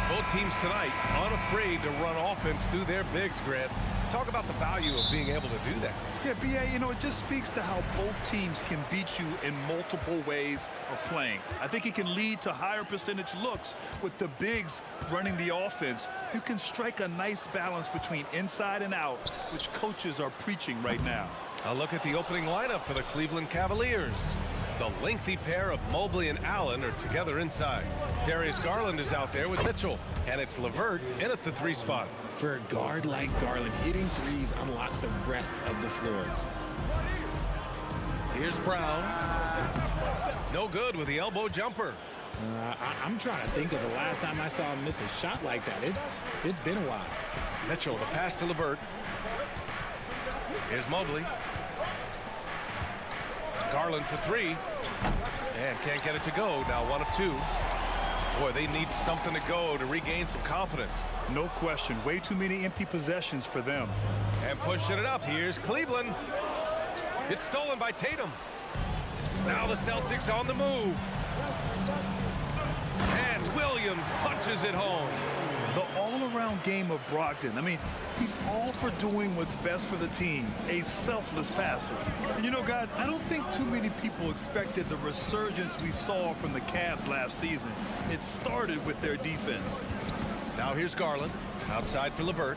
Both teams tonight unafraid to run offense through their bigs, Grant. Talk about the value of being able to do that. Yeah, B.A., you know, it just speaks to how both teams can beat you in multiple ways of playing. I think it can lead to higher percentage looks with the bigs running the offense. You can strike a nice balance between inside and out, which coaches are preaching right now. A look at the opening lineup for the Cleveland Cavaliers. The lengthy pair of Mobley and Allen are together inside. Darius Garland is out there with Mitchell, and it's LeVert in at the 3 spot. For a guard like Garland, hitting threes unlocks the rest of the floor. Here's Brown. No good with the elbow jumper. I'm trying to think of the last time I saw him miss a shot like that. It's been a while. Mitchell, the pass to LeVert. Here's Mobley. Garland for 3. And can't get it to go. Now 1 of 2. Boy, they need something to go to regain some confidence. No question. Way too many empty possessions for them. And pushing it up. Here's Cleveland. It's stolen by Tatum. Now the Celtics on the move. And Williams punches it home. The all-around game of Brogdon. I mean, he's all for doing what's best for the team. A selfless passer. And you know, guys, I don't think too many people expected the resurgence we saw from the Cavs last season. It started with their defense. Now here's Garland. Outside for LeVert.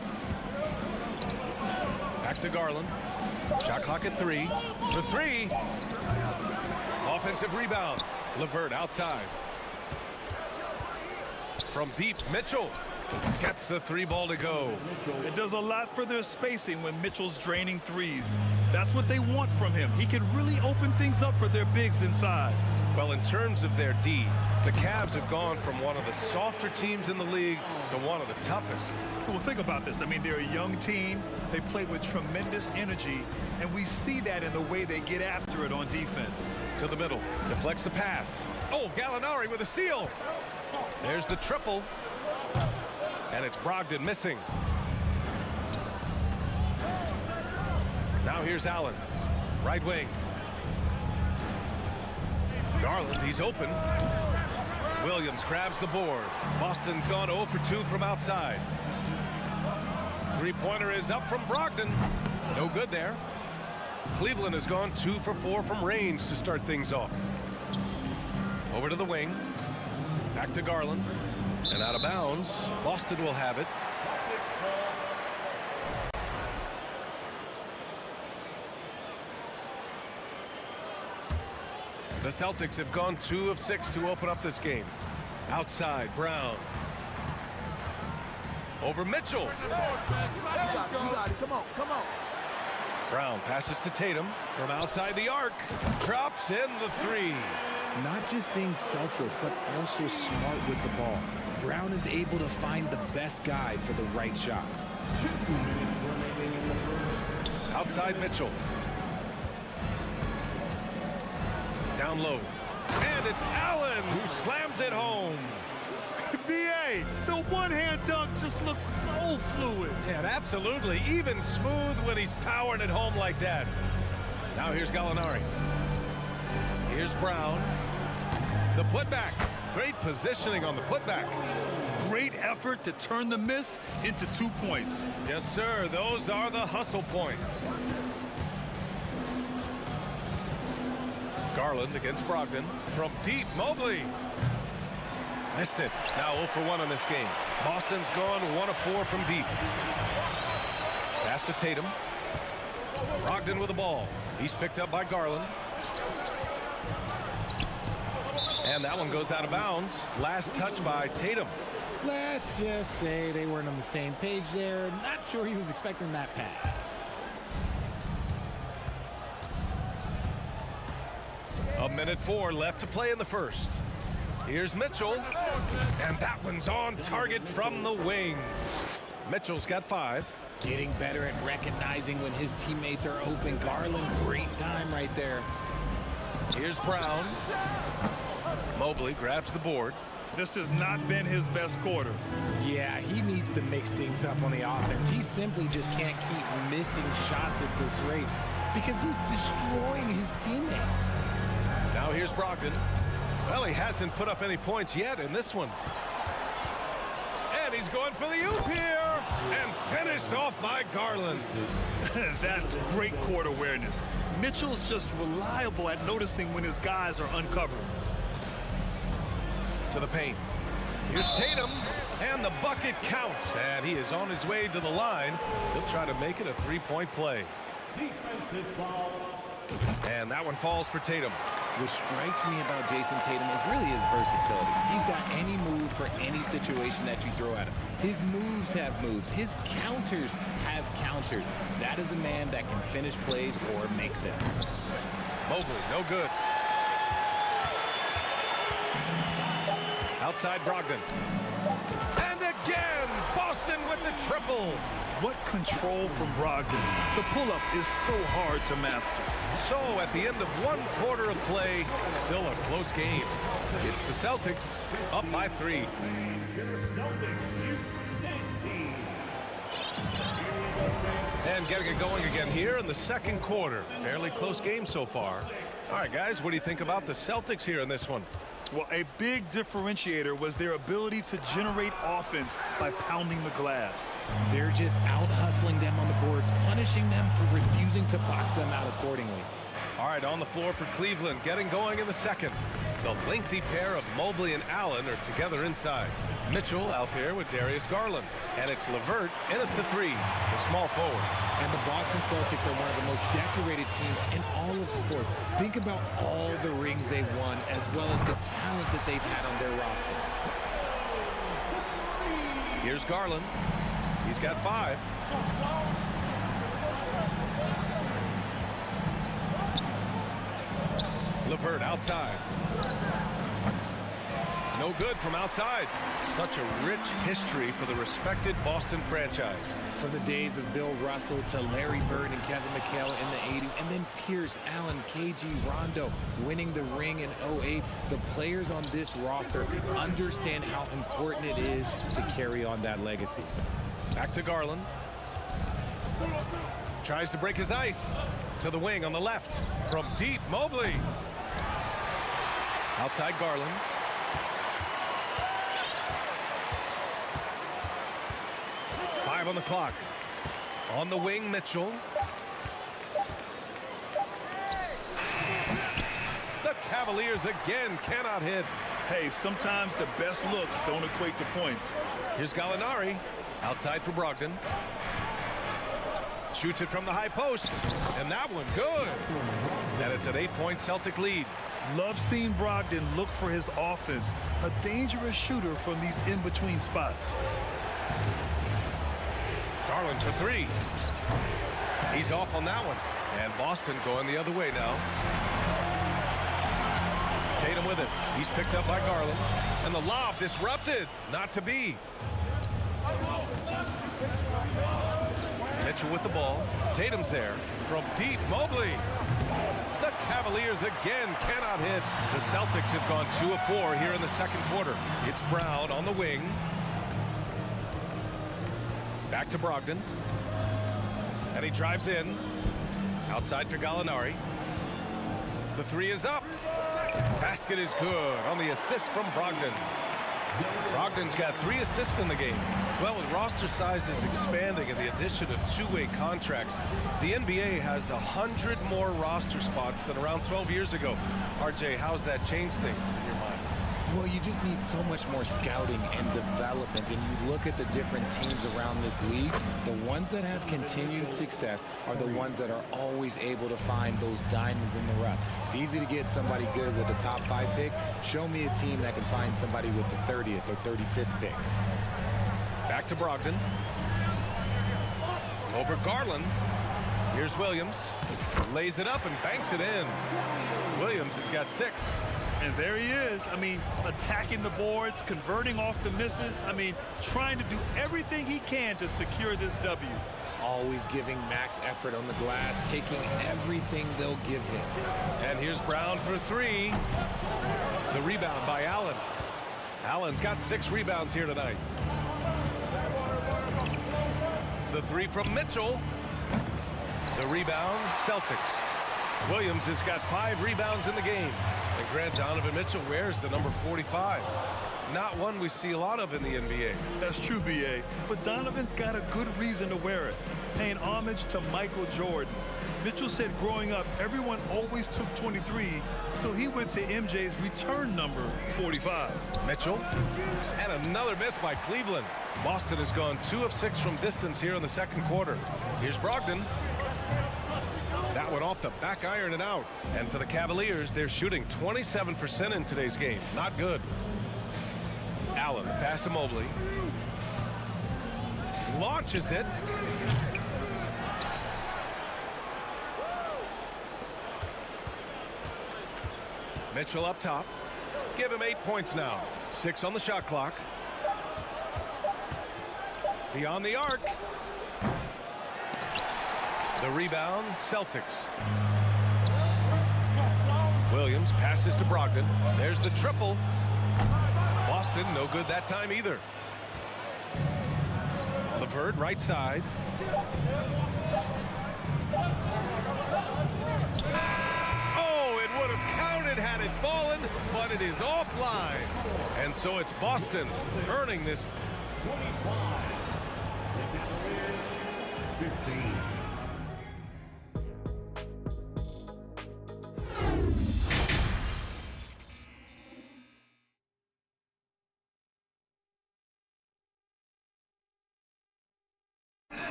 Back to Garland. Shot clock at 3. For 3. Offensive rebound. LeVert outside. From deep, Mitchell gets the 3 ball to go. It does a lot for their spacing when Mitchell's draining threes. That's what they want from him. He can really open things up for their bigs inside. Well, in terms of their D, the Cavs have gone from one of the softer teams in the league to one of the toughest. Well, think about this. I mean, they're a young team. They play with tremendous energy, and we see that in the way they get after it on defense. To the middle, deflects the pass. Oh, Gallinari with a steal. There's the triple. And it's Brogdon missing. Now here's Allen. Right wing. Garland, he's open. Williams grabs the board. Boston's gone 0 for 2 from outside. 3-pointer is up from Brogdon. No good there. Cleveland has gone 2 for 4 from range to start things off. Over to the wing. Back to Garland. And out of bounds. Boston will have it. The Celtics have gone 2 of 6 to open up this game. Outside, Brown. Over Mitchell. You got it. Come on. Brown passes to Tatum from outside the arc. Drops in the 3. Not just being selfless, but also smart with the ball. Brown is able to find the best guy for the right shot. Outside Mitchell. Down low. And it's Allen who slams it home. B.A., the one-hand dunk just looks so fluid. Yeah, absolutely. Even smooth when he's powering it home like that. Now here's Gallinari. Here's Brown. The putback. Great positioning on the putback. Great effort to turn the miss into 2 points. Yes, sir. Those are the hustle points. Garland against Brogdon. From deep, Mobley. Missed it. Now 0 for 1 in this game. Boston's gone 1 of 4 from deep. Pass to Tatum. Brogdon with the ball. He's picked up by Garland. And that one goes out of bounds. Last touch by Tatum. Let's just say they weren't on the same page there. Not sure he was expecting that pass. A minute 4 left to play in the first. Here's Mitchell. And that one's on target from the wing. Mitchell's got 5. Getting better at recognizing when his teammates are open. Garland, great time right there. Here's Brown. Mobley grabs the board. This has not been his best quarter. Yeah, he needs to mix things up on the offense. He simply just can't keep missing shots at this rate because he's destroying his teammates. Now here's Brogdon. Well, he hasn't put up any points yet in this one. he's going for the oop here. And finished off by Garland. That's great court awareness. Mitchell's just reliable at noticing when his guys are uncovered. To the paint. Here's Tatum. And the bucket counts. And he is on his way to the line. He'll try to make it a three-point play. And that one falls for Tatum. What strikes me about Jason Tatum is really his versatility. He's got any move for any situation that you throw at him. His moves have moves. His counters have counters. That is a man that can finish plays or make them. Mobley, no good. Outside Brogdon. And again, Boston with the triple. What control from Brogdon. The pull-up is so hard to master. So at the end of one quarter of play, still a close game. It's the Celtics up by 3. And getting it going again here in the second quarter. Fairly close game so far. All right, guys, what do you think about the Celtics here in this one? Well, a big differentiator was their ability to generate offense by pounding the glass. They're just out-hustling them on the boards, punishing them for refusing to box them out accordingly. All right, on the floor for Cleveland, getting going in the second. The lengthy pair of Mobley and Allen are together inside. Mitchell out there with Darius Garland. And it's LeVert in at the 3, the small forward. And the Boston Celtics are one of the most decorated teams in all of sports. Think about all the rings they've won, as well as the talent that they've had on their roster. Here's Garland. He's got 5. LeVert outside. No good from outside. Such a rich history for the respected Boston franchise. From the days of Bill Russell to Larry Bird and Kevin McHale in the 80s, and then Pierce, Allen, KG, Rondo winning the ring in 08. The players on this roster understand how important it is to carry on that legacy. Back to Garland. Tries to break his ice. To the wing on the left. From deep, Mobley. Outside Garland. On the clock. On the wing, Mitchell. The Cavaliers again cannot hit. Hey, sometimes the best looks don't equate to points. Here's Gallinari. Outside for Brogdon. Shoots it from the high post. And that one good. And it's an 8-point Celtic lead. Love seeing Brogdon look for his offense. A dangerous shooter from these in-between spots. Garland for 3. He's off on that one. And Boston going the other way now. Tatum with it. He's picked up by Garland. And the lob disrupted. Not to be. Mitchell with the ball. Tatum's there. From deep, Mobley. The Cavaliers again cannot hit. The Celtics have gone 2 of 4 here in the second quarter. It's Brown on the wing. Back to Brogdon. And he drives in. Outside for Gallinari. The 3 is up. Basket is good on the assist from Brogdon. Brogdon's got 3 assists in the game. Well, with roster sizes expanding and the addition of 2-way contracts, the NBA has 100 more roster spots than around 12 years ago. RJ, how's that changed things in your mind? Well, you just need so much more scouting and development. And you look at the different teams around this league, the ones that have continued success are the ones that are always able to find those diamonds in the rough. It's easy to get somebody good with a top 5 pick. Show me a team that can find somebody with the 30th or 35th pick. Back to Brogdon. Over Garland. Here's Williams. Lays it up and banks it in. Williams has got 6. And there he is. I mean, attacking the boards, converting off the misses. I mean, trying to do everything he can to secure this W. Always giving max effort on the glass, taking everything they'll give him. And here's Brown for 3. The rebound by Allen. Allen's got 6 rebounds here tonight. The 3 from Mitchell. The rebound, Celtics. Williams has got 5 rebounds in the game. And Grant Donovan Mitchell wears the number 45. not one we see a lot of in the NBA. That's true, B.A. But Donovan's got a good reason to wear it, paying homage to Michael Jordan. Mitchell said growing up, everyone always took 23, so he went to MJ's return number, 45. Mitchell, and another miss by Cleveland. Boston has gone 2 of 6 from distance here in the second quarter. Here's Brogdon. That one off the back iron and out. And for the Cavaliers, they're shooting 27% in today's game. Not good. Allen, pass to Mobley. Launches it. Mitchell up top. Give him 8 points now. 6 on the shot clock. Beyond the arc. The rebound, Celtics. Williams passes to Brogdon. There's the triple. Boston, no good that time either. LeVert, right side. Oh, it would have counted had it fallen, but it is offline. And so it's Boston earning this. 15.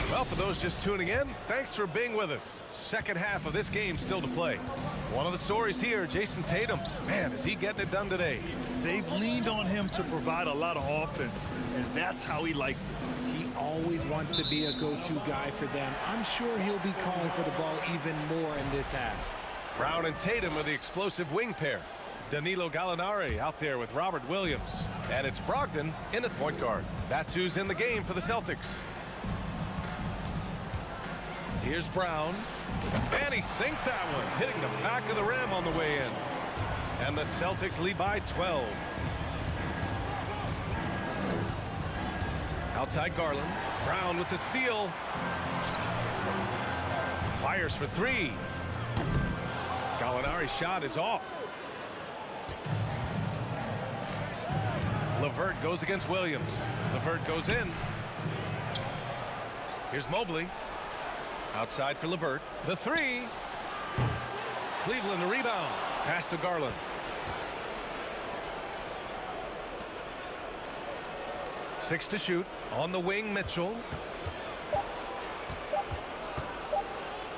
Well, for those just tuning in, thanks for being with us. Second half of this game still to play. One of the stories here, Jason Tatum. Man, is he getting it done today? They've leaned on him to provide a lot of offense, and that's how he likes it. He always wants to be a go-to guy for them. I'm sure he'll be calling for the ball even more in this half. Brown and Tatum are the explosive wing pair. Danilo Gallinari out there with Robert Williams. And it's Brogdon in at point guard. That's who's in the game for the Celtics. Here's Brown. And he sinks that one, hitting the back of the rim on the way in. And the Celtics lead by 12. Outside Garland. Brown with the steal. Fires for 3. Gallinari's shot is off. LeVert goes against Williams. LeVert goes in. Here's Mobley. Outside for LeVert. The 3. Cleveland the rebound. Pass to Garland. Six to shoot. On the wing, Mitchell.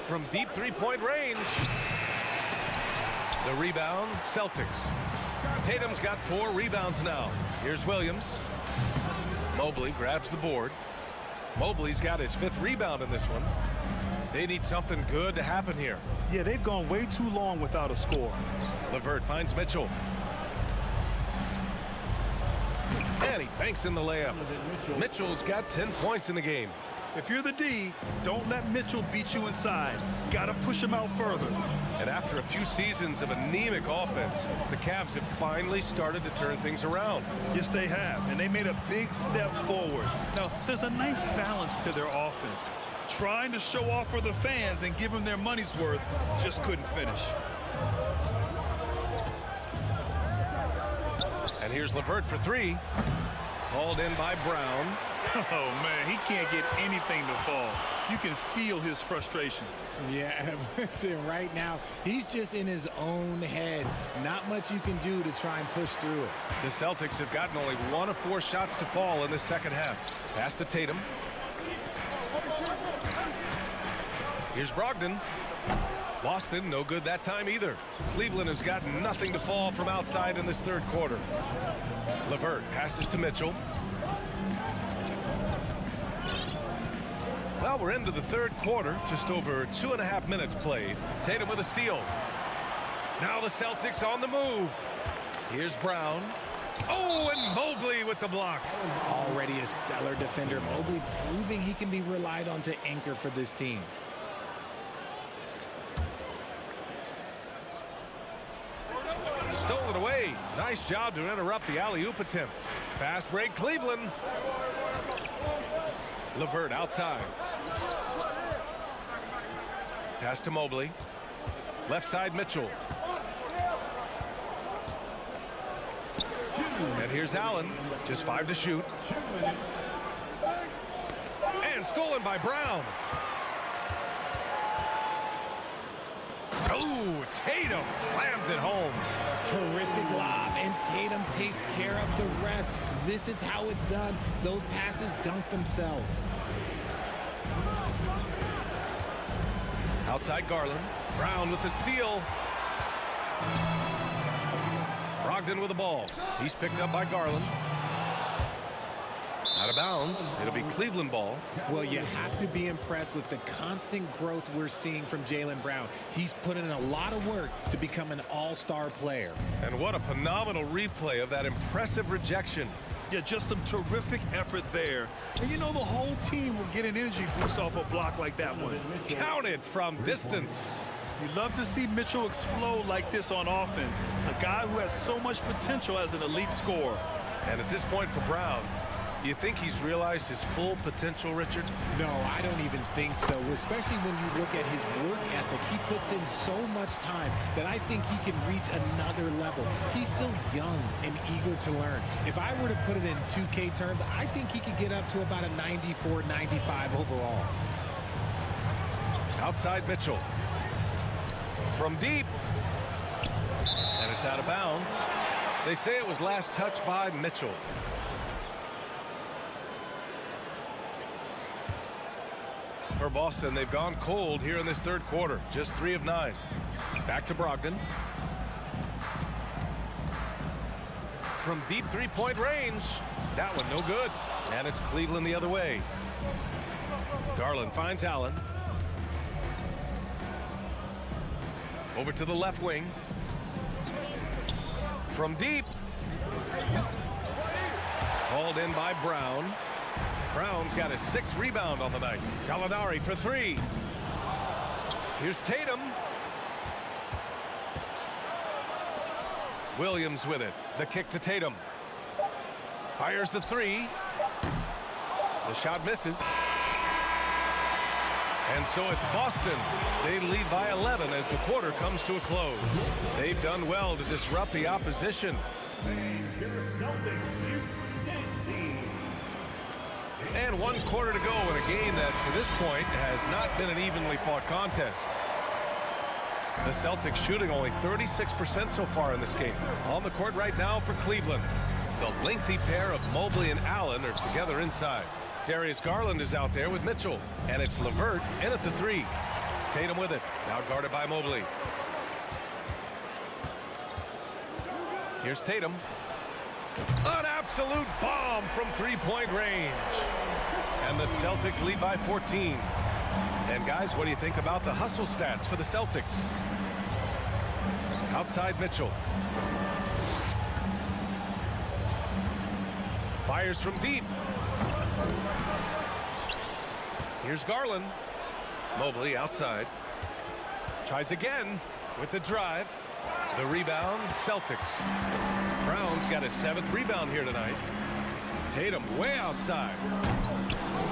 From deep three-point range. The rebound, Celtics. Tatum's got 4 rebounds now. Here's Williams. Mobley grabs the board. Mobley's got his 5th rebound in this one. They need something good to happen here. Yeah, they've gone way too long without a score. LeVert finds Mitchell. And he banks in the layup. Mitchell's got 10 points in the game. If you're the D, don't let Mitchell beat you inside. Got to push him out further. And after a few seasons of anemic offense, the Cavs have finally started to turn things around. Yes, they have, and they made a big step forward. Now, there's a nice balance to their offense. Trying to show off for the fans and give them their money's worth, just couldn't finish. And here's LeVert for 3. Hauled in by Brown. Oh, man, he can't get anything to fall. You can feel his frustration. Yeah, right now, he's just in his own head. Not much you can do to try and push through it. The Celtics have gotten only 1 of 4 shots to fall in the second half. Pass to Tatum. Here's Brogdon. Boston, no good that time either. Cleveland has got nothing to fall from outside in this third quarter. LeVert passes to Mitchell. Well, we're into the third quarter, just over 2.5 minutes played. Tatum with a steal. Now the Celtics on the move. Here's Brown. Oh, and Mobley with the block. Already a stellar defender. Mobley proving he can be relied on to anchor for this team. Stolen away. Nice job to interrupt the alley-oop attempt. Fast break, Cleveland. LeVert outside. Pass to Mobley. Left side, Mitchell. And here's Allen, just 5 to shoot. And stolen by Brown. Oh, Tatum slams it home. Terrific lob, and Tatum takes care of the rest. This is how it's done. Those passes dunk themselves. Outside Garland. Brown with the steal. Brogdon with the ball. He's picked up by Garland. Out of bounds. It'll be Cleveland ball. Well, you have to be impressed with the constant growth we're seeing from Jaylen Brown. He's put in a lot of work to become an all-star player. And what a phenomenal replay of that impressive rejection. Yeah, just some terrific effort there. And you know the whole team will get an energy boost off a block like that one. Counted from distance. You love to see Mitchell explode like this on offense. A guy who has so much potential as an elite scorer. And at this point for Brown, you think he's realized his full potential, Richard? No, I don't even think so, especially when you look at his work ethic. He puts in so much time that I think he can reach another level. He's still young and eager to learn. If I were to put it in 2K terms, I think he could get up to about a 94, 95 overall. Outside Mitchell. From deep. And it's out of bounds. They say it was last touched by Mitchell. For Boston, they've gone cold here in this third quarter. Just 3 of 9. Back to Brogdon. From deep three-point range. That one no good. And it's Cleveland the other way. Garland finds Allen. Over to the left wing. From deep. Hauled in by Brown. Brown's got his 6th rebound on the night. Gallinari for 3. Here's Tatum. Williams with it. The kick to Tatum. Fires the 3. The shot misses. And so it's Boston. They lead by 11 as the quarter comes to a close. They've done well to disrupt the opposition. And 1 quarter to go in a game that, to this point, has not been an evenly fought contest. The Celtics shooting only 36% so far in this game. On the court right now for Cleveland. The lengthy pair of Mobley and Allen are together inside. Darius Garland is out there with Mitchell. And it's LeVert in at the 3. Tatum with it. Now guarded by Mobley. Here's Tatum. An absolute bomb from three-point range. And the Celtics lead by 14. And guys, what do you think about the hustle stats for the Celtics? Outside Mitchell. Fires from deep. Here's Garland. Mobley outside. Tries again with the drive. The rebound, Celtics. Brown's got his 7th rebound here tonight. Tatum way outside.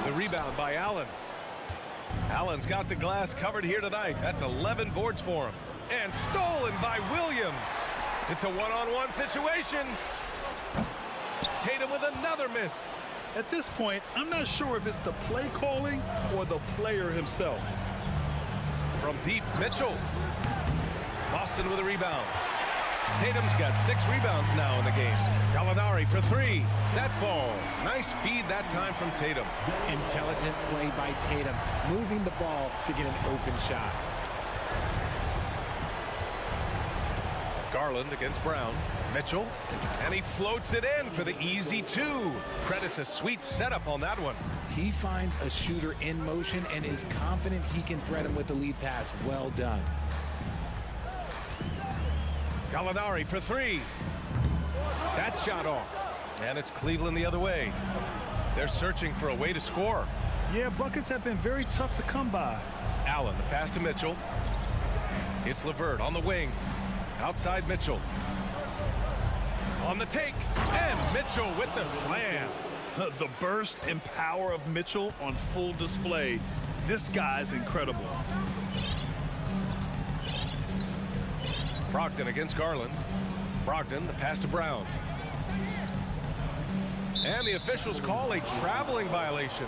The rebound by Allen. Allen's got the glass covered here tonight. That's 11 boards for him. And stolen by Williams. It's a one-on-one situation. Tatum with another miss. At this point, I'm not sure if it's the play calling or the player himself. From deep, Mitchell. Boston with a rebound. Tatum's got 6 rebounds now in the game. Gallinari for 3. That falls. Nice feed that time from Tatum. Intelligent play by Tatum, moving the ball to get an open shot. Garland against Brown. Mitchell. And he floats it in for the easy 2. Credit to sweet setup on that one. He finds a shooter in motion and is confident he can thread him with the lead pass. Well done. Gallinari for 3. That shot off. And it's Cleveland the other way. They're searching for a way to score. Yeah, buckets have been very tough to come by. Allen, the pass to Mitchell. It's LeVert on the wing. Outside Mitchell. On the take. And Mitchell with the slam. The burst and power of Mitchell on full display. This guy's incredible. Brogdon against Garland. Brogdon, the pass to Brown. And the officials call a traveling violation.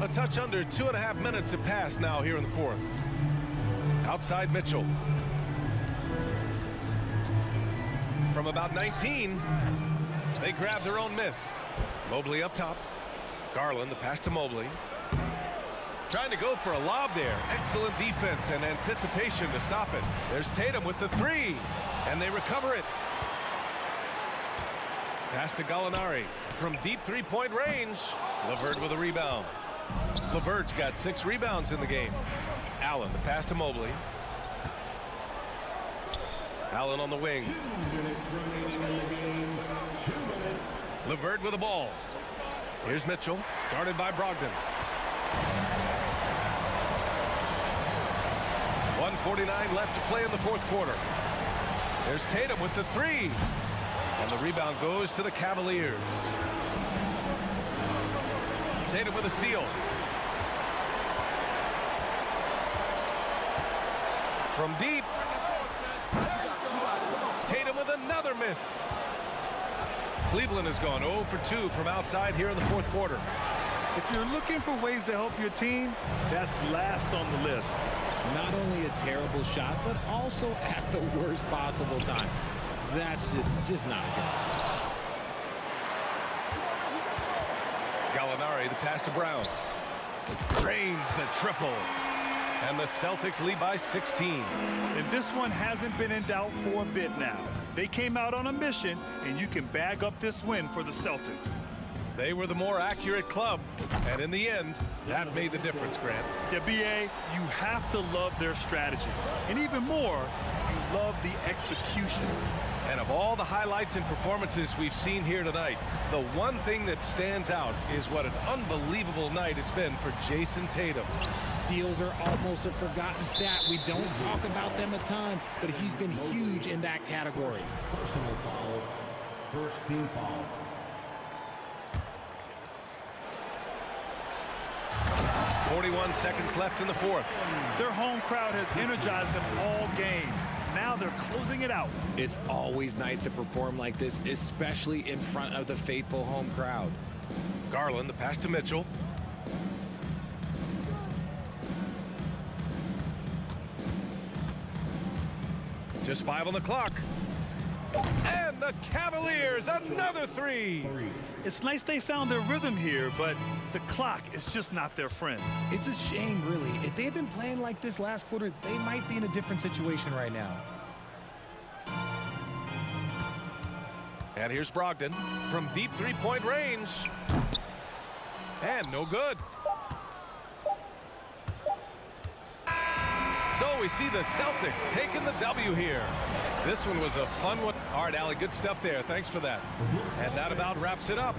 A touch under 2.5 minutes have passed now here in the fourth. Outside Mitchell. From about 19, they grab their own miss. Mobley up top. Garland, the pass to Mobley. Trying to go for a lob there. Excellent defense and anticipation to stop it. There's Tatum with the three, and they recover it. Pass to Gallinari from deep three-point range. LeVert with a rebound. LeVert's got 6 rebounds in the game. Allen, the pass to Mobley. Allen on the wing. LeVert with the ball. Here's Mitchell, guarded by Brogdon. 1:49 left to play in the fourth quarter. There's Tatum with the three. And the rebound goes to the Cavaliers. Tatum with a steal. From deep. Tatum with another miss. Cleveland has gone 0 for 2 from outside here in the fourth quarter. If you're looking for ways to help your team, that's last on the list. Not only a terrible shot, but also at the worst possible time. That's just not good. Gallinari, the pass to Brown. Drains the triple. And the Celtics lead by 16. And this one hasn't been in doubt for a bit now. They came out on a mission, and you can bag up this win for the Celtics. They were the more accurate club, and in the end, that made the difference, Grant. Yeah, B.A., you have to love their strategy. And even more, you love the execution. And of all the highlights and performances we've seen here tonight, the one thing that stands out is what an unbelievable night it's been for Jason Tatum. Steals are almost a forgotten stat. We don't talk about them a ton, but he's been huge in that category. Personal foul. First team foul. 41 seconds left in the fourth. Their home crowd has energized them all game. Now they're closing it out. It's always nice to perform like this, especially in front of the faithful home crowd. Garland, the pass to Mitchell. Just 5 on the clock. And the Cavaliers, another three. It's nice they found their rhythm here, but the clock is just not their friend. It's a shame, really. If they had been playing like this last quarter, they might be in a different situation right now. And here's Brogdon from deep three-point range. And no good. So we see the Celtics taking the W here. This one was a fun one. All right, Allie, good stuff there. Thanks for that. And that about wraps it up.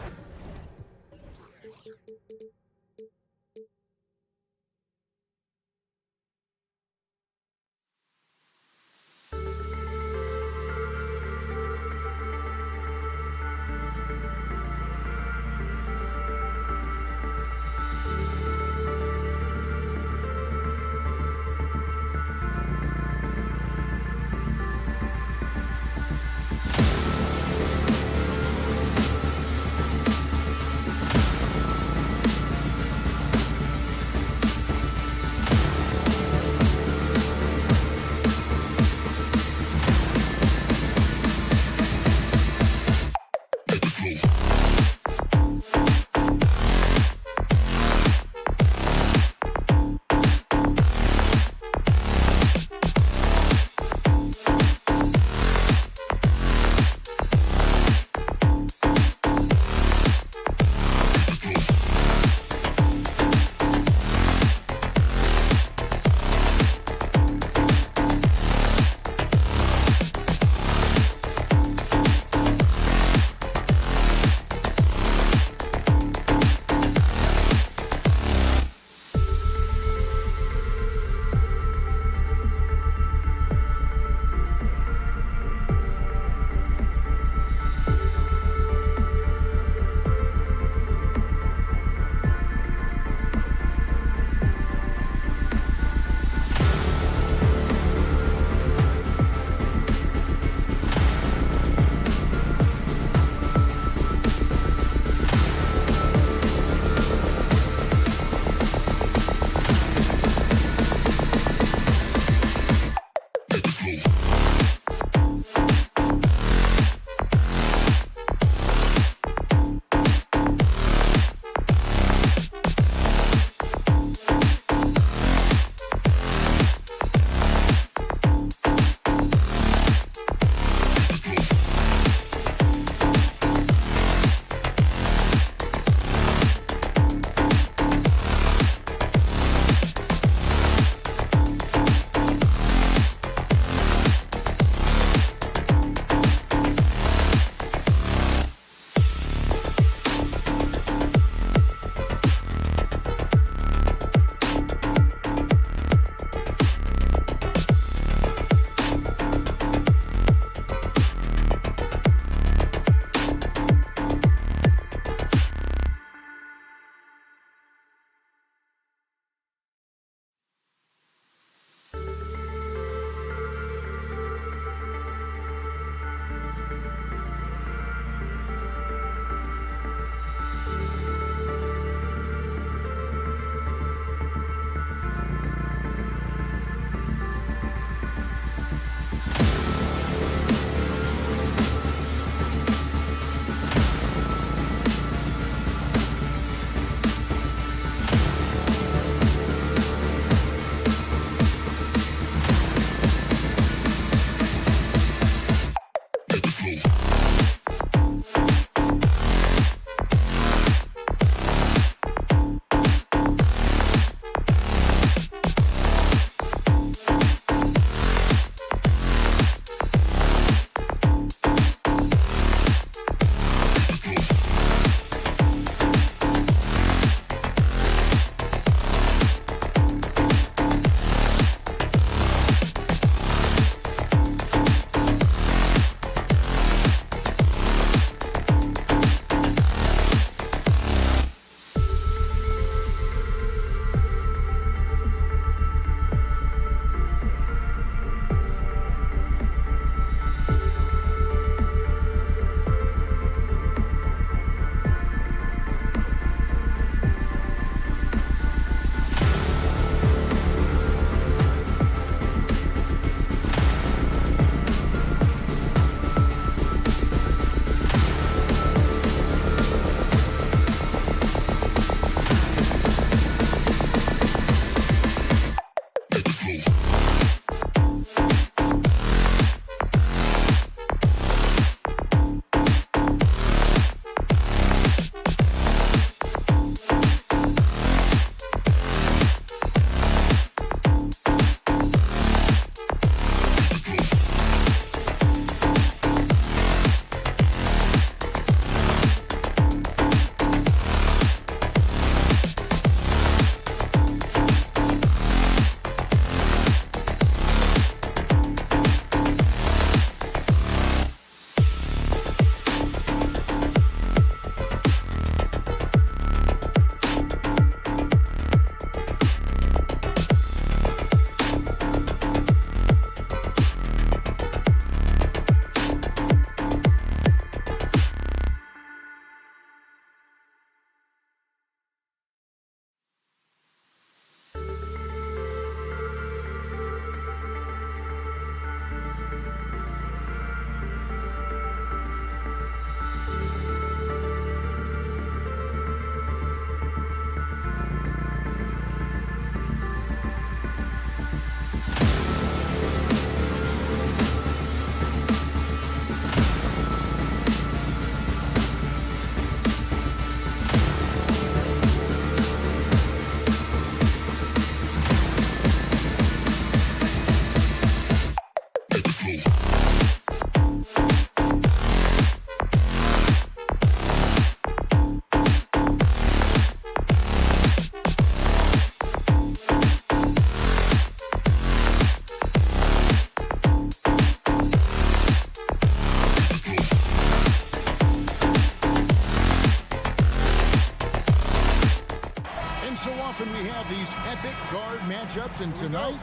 matchups, and tonight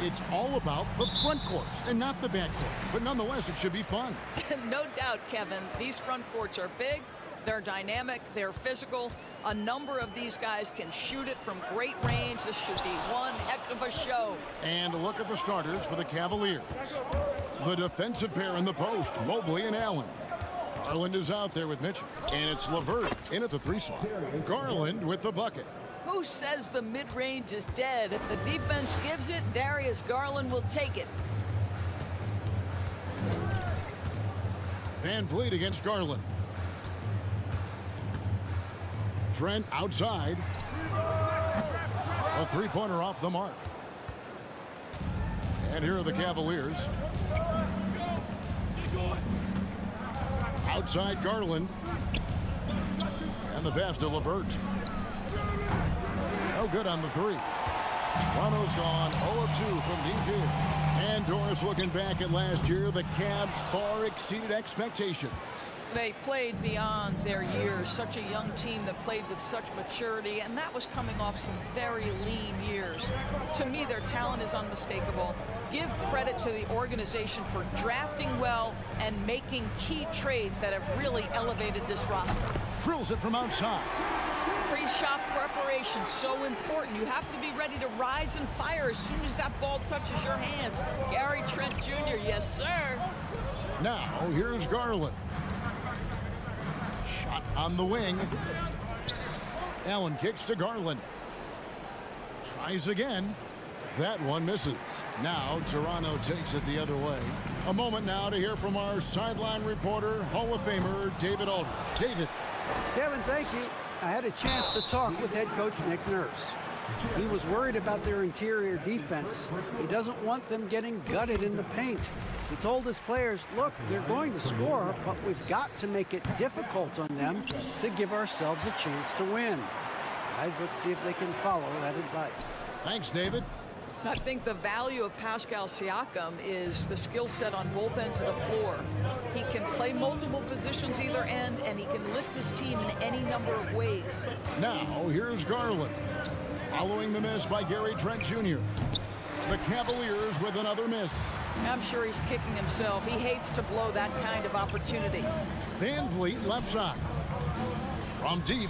it's all about the front courts and not the back court. But nonetheless, it should be fun. No doubt, Kevin. These front courts are big, they're dynamic, they're physical. A number of these guys can shoot it from great range. This should be one heck of a show. And look at the starters for the Cavaliers. The defensive pair in the post, Mobley and Allen. Garland is out there with Mitchell. And it's LeVert in at the 3 slot. Garland with the bucket. Who says the mid-range is dead? If the defense gives it, Darius Garland will take it. Van Vliet against Garland. Trent outside. A 3-pointer off the mark. And here are the Cavaliers. Outside Garland. And the pass to LeVert. No good on the 3. Toronto's gone 0 of 2 from deep here. And Doris, looking back at last year, the Cavs far exceeded expectations. They played beyond their years. Such a young team that played with such maturity, and that was coming off some very lean years. To me, their talent is unmistakable. Give credit to the organization for drafting well and making key trades that have really elevated this roster. Drills it from outside. Pre-shot preparation, so important. You have to be ready to rise and fire as soon as that ball touches your hands. Gary Trent Jr., yes, sir. Now, here's Garland. Shot on the wing. Allen kicks to Garland. Tries again. That one misses. Now Toronto takes it the other way. A moment now to hear from our sideline reporter, Hall of Famer David Aldridge. David. Kevin, thank you. I had a chance to talk with head coach Nick Nurse. He was worried about their interior defense. He doesn't want them getting gutted in the paint. He told his players, look, they're going to score, but we've got to make it difficult on them to give ourselves a chance to win. Guys, let's see if they can follow that advice. Thanks, David. I think the value of Pascal Siakam is the skill set on both ends of the floor. He can play multiple positions either end, and he can lift his team in any number of ways. Now, here's Garland. Following the miss by Gary Trent Jr. The Cavaliers with another miss. I'm sure he's kicking himself. He hates to blow that kind of opportunity. Van Vliet left side. From deep.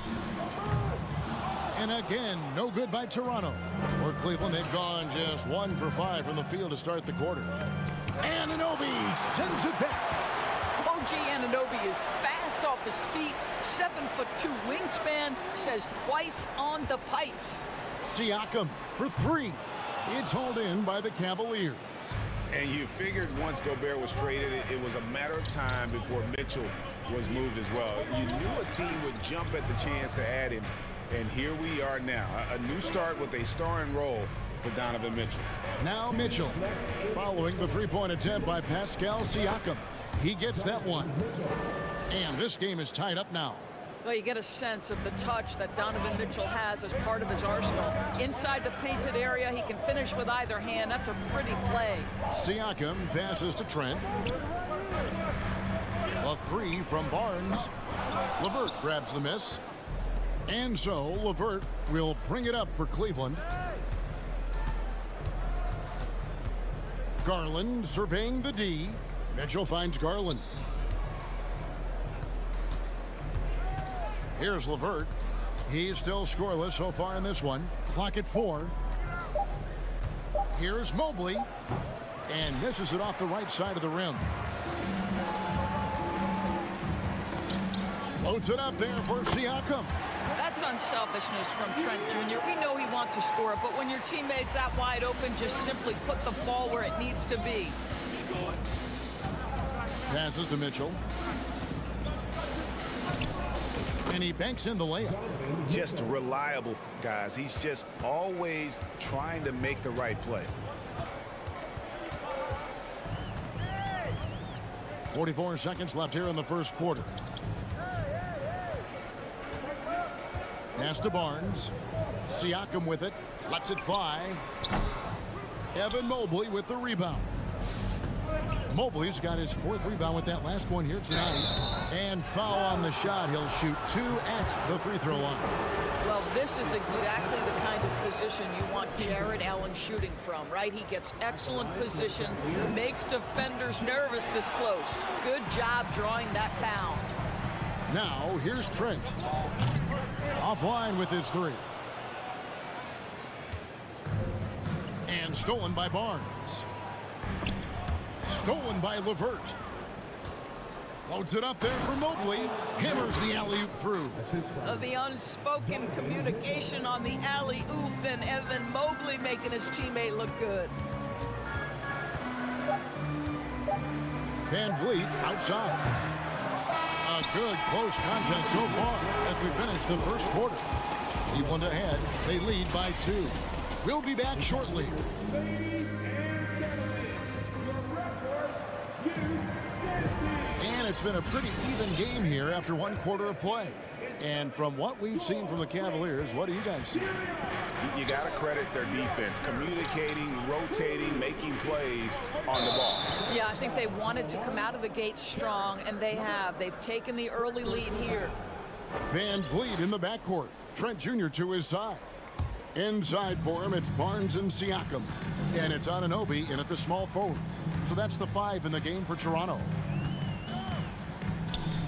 And again, no good by Toronto. For Cleveland, they've gone just 1 for 5 from the field to start the quarter. Anunoby sends it back. OG Anunoby is fast off his feet, 7'2" wingspan, says twice on the pipes. Siakam for 3. It's hauled in by the Cavaliers. And you figured once Gobert was traded, it was a matter of time before Mitchell was moved as well. You knew a team would jump at the chance to add him. And here we are now, a new start with a starring role for Donovan Mitchell. Now Mitchell, following the 3-point attempt by Pascal Siakam. He gets that one. And this game is tied up now. Well, you get a sense of the touch that Donovan Mitchell has as part of his arsenal. Inside the painted area, he can finish with either hand. That's a pretty play. Siakam passes to Trent. A 3 from Barnes. LeVert grabs the miss. And so LeVert will bring it up for Cleveland. Garland surveying the D. Mitchell finds Garland. Here's LeVert. He's still scoreless so far in this one. Clock at 4. Here's Mobley. And misses it off the right side of the rim. Loads it up there for Siakam. That's unselfishness from Trent Jr. We know he wants to score, but when your teammate's that wide open, just simply put the ball where it needs to be. Passes to Mitchell. And he banks in the layup. Just reliable, guys. He's just always trying to make the right play. 44 seconds left here in the first quarter. Pass to Barnes. Siakam with it. Lets it fly. Evan Mobley with the rebound. Mobley's got his 4th rebound with that last one here tonight. And foul on the shot. He'll shoot 2 at the free throw line. Well, this is exactly the kind of position you want Jared Allen shooting from, right? He gets excellent position, makes defenders nervous this close. Good job drawing that foul. Now, here's Trent. Offline with his 3. And stolen by Barnes. Stolen by LeVert. Floats it up there for Mobley. Hammers the alley-oop through. The unspoken communication on the alley-oop, and Evan Mobley making his teammate look good. Van Vliet outside. A good close contest so far as we finish the first quarter. Cleveland ahead. They lead by 2. We'll be back shortly. And it's been a pretty even game here after 1 quarter of play. And from what we've seen from the Cavaliers, what do you guys see? You got to credit their defense, communicating, rotating, making plays on the ball. Yeah, I think they wanted to come out of the gate strong, and they have. They've taken the early lead here. Van Vliet in the backcourt. Trent Jr. to his side. Inside for him, it's Barnes and Siakam. And it's Anunoby in at the small forward. So that's the 5 in the game for Toronto.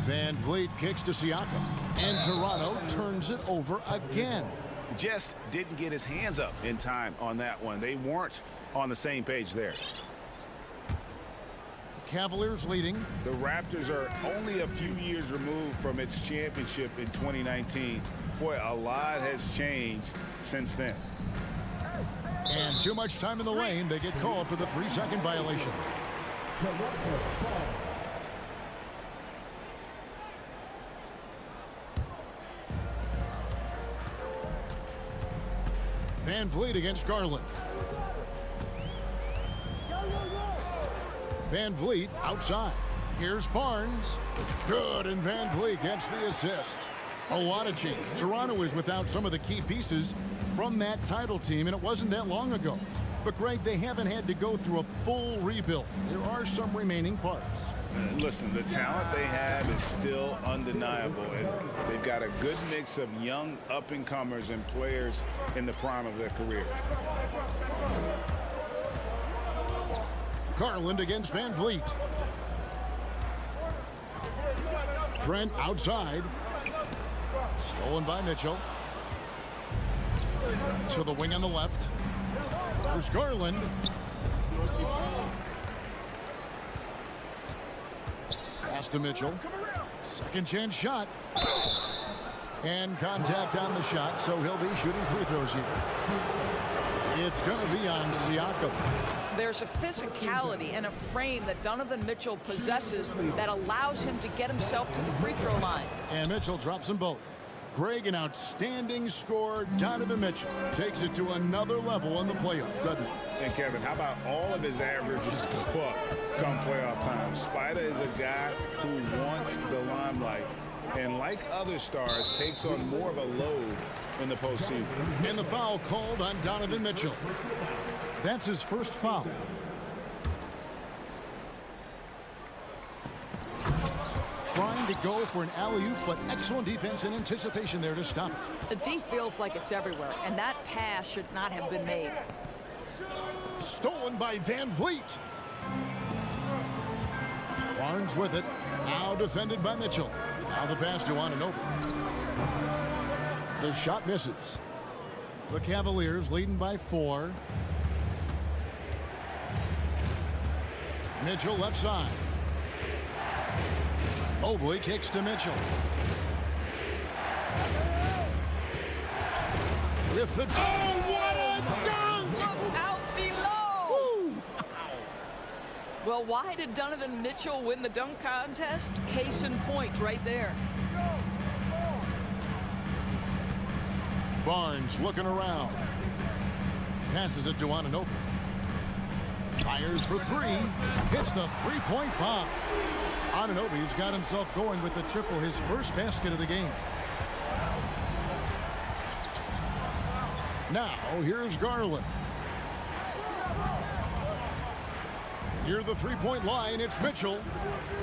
Van Vliet kicks to Siakam. And Toronto turns it over again. Just didn't get his hands up in time on that one. They weren't on the same page there. Cavaliers leading. The Raptors are only a few years removed from its championship in 2019. Boy, a lot has changed since then. And too much time in the lane. They get called for the 3-second violation. Van Vliet against Garland. Van Vliet outside. Here's Barnes. Good, and Van Vliet gets the assist. A lot of change. Toronto is without some of the key pieces from that title team, and it wasn't that long ago. But, Greg, they haven't had to go through a full rebuild. There are some remaining parts. Listen, the talent they have is still undeniable, and they've got a good mix of young up-and-comers and players in the prime of their career. Garland against Van Vliet. Trent outside. Stolen by Mitchell. To the wing on the left. There's Garland. Pass to Mitchell. Second chance shot. And contact on the shot, so he'll be shooting free throws here. It's going to be on Siakam. There's a physicality and a frame that Donovan Mitchell possesses that allows him to get himself to the free throw line. And Mitchell drops them both. Greg, an outstanding scorer. Donovan Mitchell takes it to another level in the playoffs, doesn't he? And Kevin, how about all of his averages go up come playoff time? Spider is a guy who wants the limelight, and like other stars, takes on more of a load in the postseason. And the foul called on Donovan Mitchell. That's his first foul. Trying to go for an alley-oop, but excellent defense and anticipation there to stop it. The D feels like it's everywhere, and that pass should not have been made. Stolen by Van Vliet. Barnes with it. Now defended by Mitchell. Now the pass to Anunoby. The shot misses. The Cavaliers leading by 4. Mitchell left side. Mobley kicks to Mitchell. With the... Oh, what a dunk! Look out below! Well, why did Donovan Mitchell win the dunk contest? Case in point right there. Barnes looking around. Passes it to Anunoby. Fires for 3. Hits the three-point bomb. Anunoby's got himself going with the triple, his first basket of the game. Now, here's Garland. Near the three-point line, it's Mitchell.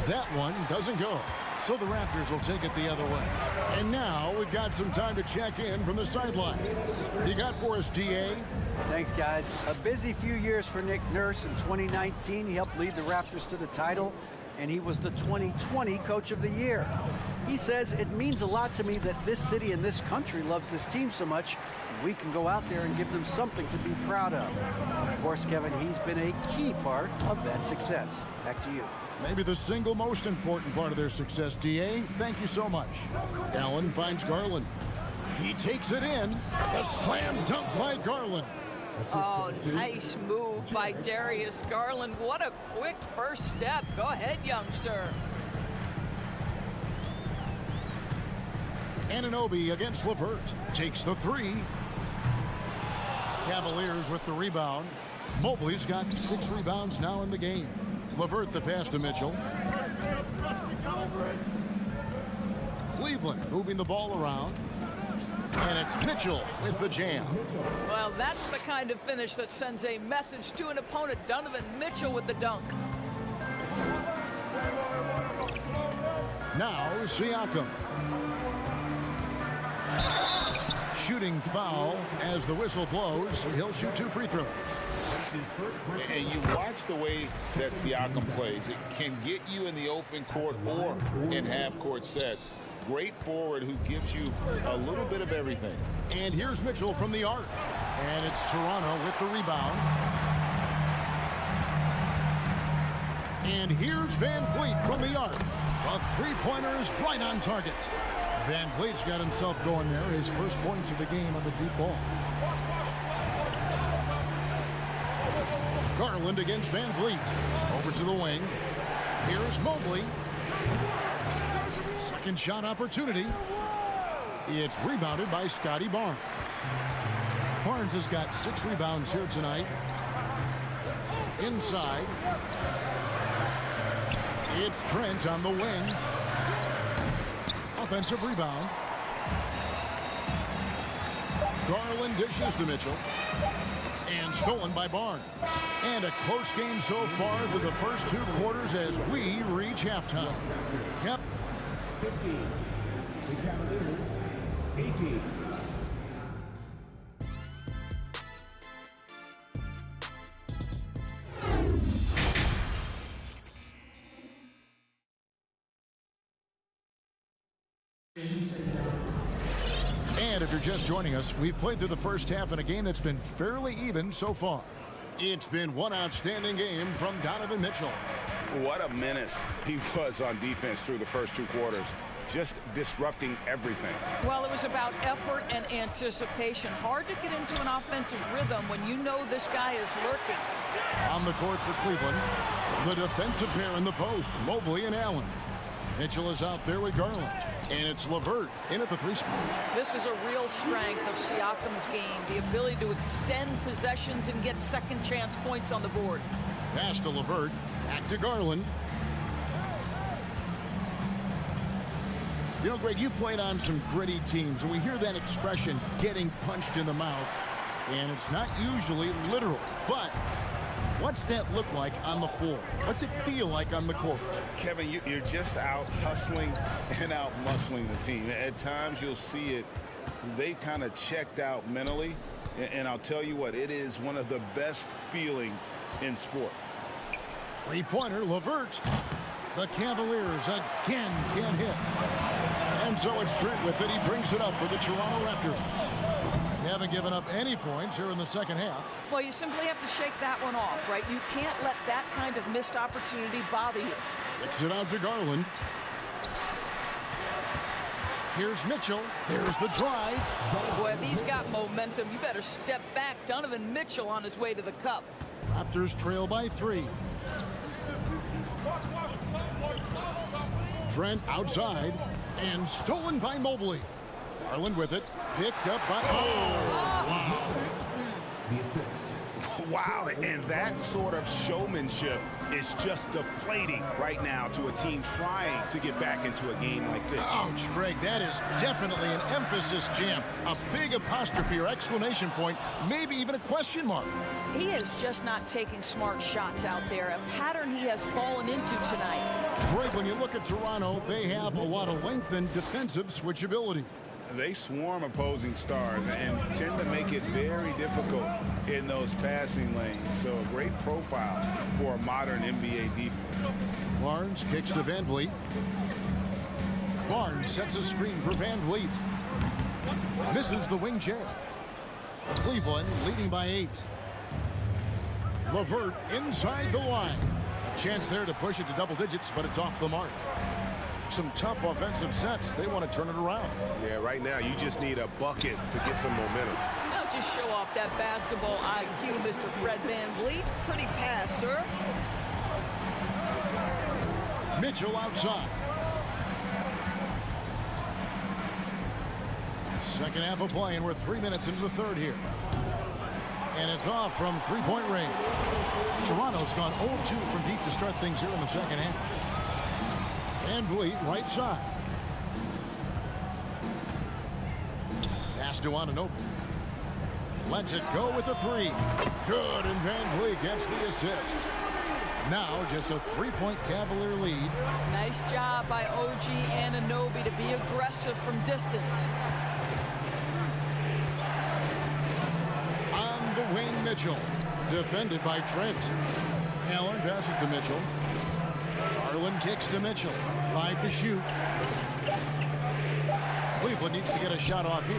That one doesn't go. So the Raptors will take it the other way. And now we've got some time to check in from the sidelines. You got for us, DA? Thanks, guys. A busy few years for Nick Nurse. In 2019, he helped lead the Raptors to the title, and he was the 2020 Coach of the Year. He says, it means a lot to me that this city and this country loves this team so much, and we can go out there and give them something to be proud of. Of course, Kevin, he's been a key part of that success. Back to you. Maybe the single most important part of their success, DA. Thank you so much. Allen finds Garland. He takes it in. A slam dunk by Garland. Oh, nice move by Darius Garland. What a quick first step. Go ahead, young sir. Anunoby against LeVert. Takes the three. Cavaliers with the rebound. Mobley's got 6 rebounds now in the game. LeVert the pass to Mitchell. Cleveland moving the ball around. And it's Mitchell with the jam. Well, that's the kind of finish that sends a message to an opponent. Donovan Mitchell with the dunk. Now Siakam. Shooting foul as the whistle blows. He'll shoot 2 free throws. And you watch the way that Siakam plays. It can get you in the open court or in half-court sets. Great forward who gives you a little bit of everything. And here's Mitchell from the arc. And it's Toronto with the rebound. And here's Van Vliet from the arc. A three-pointer is right on target. Van Vliet's got himself going there. His first points of the game on the deep ball. Garland against Van Vliet. Over to the wing. Here's Mobley. Second shot opportunity. It's rebounded by Scotty Barnes. Barnes has got 6 rebounds here tonight. Inside. It's Trent on the wing. Offensive rebound. Garland dishes to Mitchell. And stolen by Barnes. And a close game so far through the first 2 quarters as we reach halftime. Yep. 15. The Cavaliers, 18. And if you're just joining us, we've played through the first half in a game that's been fairly even so far. It's been one outstanding game from Donovan Mitchell. What a menace he was on defense through the first 2 quarters. Just disrupting everything. Well, it was about effort and anticipation. Hard to get into an offensive rhythm when you know this guy is lurking. On the court for Cleveland, the defensive pair in the post, Mobley and Allen. Mitchell is out there with Garland. And it's LeVert in at the 3 spot. This is a real strength of Siakam's game, the ability to extend possessions and get second chance points on the board. Pass to LeVert, back to Garland. You know, Greg, you played on some gritty teams, and we hear that expression, getting punched in the mouth, and it's not usually literal. But what's that look like on the floor? What's it feel like on the court? Kevin, you're just out hustling and out muscling the team. At times you'll see it. They've kind of checked out mentally, and I'll tell you what, it is one of the best feelings in sport. Three-pointer, LeVert. The Cavaliers again can't hit. And so it's Trent with it. He brings it up for the Toronto Raptors. They haven't given up any points here in the second half. Well, you simply have to shake that one off, right? You can't let that kind of missed opportunity bother you. Kicks it out to Garland. Here's Mitchell. There's the drive. Boy, if he's got momentum, you better step back. Donovan Mitchell on his way to the cup. Raptors trail by 3. Trent outside and stolen by Mobley. Garland with it. Picked up by... Oh! Wow. The assist. Wow, and that sort of showmanship is just deflating right now to a team trying to get back into a game like this. Ouch, Greg, that is definitely an emphasis jam. A big apostrophe or exclamation point, maybe even a question mark. He is just not taking smart shots out there, a pattern he has fallen into tonight. Greg, when you look at Toronto, they have a lot of length and defensive switchability. They swarm opposing stars and tend to make it very difficult in those passing lanes. So a great profile for a modern NBA defense. Barnes kicks to Van Vliet. Barnes sets a screen for Van Vliet. Misses the wing chair. Cleveland leading by 8. LeVert inside the line. A chance there to push it to double digits, but it's off the mark. Some tough offensive sets. They want to turn it around. Yeah, right now you just need a bucket to get some momentum. Now just show off that basketball IQ, Mr. Fred Van Vliet. Pretty pass, sir. Mitchell outside. Second half of play, and we're 3 minutes into the third here. And it's off from three-point range. Toronto's gone 0-2 from deep to start things here in the second half. Van Vliet, right side. Pass to Anunoby. Lets it go with the three. Good, and Van Vliet gets the assist. Now just a three-point Cavalier lead. Nice job by OG Anunoby to be aggressive from distance. On the wing, Mitchell. Defended by Trent. Allen passes to Mitchell. Garland kicks to Mitchell. 5 to shoot. Cleveland needs to get a shot off here.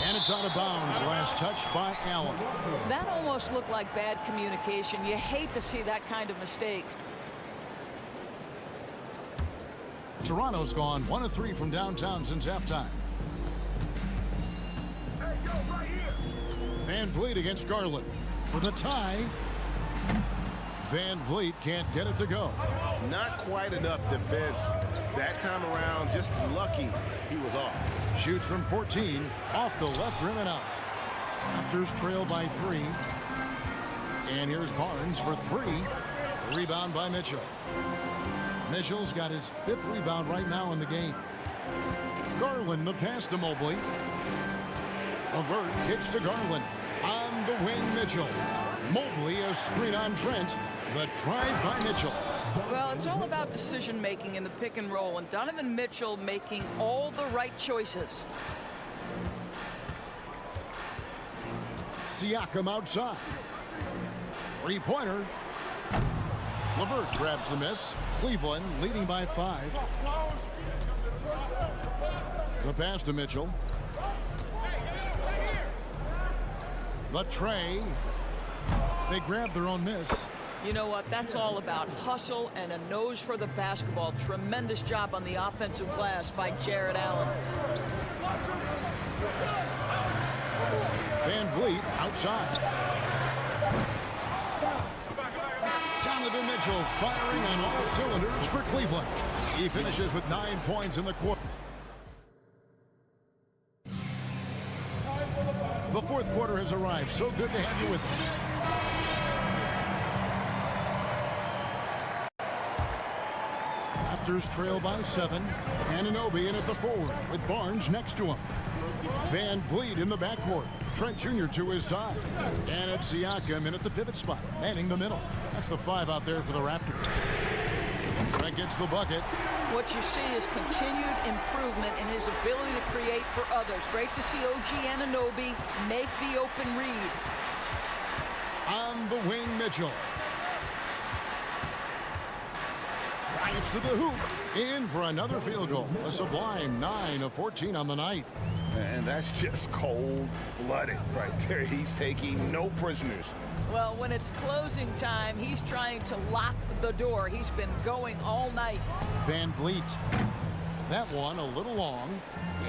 And it's out of bounds. Last touch by Allen. That almost looked like bad communication. You hate to see that kind of mistake. Toronto's gone 1 of 3 from downtown since halftime. Van Vliet against Garland for the tie. Van Vliet can't get it to go. Not quite enough defense that time around. Just lucky he was off. Shoots from 14 off the left rim and out. Raptors trail by 3. And here's Barnes for 3. Rebound by Mitchell. Mitchell's got his 5th rebound right now in the game. Garland the pass to Mobley. LeVert kicks to Garland. On the wing, Mitchell. Mobley a screen on Trent. The drive by Mitchell. Well, it's all about decision making in the pick and roll, and Donovan Mitchell making all the right choices. Siakam outside. Three-pointer. LeVert grabs the miss. Cleveland leading by 5. The pass to Mitchell. The tray. They grab their own miss. You know what? That's all about hustle and a nose for the basketball. Tremendous job on the offensive glass by Jared Allen. Van Vliet outside. Donovan Mitchell firing on all cylinders for Cleveland. He finishes with 9 points in the quarter. The fourth quarter has arrived. So good to have you with us. Raptors trail by 7. Anunoby in at the forward with Barnes next to him. Van Vliet in the backcourt. Trent Jr. to his side. And it's Siakam in at the pivot spot, manning the middle. That's the 5 out there for the Raptors. Trent gets the bucket. What you see is continued improvement in his ability to create for others. Great to see OG Anunoby make the open read. On the wing, Mitchell. Drives to the hoop. In for another field goal. A sublime 9 of 14 on the night. And that's just cold-blooded right there. He's taking no prisoners. Well, when it's closing time, he's trying to lock the door. He's been going all night. Van Vliet. That one a little long.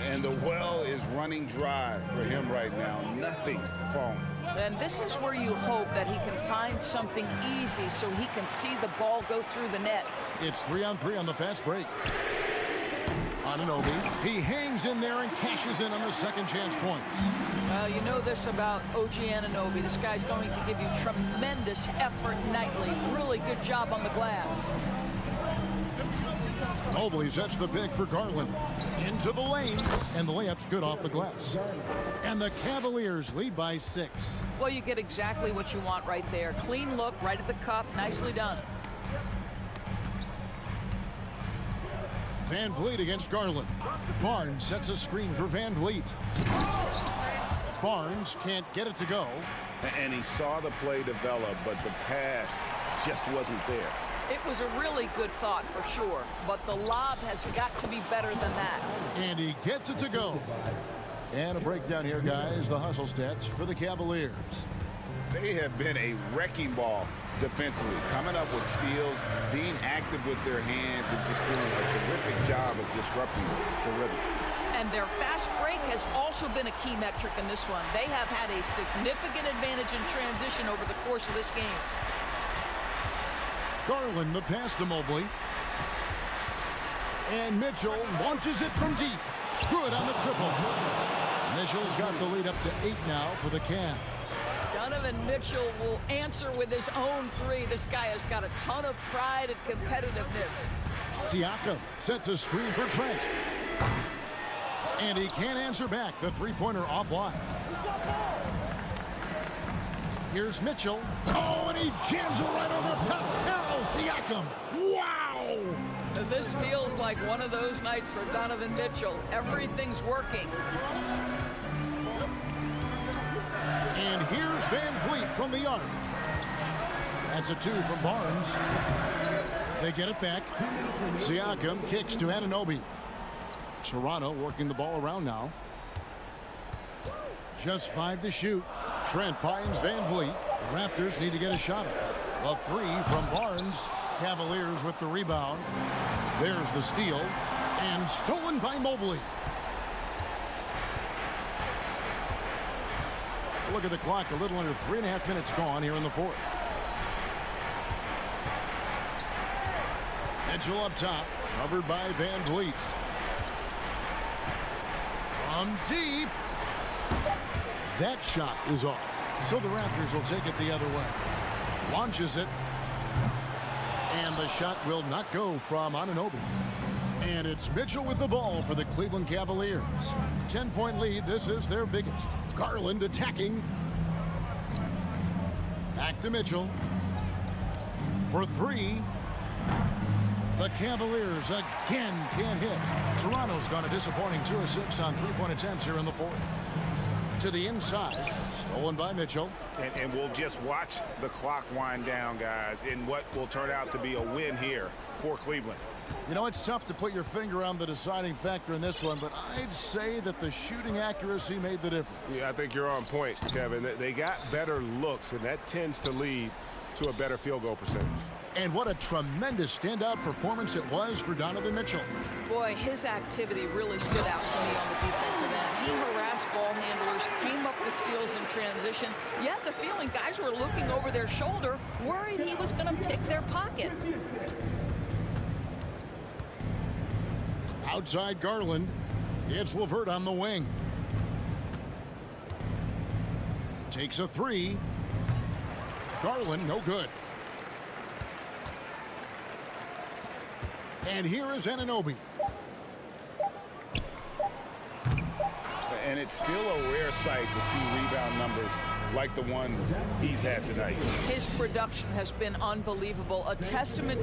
And the well is running dry for him right now. Nothing falling. And this is where you hope that he can find something easy so he can see the ball go through the net. It's 3-on-3 on the fast break. Anunoby, he hangs in there and cashes in on the second chance points. Well, you know this about OG Anunoby. This guy's going to give you tremendous effort nightly. Really good job on the glass. Mobley sets the pick for Garland. Into the lane, and the layup's good off the glass. And the Cavaliers lead by 6. Well, you get exactly what you want right there. Clean look, right at the cup. Nicely done. Van Vliet against Garland. Barnes sets a screen for Van Vliet. Barnes can't get it to go. And he saw the play develop, but the pass just wasn't there. It was a really good thought for sure, but the lob has got to be better than that. And he gets it to go. And a breakdown here, guys. The hustle stats for the Cavaliers. They have been a wrecking ball defensively, coming up with steals, being active with their hands, and just doing a terrific job of disrupting the rhythm. And their fast break has also been a key metric in this one. They have had a significant advantage in transition over the course of this game. Garland, the pass to Mobley. And Mitchell launches it from deep. Good on the triple. Mitchell's got the lead up to 8 now for the Cavs. Donovan Mitchell will answer with his own 3. This guy has got a ton of pride and competitiveness. Siakam sets a screen for Trent. And he can't answer back. The three-pointer offline. Here's Mitchell. Oh, and he jams it right over Pascal Siakam. Wow! And this feels like one of those nights for Donovan Mitchell. Everything's working. And here's Van Vliet from the arc. That's a 2 from Barnes. They get it back. Siakam kicks to Anunoby. Toronto working the ball around now. Just 5 to shoot. Trent finds Van Vliet. The Raptors need to get a shot. A 3 from Barnes. Cavaliers with the rebound. There's the steal. And stolen by Mobley. Look at the clock. A little under 3.5 minutes gone here in the fourth. Mitchell up top. Covered by Van Vliet. From deep. That shot is off. So the Raptors will take it the other way. Launches it. And the shot will not go from Anunoby. And it's Mitchell with the ball for the Cleveland Cavaliers. 10-point lead. This is their biggest. Garland attacking. Back to Mitchell. For 3. The Cavaliers again can't hit. Toronto's gone a disappointing 2 of 6 on 3-point attempts here in the fourth. To the inside, stolen by Mitchell. And we'll just watch the clock wind down, guys, in what will turn out to be a win here for Cleveland. You know, it's tough to put your finger on the deciding factor in this one, but I'd say that the shooting accuracy made the difference. Yeah, I think you're on point, Kevin. They got better looks, and that tends to lead to a better field goal percentage. And what a tremendous standout performance it was for Donovan Mitchell. Boy, his activity really stood out to me on the defensive end. He harassed ball handlers, came up with steals in transition. You had the feeling guys were looking over their shoulder, worried he was going to pick their pocket. Outside Garland. It's LeVert on the wing. Takes a 3. Garland, no good. And here is Anunoby. And it's still a rare sight to see rebound numbers like the ones he's had tonight. His production has been unbelievable. A testament.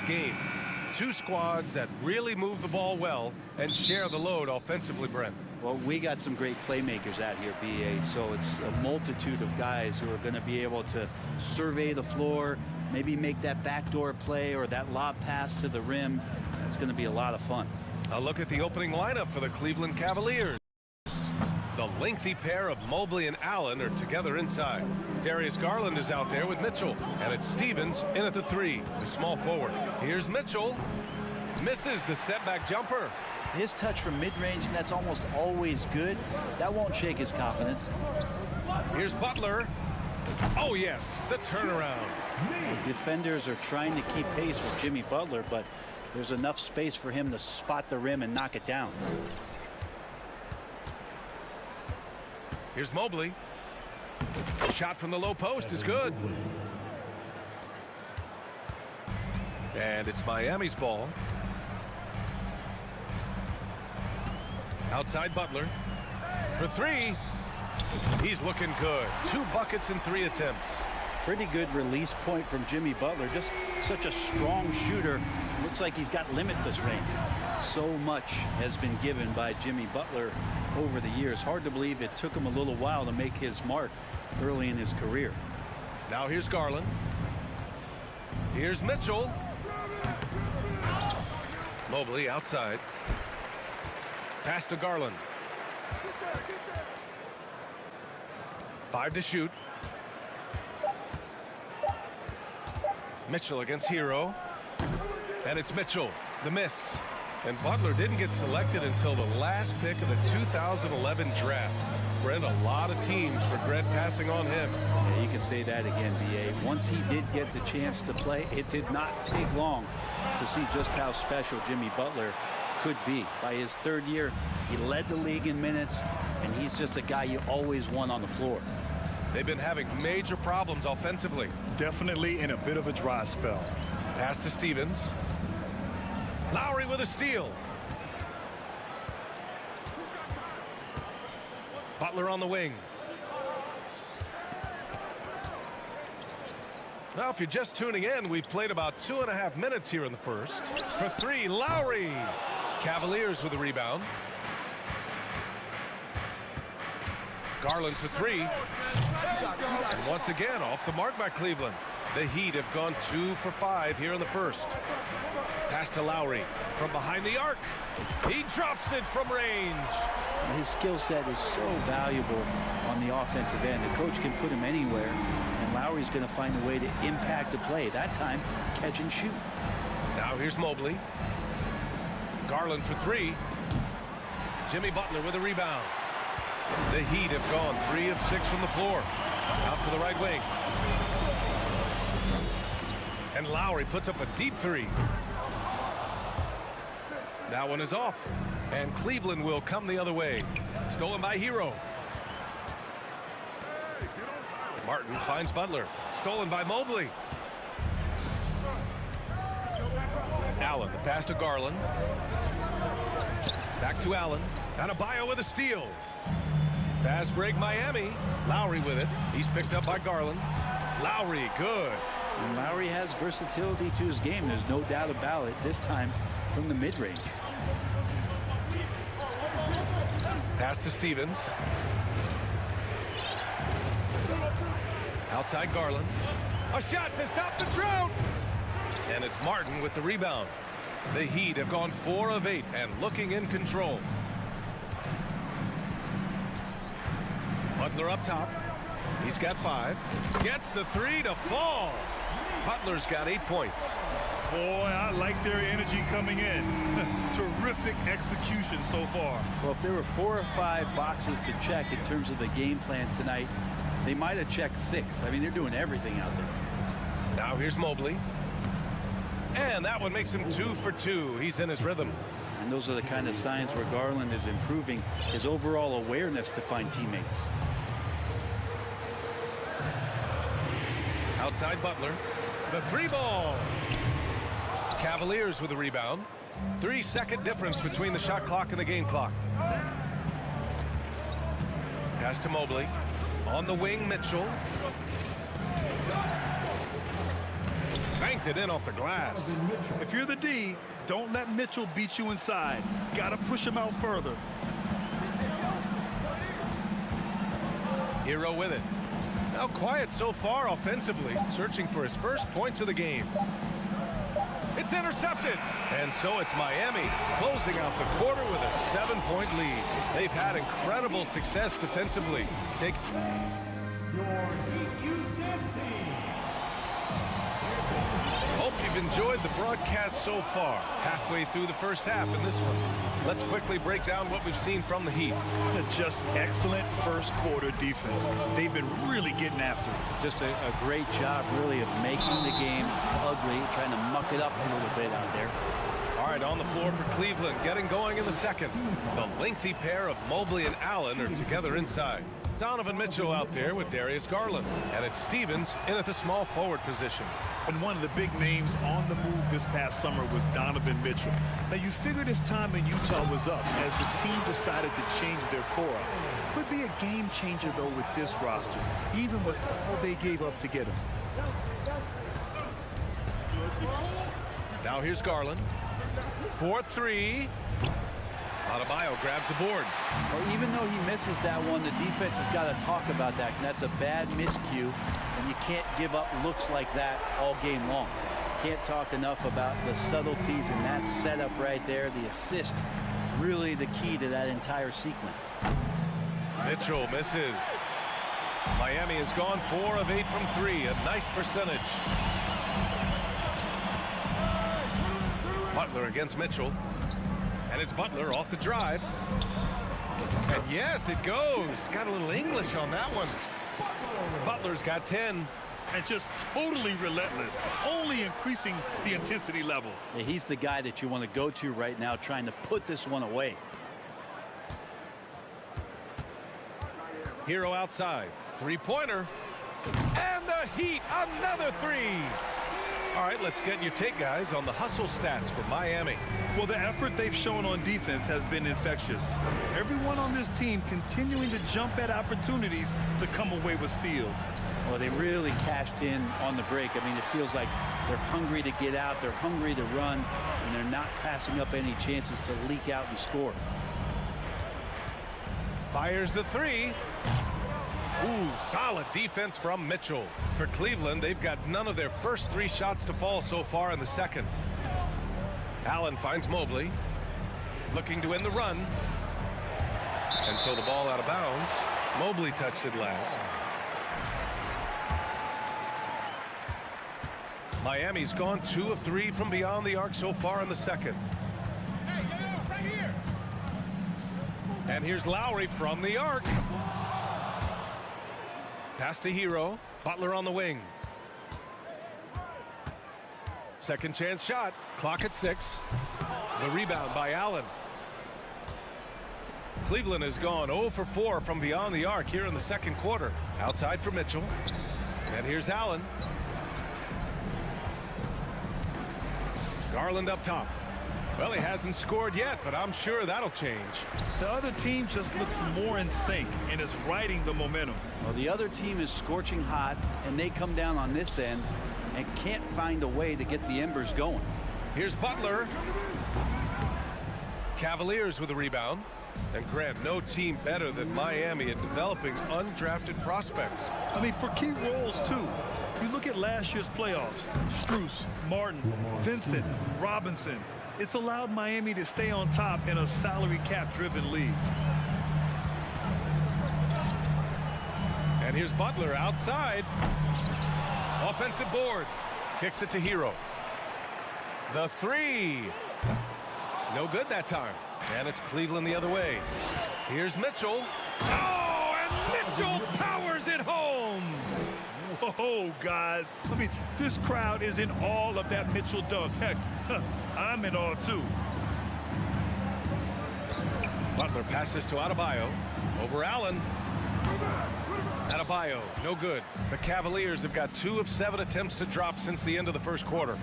Game. Two squads that really move the ball well and share the load offensively, Brent. Well, we got some great playmakers out here, BA, so it's a multitude of guys who are going to be able to survey the floor, maybe make that backdoor play or that lob pass to the rim. That's going to be a lot of fun. A look at the opening lineup for the Cleveland Cavaliers. The lengthy pair of Mobley and Allen are together inside. Darius Garland is out there with Mitchell, and it's Stevens in at the 3, the small forward. Here's Mitchell. Misses the step-back jumper. His touch from mid-range, and that's almost always good. That won't shake his confidence. Here's Butler. Oh, yes, the turnaround. The defenders are trying to keep pace with Jimmy Butler, but there's enough space for him to spot the rim and knock it down. Here's Mobley. Shot from the low post is good. And it's Miami's ball. Outside Butler. For 3. He's looking good. 2 buckets in 3 attempts. Pretty good release point from Jimmy Butler. Just such a strong shooter. Looks like he's got limitless range. So much has been given by Jimmy Butler over the years. Hard to believe it took him a little while to make his mark early in his career. Now here's Garland. Here's Mitchell. Mobley outside. Pass to Garland. 5 to shoot. Mitchell against Hero. And it's Mitchell. The miss. And Butler didn't get selected until the last pick of the 2011 draft. Brent, a lot of teams regret passing on him. Yeah, you can say that again, BA. Once he did get the chance to play, it did not take long to see just how special Jimmy Butler could be. By his 3rd year, he led the league in minutes, and he's just a guy you always want on the floor. They've been having major problems offensively. Definitely in a bit of a dry spell. Pass to Stevens. Lowry with a steal. Butler on the wing. Now, if you're just tuning in, we've played about 2.5 minutes here in the first. For 3, Lowry. Cavaliers with a rebound. Garland for 3. And once again, off the mark by Cleveland. The Heat have gone 2 for 5 here in the first. Pass to Lowry from behind the arc. He drops it from range. His skill set is so valuable on the offensive end. The coach can put him anywhere, and Lowry's going to find a way to impact the play. That time, catch and shoot. Now here's Mobley. Garland for 3. Jimmy Butler with a rebound. The Heat have gone 3 of 6 from the floor. Out to the right wing. And Lowry puts up a deep 3. That one is off. And Cleveland will come the other way. Stolen by Hero. Martin finds Butler. Stolen by Mobley. Allen, the pass to Garland. Back to Allen. Adebayo with a steal. Fast break Miami. Lowry with it. He's picked up by Garland. Lowry, good. And Lowry has versatility to his game. There's no doubt about it. This time from the mid-range. Pass to Stevens. Outside Garland. A shot to stop the drought. And it's Martin with the rebound. The Heat have gone 4 of 8 and looking in control. Butler up top. He's got 5. Gets the 3 to fall. Butler's got 8 points. Boy, I like their energy coming in. Terrific execution so far. Well, if there were 4 or 5 boxes to check in terms of the game plan tonight, they might have checked 6. I mean, they're doing everything out there. Now here's Mobley. And that one makes him 2 for 2. He's in his rhythm. And those are the kind of signs where Garland is improving his overall awareness to find teammates. Outside Butler. The 3 ball. Cavaliers with a rebound. 3-second difference between the shot clock and the game clock. Pass to Mobley. On the wing, Mitchell. Banked it in off the glass. If you're the D, don't let Mitchell beat you inside. Got to push him out further. Hero with it. Now quiet so far offensively, searching for his first points of the game. It's intercepted. And so it's Miami closing out the quarter with a 7-point lead. They've had incredible success defensively. Hope you've enjoyed the broadcast so far. Halfway through the first half in this one. Let's quickly break down what we've seen from the Heat. Just excellent first quarter defense. They've been really getting after it. Just a great job, really, of making the game ugly, trying to muck it up a little bit out there. All right, on the floor for Cleveland, getting going in the second. The lengthy pair of Mobley and Allen are together inside. Donovan Mitchell out there with Darius Garland. And it's Stevens in at the small forward position. And one of the big names on the move this past summer was Donovan Mitchell. Now, you figured his time in Utah was up as the team decided to change their core. Could be a game changer, though, with this roster, even with all they gave up to get him. Now here's Garland. 4-3. Adebayo grabs the board. Well, even though he misses that one, the defense has got to talk about that. And that's a bad miscue, and you can't give up looks like that all game long. Can't talk enough about the subtleties in that setup right there. The assist, really the key to that entire sequence. Mitchell misses. Miami has gone 4 of 8 from 3. A nice percentage. Butler against Mitchell. And it's Butler off the drive. And yes, it goes. Got a little English on that one. Butler's got 10. And just totally relentless, only increasing the intensity level. Yeah, he's the guy that you want to go to right now, trying to put this one away. Hero outside. 3-pointer. And the Heat, another 3. All right, let's get your take, guys, on the hustle stats for Miami. Well, the effort they've shown on defense has been infectious. Everyone on this team continuing to jump at opportunities to come away with steals. Well, they really cashed in on the break. I mean, it feels like they're hungry to get out, they're hungry to run, and they're not passing up any chances to leak out and score. Fires the 3. Ooh, solid defense from Mitchell. For Cleveland, they've got none of their first 3 shots to fall so far in the second. Allen finds Mobley, looking to end the run. And so the ball out of bounds. Mobley touched it last. Miami's gone 2 of 3 from beyond the arc so far in the second. Hey, right here. And here's Lowry from the arc. Pass to Hero. Butler on the wing. Second chance shot. Clock at 6. The rebound by Allen. Cleveland has gone 0 for 4 from beyond the arc here in the second quarter. Outside for Mitchell. And here's Allen. Garland up top. Well, he hasn't scored yet, but I'm sure that'll change. The other team just looks more in sync and is riding the momentum. Well, the other team is scorching hot, and they come down on this end and can't find a way to get the embers going. Here's Butler. Cavaliers with a rebound. And Grant, no team better than Miami at developing undrafted prospects. I mean, for key roles, too. You look at last year's playoffs. Strus, Martin, Vincent, Robinson. It's allowed Miami to stay on top in a salary cap-driven league. And here's Butler outside. Offensive board. Kicks it to Hero. The three. No good that time. And it's Cleveland the other way. Here's Mitchell. Oh, and Mitchell powers it home. Whoa, guys. I mean, this crowd is in awe of that Mitchell dunk. Heck, I'm in awe, too. Butler passes to Adebayo. Over Allen. Adebayo, no good. The Cavaliers have got 2 of 7 attempts to drop since the end of the first quarter.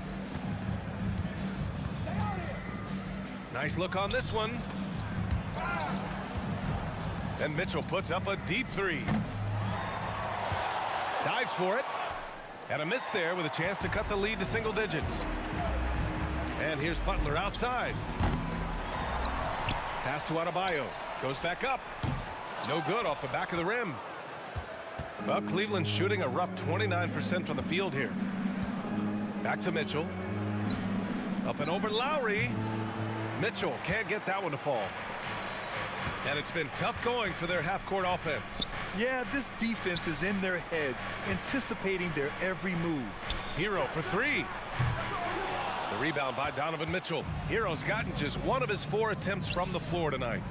Nice look on this one. And Mitchell puts up a deep three. Dives for it. And a miss there with a chance to cut the lead to single digits. And here's Butler outside. Pass to Adebayo. Goes back up. No good off the back of the rim. Well, Cleveland's shooting a rough 29% from the field here. Back to Mitchell. Up and over Lowry. Mitchell can't get that one to fall. And it's been tough going for their half-court offense. Yeah, this defense is in their heads, anticipating their every move. Hero for three. The rebound by Donovan Mitchell. Hero's gotten just 1 of his 4 attempts from the floor tonight.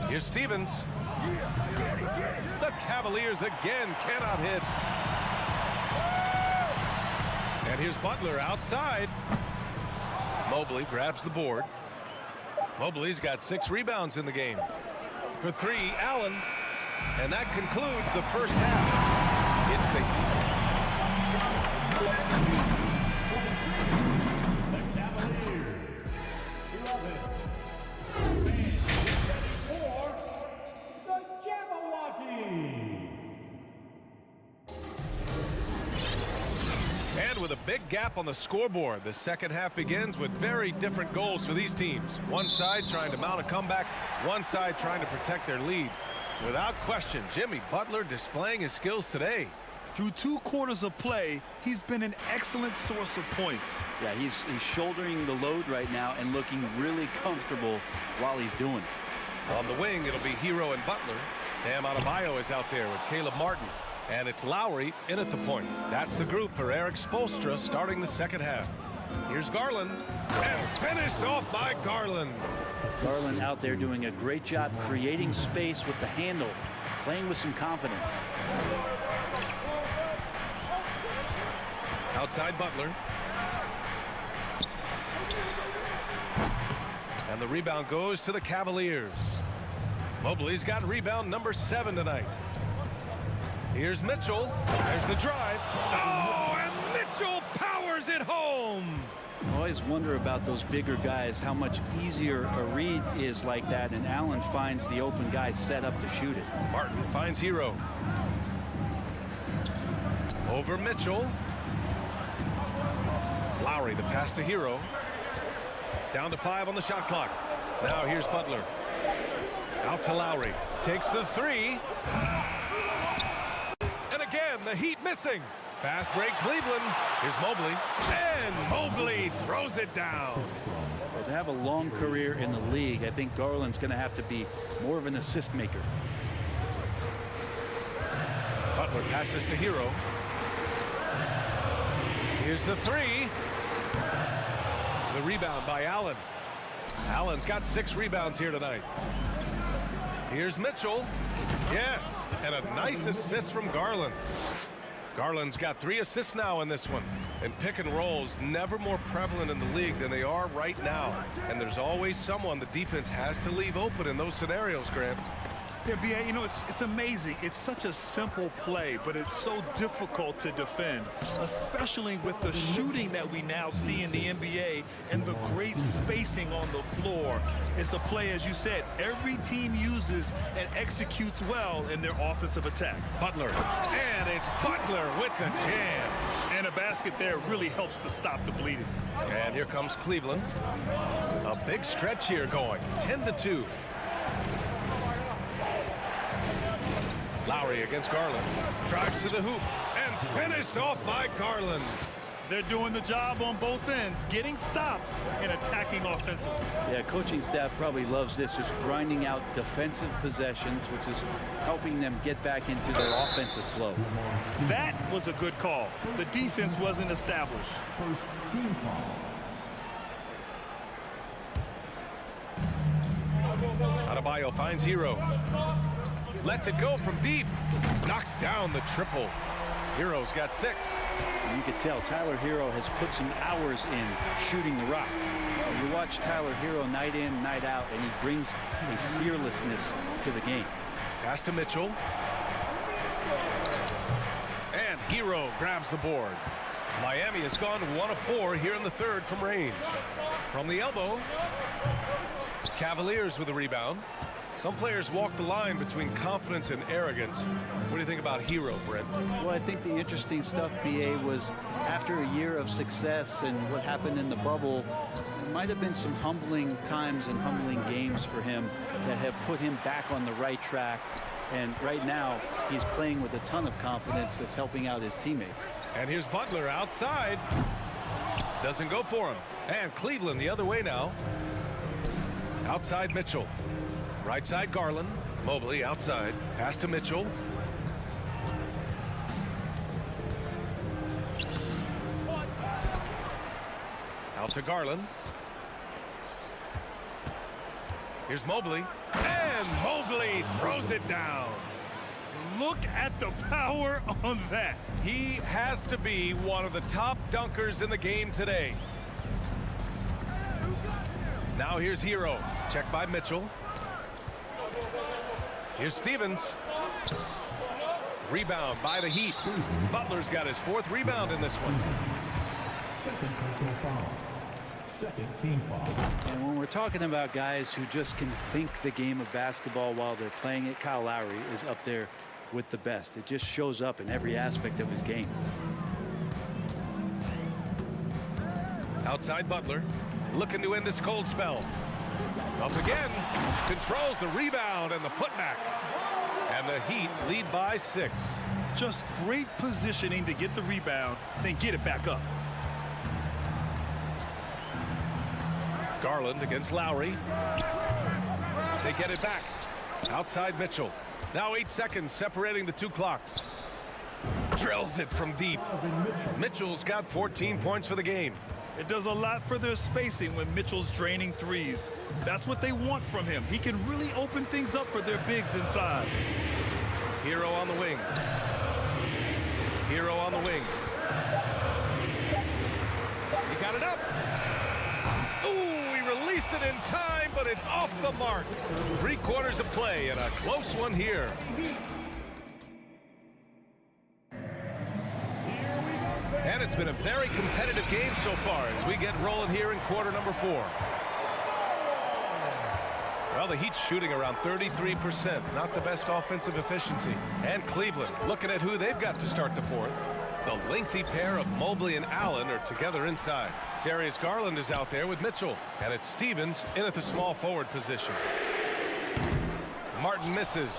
Here's Stevens. The Cavaliers again cannot hit. And here's Butler outside. Mobley grabs the board. Mobley's got 6 rebounds in the game. For 3, Allen. And that concludes the first half. It's the Cavaliers 11. For the Jabberwockies. And with a big gap on the scoreboard, the second half begins with very different goals for these teams. One side trying to mount a comeback, one side trying to protect their lead. Without question, Jimmy Butler displaying his skills today. Through 2 quarters of play, he's been an excellent source of points. Yeah, he's shouldering the load right now and looking really comfortable while he's doing it. On the wing, it'll be Hero and Butler. Bam Adebayo is out there with Caleb Martin. And it's Lowry in at the point. That's the group for Eric Spoelstra starting the second half. Here's Garland. And finished off by Garland. Garland out there doing a great job creating space with the handle, playing with some confidence. Outside Butler. And the rebound goes to the Cavaliers. Mobley's got rebound number 7 tonight. Here's Mitchell. There's the drive. Oh, and Mitchell powers it home. I always wonder about those bigger guys, how much easier a read is like that, and Allen finds the open guy set up to shoot it. Martin finds Hero. Over Mitchell. Lowry, the pass to Hero. Down to 5 on the shot clock. Now here's Butler. Out to Lowry. Takes the 3. And again, the Heat missing. Fast break Cleveland. Here's Mobley. And Mobley throws it down. Well, to have a long career in the league, I think Garland's going to have to be more of an assist maker. Butler passes to Hero. Here's the 3. The rebound by Allen. Allen's got 6 rebounds here tonight. Here's Mitchell. Yes, and a nice assist from Garland. Garland's got 3 assists now in this one. And pick and rolls never more prevalent in the league than they are right now. And there's always someone the defense has to leave open in those scenarios, Grant. Yeah, B.A., you know, it's amazing. It's such a simple play, but it's so difficult to defend, especially with the shooting that we now see in the NBA and the great spacing on the floor. It's a play, as you said, every team uses and executes well in their offensive attack. Butler, and it's Butler with the jam. And a basket there really helps to stop the bleeding. And here comes Cleveland. A big stretch here going, 10-2. Lowry against Garland. Drives to the hoop and finished off by Garland. They're doing the job on both ends, getting stops and attacking offensively. Yeah, coaching staff probably loves this, just grinding out defensive possessions, which is helping them get back into their offensive flow. That was a good call. The defense wasn't established. First team foul. Adebayo finds Hero. Lets it go from deep. Knocks down the triple. Hero's got 6. And you can tell Tyler Hero has put some hours in shooting the rock. You watch Tyler Hero night in, night out, and he brings a fearlessness to the game. Pass to Mitchell. And Hero grabs the board. Miami has gone 1 of 4 here in the third from range. From the elbow. Cavaliers with a rebound. Some players walk the line between confidence and arrogance. What do you think about Hero, Brent? Well, I think the interesting stuff, B.A., was after a year of success and what happened in the bubble, there might have been some humbling times and humbling games for him that have put him back on the right track. And right now, he's playing with a ton of confidence that's helping out his teammates. And here's Butler outside. Doesn't go for him. And Cleveland the other way now. Outside Mitchell. Right side Garland. Mobley outside. Pass to Mitchell. Out to Garland. Here's Mobley. And Mobley throws it down. Look at the power on that. He has to be one of the top dunkers in the game today. Now here's Hero. Check by Mitchell. Here's Stevens. Rebound by the Heat. Butler's got his 4th rebound in this one. Second personal foul. Second team foul. And when we're talking about guys who just can think the game of basketball while they're playing it, Kyle Lowry is up there with the best. It just shows up in every aspect of his game. Outside Butler. Looking to end this cold spell. Up again. Controls the rebound and the putback. And the Heat lead by 6. Just great positioning to get the rebound, then get it back up. Garland against Lowry. They get it back. Outside Mitchell. Now 8 seconds separating the 2 clocks. Drills it from deep. Mitchell's got 14 points for the game. It does a lot for their spacing when Mitchell's draining threes. That's what they want from him. He can really open things up for their bigs inside. Hero on the wing. Hero on the wing. He got it up. Ooh, he released it in time, but it's off the mark. 3 quarters of play and a close one here. And it's been a very competitive game so far as we get rolling here in quarter number 4. Well, the Heat's shooting around 33%. Not the best offensive efficiency. And Cleveland looking at who they've got to start the 4th. The lengthy pair of Mobley and Allen are together inside. Darius Garland is out there with Mitchell. And it's Stevens in at the small forward position. Martin misses.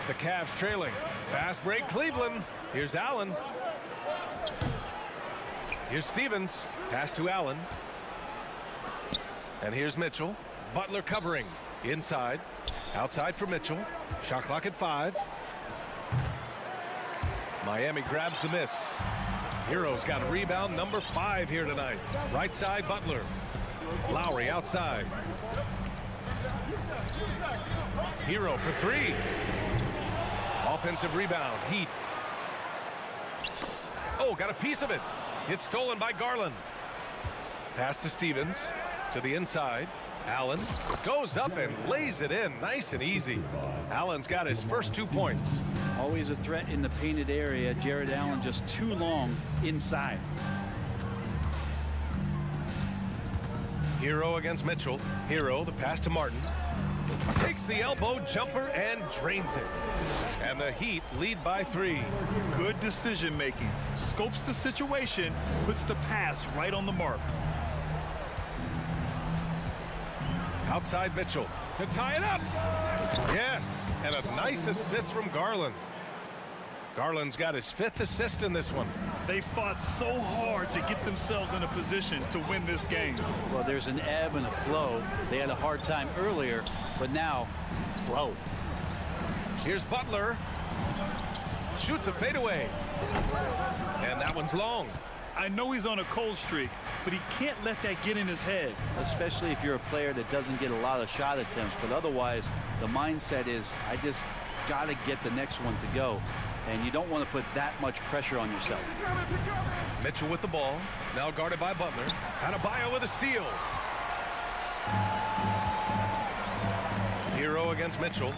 The Cavs trailing. Fast break Cleveland. Here's Allen. Here's Stevens. Pass to Allen. And here's Mitchell. Butler covering. Inside. Outside for Mitchell. Shot clock at 5. Miami grabs the miss. Hero's got a rebound number 5 here tonight. Right side Butler. Lowry outside. Hero for 3. Offensive rebound. Heat. Oh, got a piece of it. It's stolen by Garland. Pass to Stevens. To the inside. Allen goes up and lays it in nice and easy. Allen's got his first 2 points. Always a threat in the painted area. Jared Allen just too long inside. Hero against Mitchell. Hero, the pass to Martin. Takes the elbow jumper and drains it. And the Heat lead by 3. Good decision making. Scopes the situation, puts the pass right on the mark. Outside Mitchell to tie it up. Yes, and a nice assist from Garland. Garland's got his 5th assist in this one. They fought so hard to get themselves in a position to win this game. Well, there's an ebb and a flow. They had a hard time earlier, but now, flow. Here's Butler. Shoots a fadeaway. And that one's long. I know he's on a cold streak, but he can't let that get in his head. Especially if you're a player that doesn't get a lot of shot attempts, but otherwise the mindset is I just got to get the next one to go, and you don't want to put that much pressure on yourself. Mitchell with the ball, now guarded by Butler. Adebayo with a steal. Hero against Mitchell.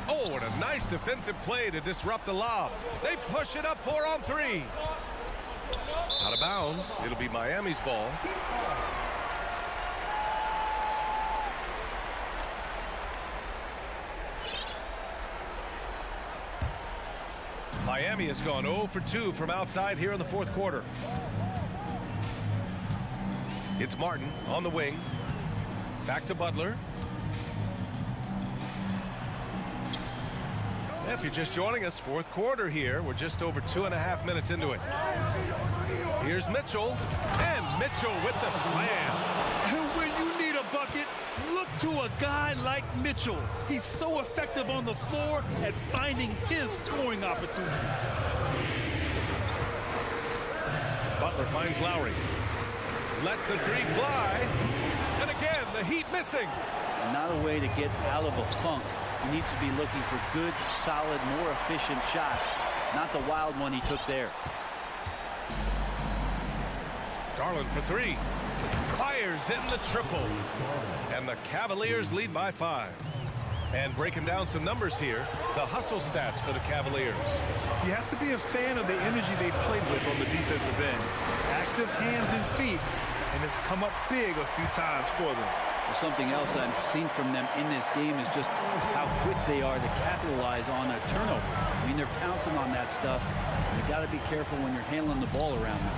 Oh, and a nice defensive play to disrupt the lob. They push it up 4 on 3. Out of bounds. It'll be Miami's ball. Miami has gone 0 for 2 from outside here in the 4th quarter. It's Martin on the wing. Back to Butler. If you're just joining us, 4th quarter here. We're just over 2.5 minutes into it. Here's Mitchell. And Mitchell with the slam. And when you need a bucket, look to a guy like Mitchell. He's so effective on the floor at finding his scoring opportunities. Butler finds Lowry. Lets the 3 fly. And again, the Heat missing. Not a way to get out of a funk. He needs to be looking for good, solid, more efficient shots, not the wild one he took there. Garland for 3. Fires in the triple. And the Cavaliers lead by 5. And breaking down some numbers here, the hustle stats for the Cavaliers. You have to be a fan of the energy they played with on the defensive end. Active hands and feet, and it's come up big a few times for them. Something else I've seen from them in this game is just how quick they are to capitalize on a turnover. I mean, they're pouncing on that stuff. You got to be careful when you're handling the ball around them.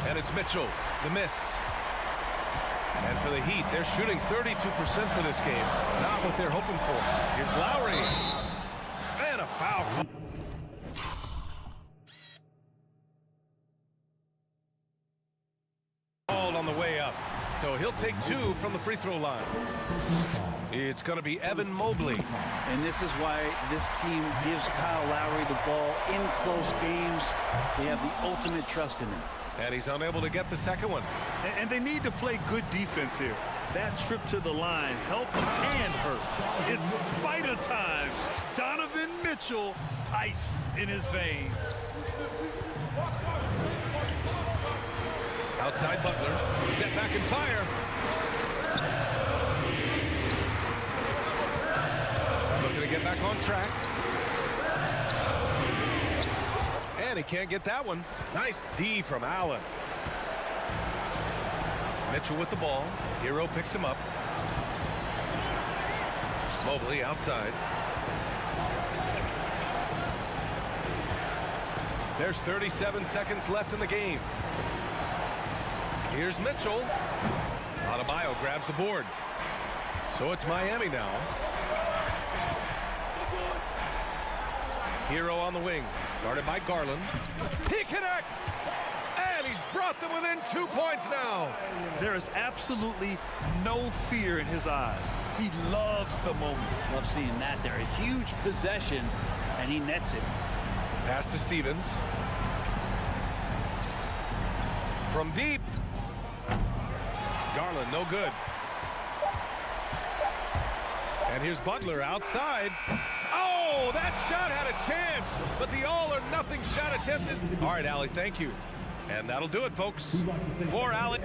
And it's Mitchell, the miss. And for the Heat, they're shooting 32% for this game. Not what they're hoping for. Here's Lowry. And a foul. All on the way up. So he'll take 2 from the free throw line. It's going to be Evan Mobley. And this is why this team gives Kyle Lowry the ball in close games. They have the ultimate trust in him. And he's unable to get the second one. And they need to play good defense here. That trip to the line helped and hurt. It's spider time. Donovan Mitchell, ice in his veins. Outside Butler. Step back and fire. Looking to get back on track. And he can't get that one. Nice D from Allen. Mitchell with the ball. Hero picks him up. Mobley outside. There's 37 seconds left in the game. Here's Mitchell. Adebayo grabs the board. So it's Miami now. Hero on the wing. Guarded by Garland. He connects! And he's brought them within 2 points now. There is absolutely no fear in his eyes. He loves the moment. Love seeing that there. A huge possession, and he nets it. Pass to Stevens. From deep. Garland, no good. And here's Butler outside. Oh, that shot had a chance, but the all-or-nothing shot attempt is... All right, Allie, thank you. And that'll do it, folks. For Allie...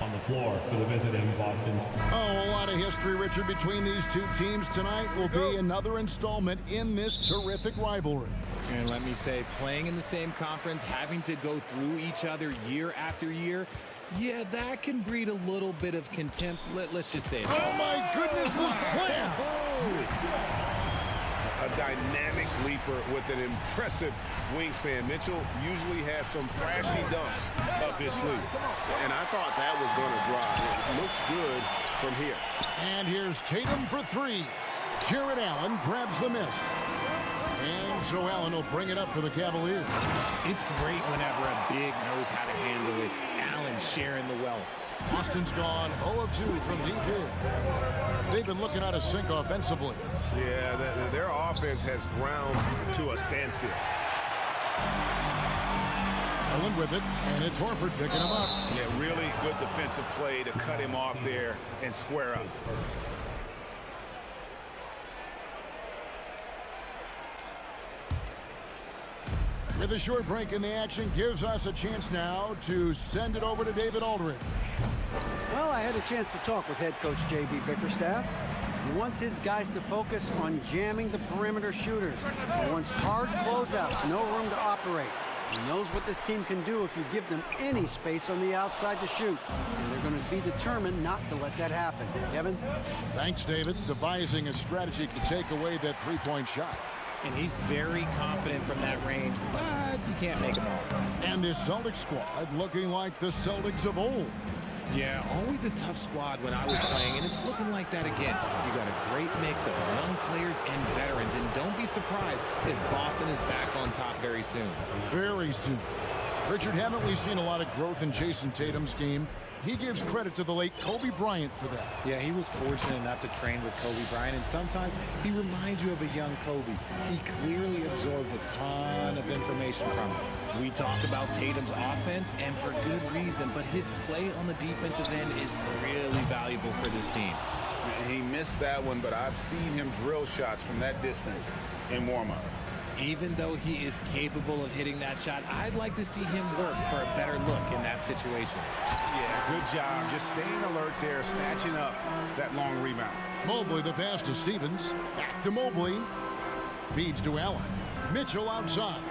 On the floor for the visiting Boston's. Oh, a lot of history, Richard, between these two teams tonight will be another installment in this terrific rivalry. And let me say, playing in the same conference, having to go through each other year after year, yeah, that can breed a little bit of contempt. Let's just say it. Oh, my goodness, the slam! A dynamic leaper with an impressive wingspan. Mitchell usually has some flashy dunks up his sleeve. And I thought that was going to drive. It looked good from here. And here's Tatum for three. Jarrett Allen grabs the miss. And so Allen will bring it up for the Cavaliers. It's great whenever a big knows how to handle it. Allen sharing the wealth. Boston's gone 0 of 2 from deep here. They've been looking out of sync offensively. Yeah, their offense has ground to a standstill. Allen with it, and it's Horford picking him up. Yeah, really good defensive play to cut him off there and square up. With a short break in the action, gives us a chance now to send it over to David Aldridge. Well, I had a chance to talk with head coach J.B. Bickerstaff. He wants his guys to focus on jamming the perimeter shooters. He wants hard closeouts, no room to operate. He knows what this team can do if you give them any space on the outside to shoot. And they're going to be determined not to let that happen. Kevin? Thanks, David. Devising a strategy to take away that three-point shot. And he's very confident from that range, but you can't make them all. And this Celtics squad looking like the Celtics of old. Yeah, always a tough squad when I was playing, and it's looking like that again. You got a great mix of young players and veterans, and don't be surprised if Boston is back on top very soon. Very soon. Richard, haven't we seen a lot of growth in Jason Tatum's game? He gives credit to the late Kobe Bryant for that. Yeah, he was fortunate enough to train with Kobe Bryant, and sometimes he reminds you of a young Kobe. He clearly absorbed a ton of information from him. We talked about Tatum's offense, and for good reason, but his play on the defensive end is really valuable for this team. He missed that one, but I've seen him drill shots from that distance in warm-up. Even though he is capable of hitting that shot, I'd like to see him work for a better look in that situation. Yeah, good job. Just staying alert there, snatching up that long rebound. Mobley the pass to Stevens. Back to Mobley. Feeds to Allen. Mitchell outside.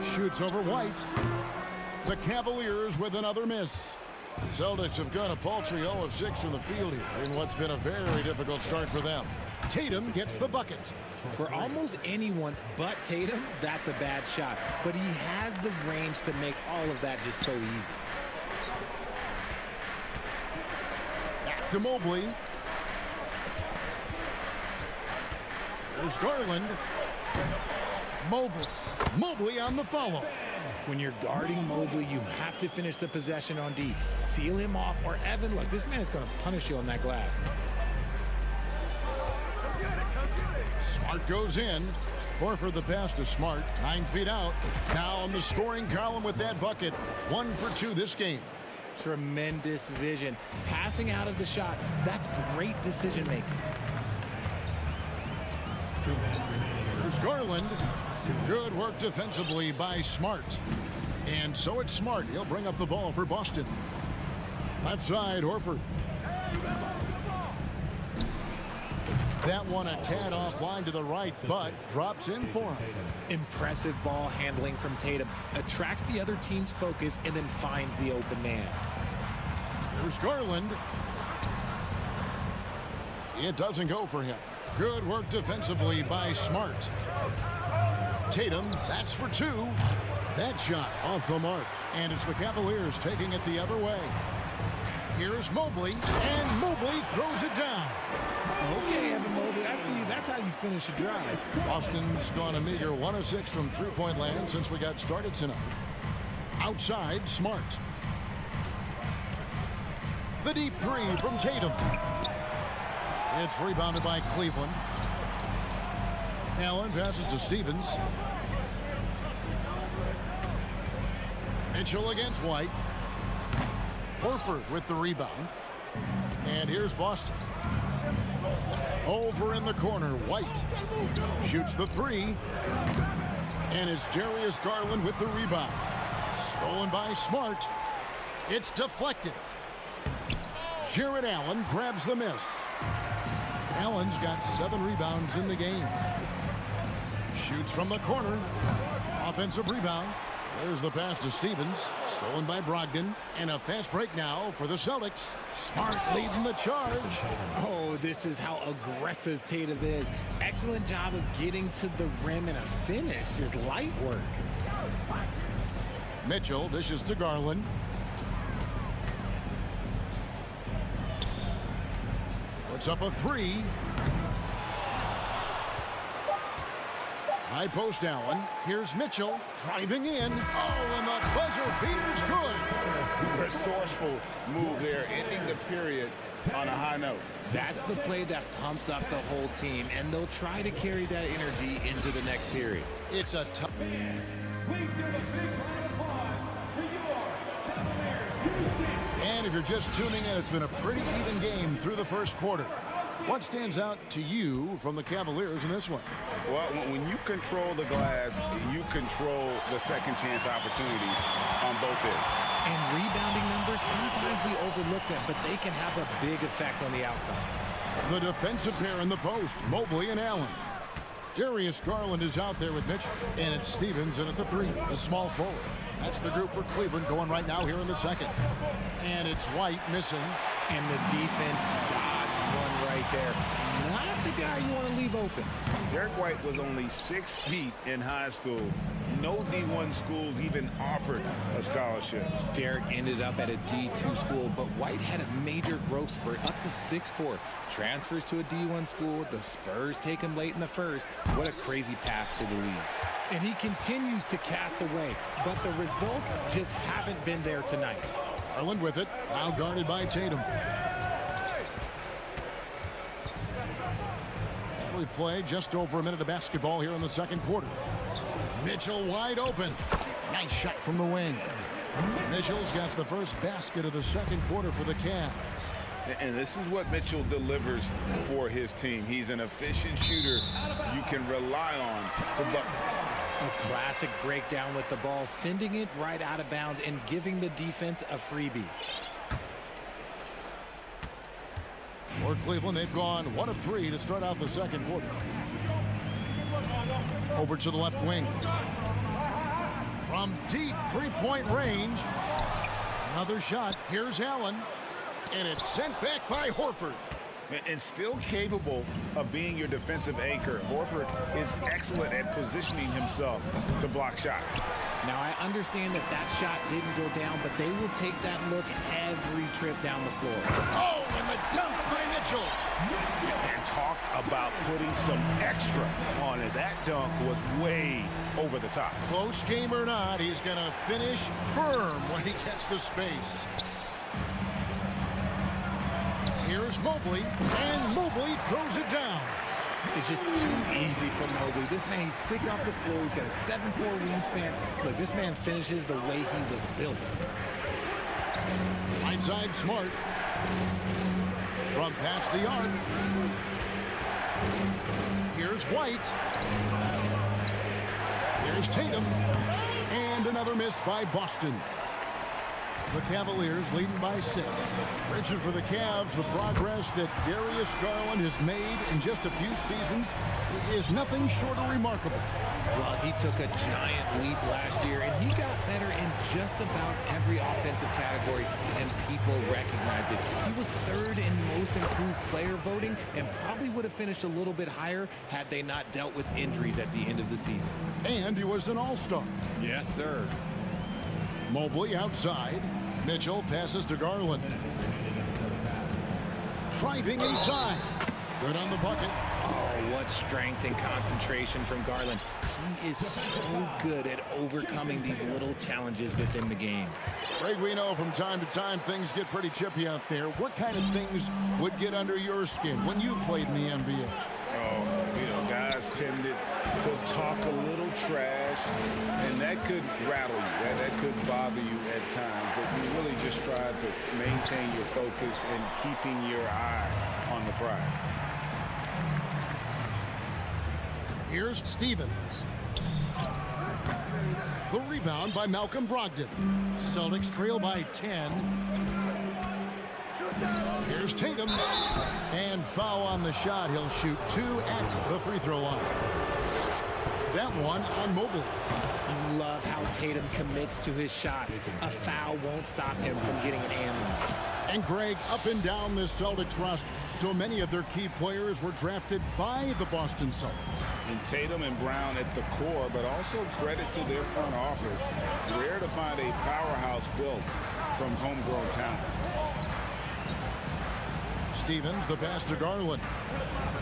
Shoots over White. The Cavaliers with another miss. Celtics have gone a paltry 0 of 6 from the field here in what's been a very difficult start for them. Tatum gets the bucket. For almost anyone but Tatum, that's a bad shot. But he has the range to make all of that just so easy. Back to Mobley. There's Garland. Mobley on the follow. When you're guarding Mobley, you have to finish the possession on D. Seal him off, or Evan, look, this man is going to punish you on that glass. Smart goes in. Horford the pass to Smart. 9 feet out. Now on the scoring column with that bucket. 1 for 2 this game. Tremendous vision. Passing out of the shot. That's great decision making. There's Garland. Good work defensively by Smart. And so it's Smart. He'll bring up the ball for Boston. Left side, Horford. That one a tad offline to the right, but drops in for him. Impressive ball handling from Tatum. Attracts the other team's focus and then finds the open man. There's Garland. It doesn't go for him. Good work defensively by Smart. Tatum, that's for 2. That shot off the mark. And it's the Cavaliers taking it the other way. Here's Mobley, and Mobley throws it down. Okay, Evan Mobley, that's how you finish a drive. Boston's gone a meager 1 of 6 from three-point land since we got started tonight. Outside, Smart. The deep three from Tatum. It's rebounded by Cleveland. Allen passes to Stevens. Mitchell against White. Horford with the rebound. And here's Boston. Over in the corner, White shoots the 3. And it's Darius Garland with the rebound. Stolen by Smart. It's deflected. Jared Allen grabs the miss. Allen's got 7 rebounds in the game. Shoots from the corner. Offensive rebound. There's the pass to Stevens. Stolen by Brogdon. And a fast break now for the Celtics. Smart leading the charge. Oh, this is how aggressive Tatum is. Excellent job of getting to the rim and a finish. Just light work. Mitchell dishes to Garland. Puts up a 3. High post Allen. Here's Mitchell driving in. Oh, and the buzzer beater's good. Resourceful move there, ending the period on a high note. That's the play that pumps up the whole team, and they'll try to carry that energy into the next period. It's a tough. And if you're just tuning in, it's been a pretty even game through the first quarter. What stands out to you from the Cavaliers in this one? Well, when you control the glass, you control the second chance opportunities on both ends. And rebounding numbers, sometimes we overlook them, but they can have a big effect on the outcome. The defensive pair in the post, Mobley and Allen. Darius Garland is out there with Mitchell, and it's Stevens in at the 3, the small forward. That's the group for Cleveland going right now here in the second. And it's White missing. And the defense dodged one right there. Not the guy you want to leave open. Derek White was only 6 feet in high school. No D1 schools even offered a scholarship. Derek ended up at a D2 school, but White had a major growth spurt up to 6'4". Transfers to a D1 school. The Spurs take him late in the first. What a crazy path to the league. And he continues to cast away, but the results just haven't been there tonight. Garland with it, now guarded by Tatum. We play just over a minute of basketball here in the second quarter. Mitchell wide open. Nice shot from the wing. Mitchell's got the first basket of the second quarter for the Cavs. And this is what Mitchell delivers for his team. He's an efficient shooter you can rely on for buckets. A classic breakdown with the ball, sending it right out of bounds and giving the defense a freebie. For Cleveland, they've gone 1 of 3 to start out the second quarter. Over to the left wing. From deep three-point range. Another shot. Here's Allen. And it's sent back by Horford. And still capable of being your defensive anchor. Horford is excellent at positioning himself to block shots. Now, I understand that shot didn't go down, but they will take that look every trip down the floor. Oh, and the dunk by Mitchell. And talk about putting some extra on it. That dunk was way over the top. Close game or not, he's going to finish firm when he gets the space. Here's Mobley, and Mobley throws it down. It's just too easy for Mobley. This man, he's quick off the floor. He's got a 7'4" wingspan. Look, this man finishes the way he was built. Right side Smart. From past the arc. Here's White. Here's Tatum. And another miss by Boston. The Cavaliers leading by 6. Richard, for the Cavs, the progress that Darius Garland has made in just a few seasons is nothing short of remarkable. Well, he took a giant leap last year, and he got better in just about every offensive category, and people recognize it. He was 3rd in most improved player voting, and probably would have finished a little bit higher had they not dealt with injuries at the end of the season. And he was an all-star. Yes, sir. Mobley outside. Mitchell passes to Garland. Driving inside. Good on the bucket. Oh, what strength and concentration from Garland. He is so good at overcoming these little challenges within the game. Greg, we know from time to time things get pretty chippy out there. What kind of things would get under your skin when you played in the NBA? Oh, guys tended to talk a little trash, and that could rattle you, that could bother you at times, but you really just try to maintain your focus and keeping your eye on the prize. Here's Stevens. The rebound by Malcolm Brogdon. Celtics trail by 10. Here's Tatum. And foul on the shot. He'll shoot 2 at the free throw line. That one on Mobley. You love how Tatum commits to his shots. A foul won't stop him from getting an and-one. And Greg, up and down this Celtics roster, so many of their key players were drafted by the Boston Celtics. And Tatum and Brown at the core, but also credit to their front office. Rare to find a powerhouse built from homegrown talent. Stevens, the pass to Garland.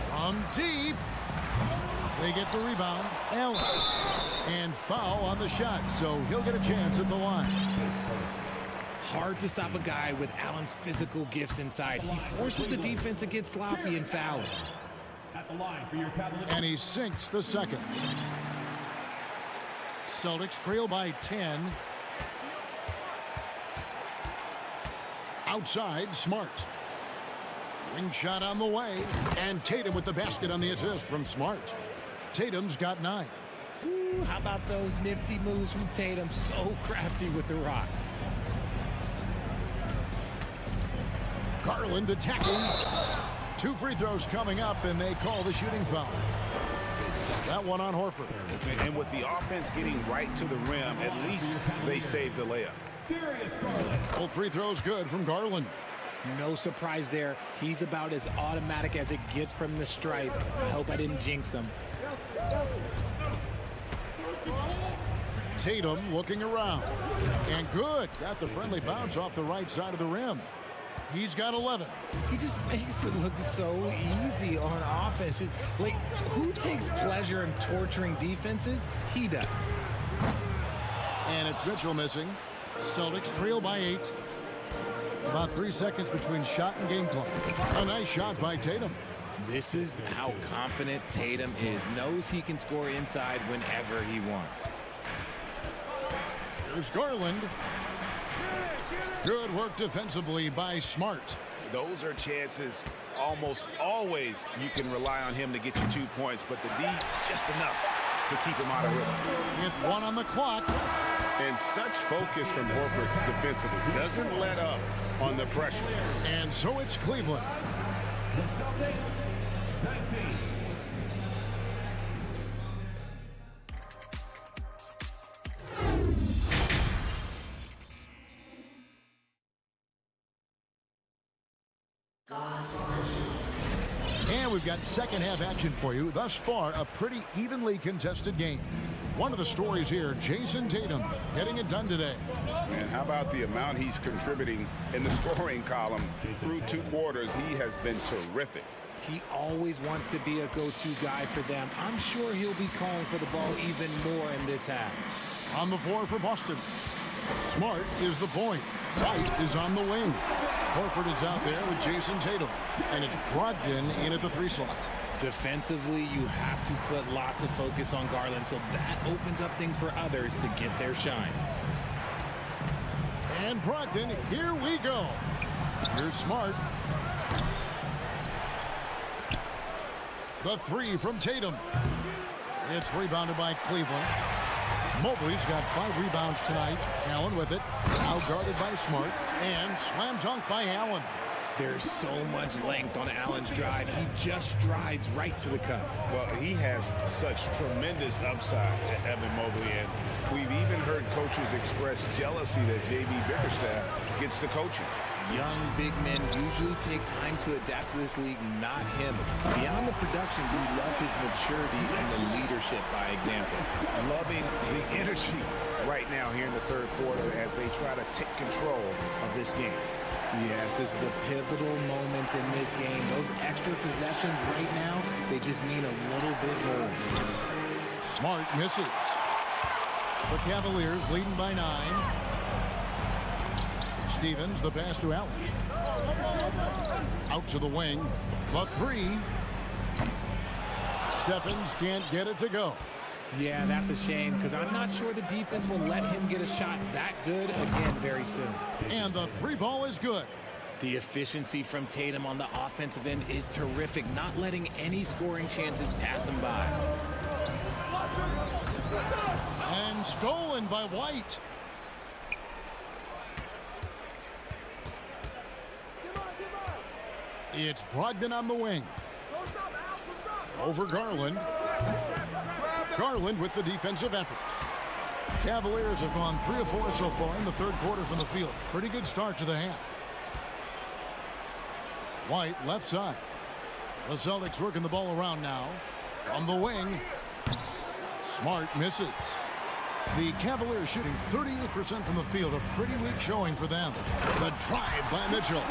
From deep. They get the rebound. Allen. And foul on the shot, so he'll get a chance at the line. Hard to stop a guy with Allen's physical gifts inside. He forces the defense to get sloppy and foul. At the line for your Cavaliers. And he sinks the second. Celtics trail by 10. Outside, Smart. Ring shot on the way. And Tatum with the basket on the assist from Smart. Tatum's got 9. Ooh, how about those nifty moves from Tatum? So crafty with the rock. Garland attacking. 2 free throws coming up, and they call the shooting foul. That one on Horford. And with the offense getting right to the rim, at least they saved the layup. Both free throws good from Garland. No surprise there. He's about as automatic as it gets from the stripe. I hope I didn't jinx him. Tatum looking around. And good. Got the friendly bounce off the right side of the rim. He's got 11. He just makes it look so easy on offense. Like, who takes pleasure in torturing defenses? He does. And it's Mitchell missing. Celtics trail by 8. About 3 seconds between shot and game clock. A nice shot by Tatum. This is how confident Tatum is. Knows he can score inside whenever he wants. Here's Garland. Good work defensively by Smart. Those are chances almost always you can rely on him to get you 2 points, but the D just enough to keep him out of rhythm. With 1 on the clock. And such focus from Horford defensively. He doesn't let up on the pressure. And so it's Cleveland. The Celtics, 19. And we've got second half action for you. Thus far, a pretty evenly contested game. One of the stories here, Jason Tatum getting it done today. And how about the amount he's contributing in the scoring column through 2 quarters? He has been terrific. He always wants to be a go-to guy for them. I'm sure he'll be calling for the ball even more in this half. On the floor for Boston. Smart is the point. White is on the wing. Horford is out there with Jason Tatum. And it's Brogdon in at the 3 slot. Defensively, you have to put lots of focus on Garland, so that opens up things for others to get their shine. And Brogdon, here we go. Here's Smart. The 3 from Tatum. It's rebounded by Cleveland. Mobley's got 5 rebounds tonight. Allen with it. Now guarded by Smart. And slam dunk by Allen. There's so much length on Allen's drive. He just strides right to the cup. Well, he has such tremendous upside, Evan Mobley, and we've even heard coaches express jealousy that J.B. Bickerstaff gets the coaching. Young big men usually take time to adapt to this league, not him. Beyond the production, we love his maturity and the leadership by example. Loving the energy right now here in the 3rd quarter as they try to take control of this game. Yes, this is a pivotal moment in this game. Those extra possessions right now, they just mean a little bit more. Smart misses. The Cavaliers leading by 9. Stevens, the pass to Allen. Out to the wing. The 3. Stephens can't get it to go. Yeah, that's a shame because I'm not sure the defense will let him get a shot that good again very soon. And the 3 ball is good. The efficiency from Tatum on the offensive end is terrific, not letting any scoring chances pass him by. And And stolen by White. It's Brogdon on the wing. Over Garland. Garland with the defensive effort. Cavaliers have gone 3 of 4 so far in the third quarter from the field. Pretty good start to the half. White left side. The Celtics working the ball around now. From the wing. Smart misses. The Cavaliers shooting 38% from the field. A pretty weak showing for them. The drive by Mitchell.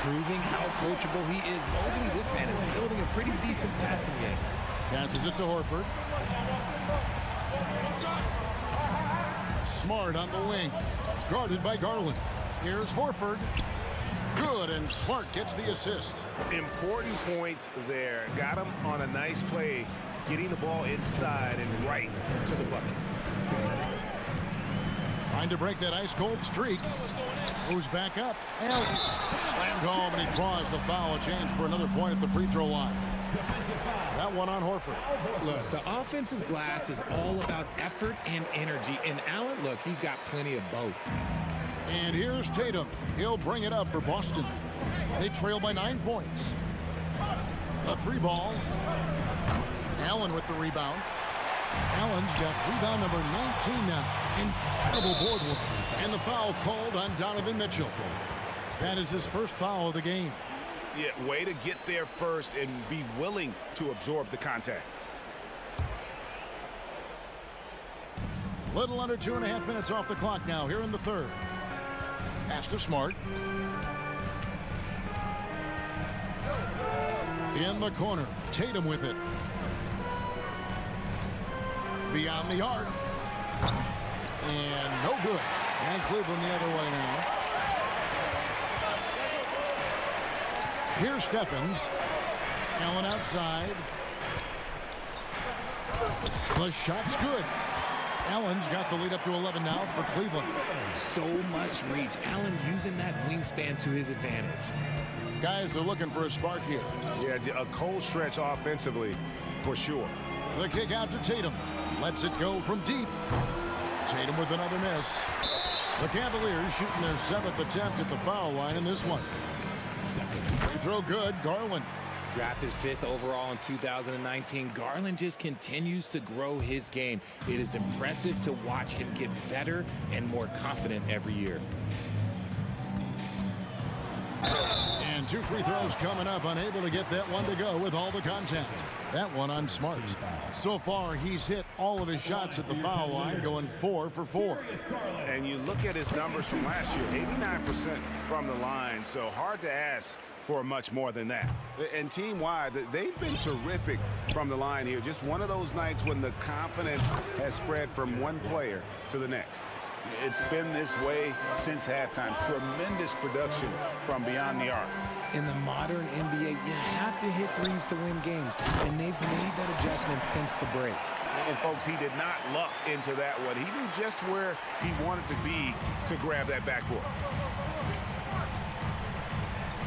Proving how coachable he is. Mobley, this man is building a pretty decent passing game. Passes it to Horford. Smart on the wing. Guarded by Garland. Here's Horford. Good, and Smart gets the assist. Important points there. Got him on a nice play, getting the ball inside and right to the bucket. Trying to break that ice-cold streak. Moves back up. And slammed home, and he draws the foul. A chance for another point at the free throw line. That one on Horford. Look, the offensive glass is all about effort and energy. And Allen, look, he's got plenty of both. And here's Tatum. He'll bring it up for Boston. They trail by 9 points. The free ball. Allen with the rebound. Allen's got rebound number 19 now. Incredible board work. And the foul called on Donovan Mitchell. That is his first foul of the game. Yeah, way to get there first and be willing to absorb the contact. Little under 2.5 minutes off the clock now here in the third. Pass to Smart. In the corner. Tatum with it. Beyond the arc. And no good. And Cleveland the other way now. Here's Stephens. Allen outside. The shot's good. Allen's got the lead up to 11 now for Cleveland. So much reach. Allen using that wingspan to his advantage. Guys are looking for a spark here. Yeah, a cold stretch offensively for sure. The kick out to Tatum. Lets it go from deep. Tatum with another miss. The Cavaliers shooting their 7th attempt at the foul line in this one. Free throw good. Garland. Drafted 5th overall in 2019. Garland just continues to grow his game. It is impressive to watch him get better and more confident every year. And 2 free throws coming up. Unable to get that one to go with all the contact. That one on Smart. So far, he's hit all of his shots at the foul line, going 4 for 4. And you look at his numbers from last year, 89% from the line, so hard to ask for much more than that. And team-wide, they've been terrific from the line here. Just one of those nights when the confidence has spread from one player to the next. It's been this way since halftime. Tremendous production from beyond the arc. In the modern NBA, you have to hit threes to win games, and they've made that adjustment since the break. And folks, he did not luck into that one. He knew just where he wanted to be to grab that backboard.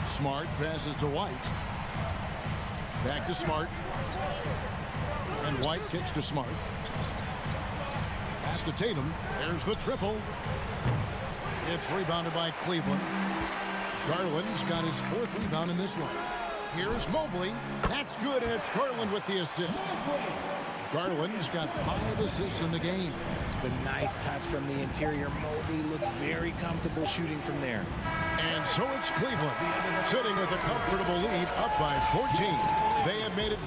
Smart passes to White. Back to Smart. And White kicks to Smart. Pass to Tatum. There's the triple. It's rebounded by Cleveland. Garland's got his 4th rebound in this one. Here's Mobley. That's good, and it's Garland with the assist. Garland's got 5 assists in the game. The nice touch from the interior. Mobley looks very comfortable shooting from there. And so it's Cleveland, sitting with a comfortable lead, up by 14. They have made it.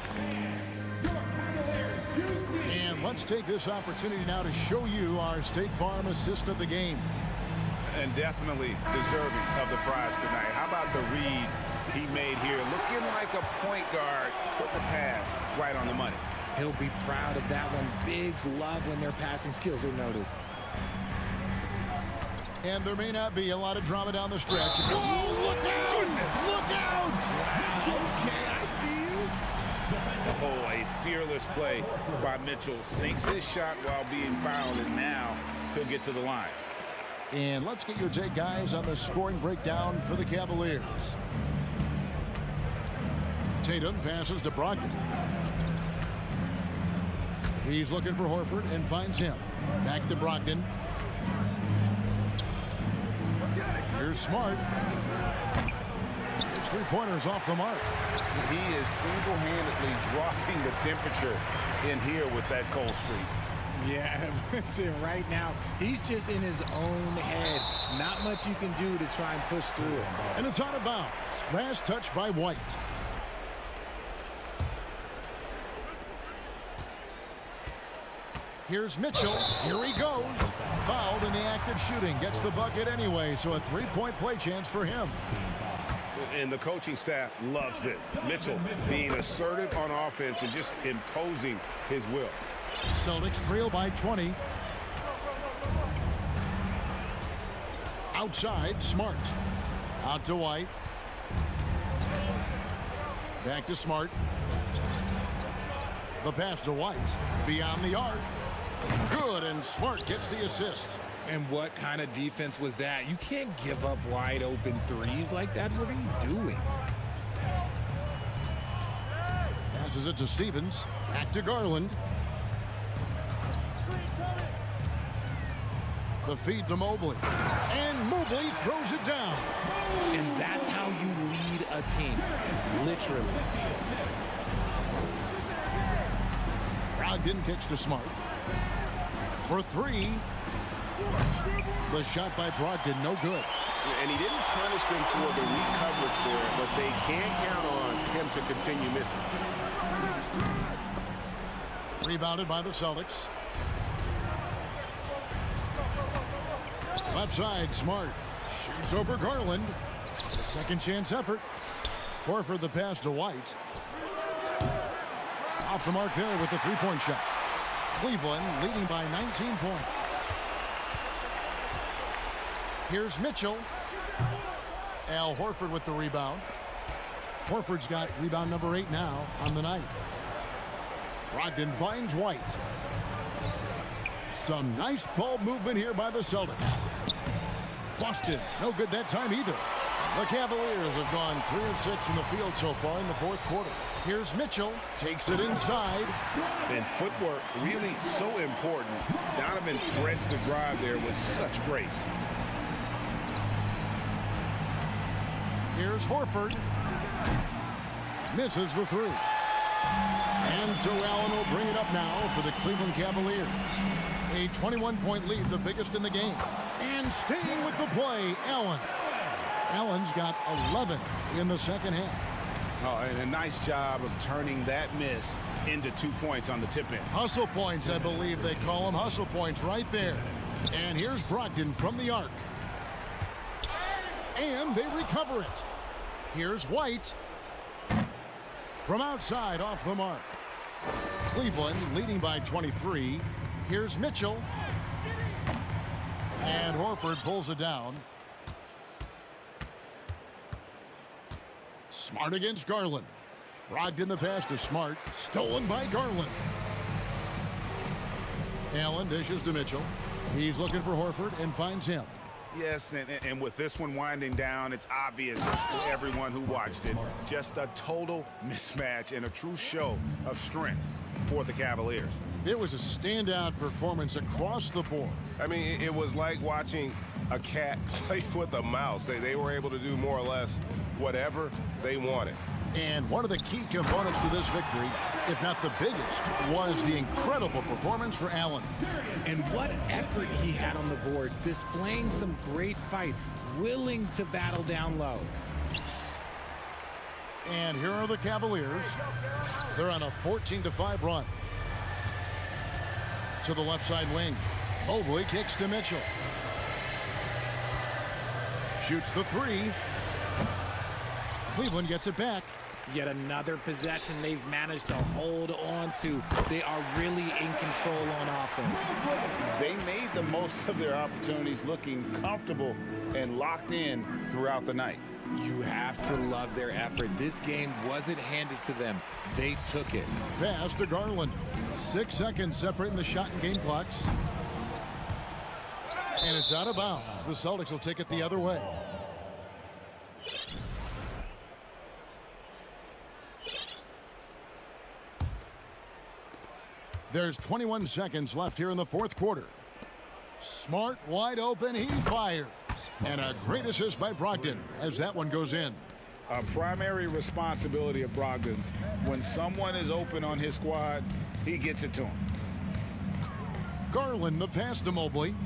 And let's take this opportunity now to show you our State Farm assist of the game. And definitely deserving of the prize tonight. How about the read he made here? Looking like a point guard, put the pass right on the money. He'll be proud of that one. Bigs love when their passing skills are noticed. And there may not be a lot of drama down the stretch. Whoa, look out! Look out! Okay, I see you. Oh, a fearless play by Mitchell. Sinks his shot while being fouled, and now he'll get to the line. And let's get your take, guys, on the scoring breakdown for the Cavaliers. Tatum passes to Brogdon. He's looking for Horford and finds him. Back to Brogdon. Here's Smart. His three-pointers off the mark. He is single-handedly dropping the temperature in here with that cold streak. Yeah, right now, he's just in his own head. Not much you can do to try and push through it. And it's out of bounds. Last touch by White. Here's Mitchell. Here he goes. Fouled in the act of shooting. Gets the bucket anyway, so a three-point play chance for him. And the coaching staff loves this. Mitchell being assertive on offense and just imposing his will. Celtics trail by 20. Outside, Smart. Out to White. Back to Smart. The pass to White. Beyond the arc. Good, and Smart gets the assist. And what kind of defense was that? You can't give up wide open threes like that. What are you doing? Passes it to Stevens. Back to Garland. The feed to Mobley. And Mobley throws it down. And that's how you lead a team. Literally. Brogdon kicks to Smart. For three. The shot by Brogdon, no good. And he didn't punish them for the weak coverage there, but they can't count on him to continue missing. Rebounded by the Celtics. Left side, Smart. Shoots over Garland. A second chance effort. Horford the pass to White. Off the mark there with the three-point shot. Cleveland leading by 19 points. Here's Mitchell. Al Horford with the rebound. Horford's got rebound number 8 now on the night. Brogdon finds White. Some nice ball movement here by the Celtics. Boston, no good that time either. The Cavaliers have gone 3 of 6 in the field so far in the fourth quarter. Here's Mitchell, takes it inside. And footwork really so important. Donovan threads the drive there with such grace. Here's Horford. Misses the three. And so Allen will bring it up now for the Cleveland Cavaliers. A 21-point lead, the biggest in the game. And staying with the play, Allen. Allen's got 11 in the second half. Oh, and a nice job of turning that miss into 2 points on the tip in. Hustle points, I believe they call them. Hustle points right there. And here's Brogdon from the arc. And they recover it. Here's White. From outside, off the mark. Cleveland leading by 23. Here's Mitchell. And Horford pulls it down. Smart against Garland. Brogdon the pass to Smart. Stolen by Garland. Allen dishes to Mitchell. He's looking for Horford and finds him. Yes, and with this one winding down, it's obvious to everyone who watched it. Just a total mismatch and a true show of strength for the Cavaliers. It was a standout performance across the board. I mean, it was like watching a cat play with a mouse. They were able to do more or less whatever they wanted. And one of the key components to this victory, if not the biggest, was the incredible performance for Allen. And what effort he had on the boards, displaying some great fight, willing to battle down low. And here are the Cavaliers. They're on a 14-5 run. To the left side wing. Mobley kicks to Mitchell. Shoots the three. Cleveland gets it back. Yet another possession they've managed to hold on to. They are really in control on offense. They made the most of their opportunities, looking comfortable and locked in throughout the night. You have to love their effort. This game wasn't handed to them. They took it. Pass to Garland. 6 seconds separating the shot and game clocks. And it's out of bounds. The Celtics will take it the other way. There's 21 seconds left here in the fourth quarter. Smart, wide open, he fires. And a great assist by Brogdon as that one goes in. A primary responsibility of Brogdon's. When someone is open on his squad, he gets it to him. Garland the pass to Mobley.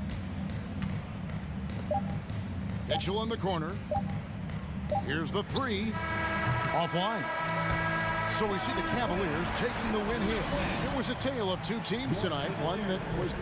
Mitchell in the corner. Here's the three. Offline. So we see the Cavaliers taking the win here. It was a tale of two teams tonight. One that was...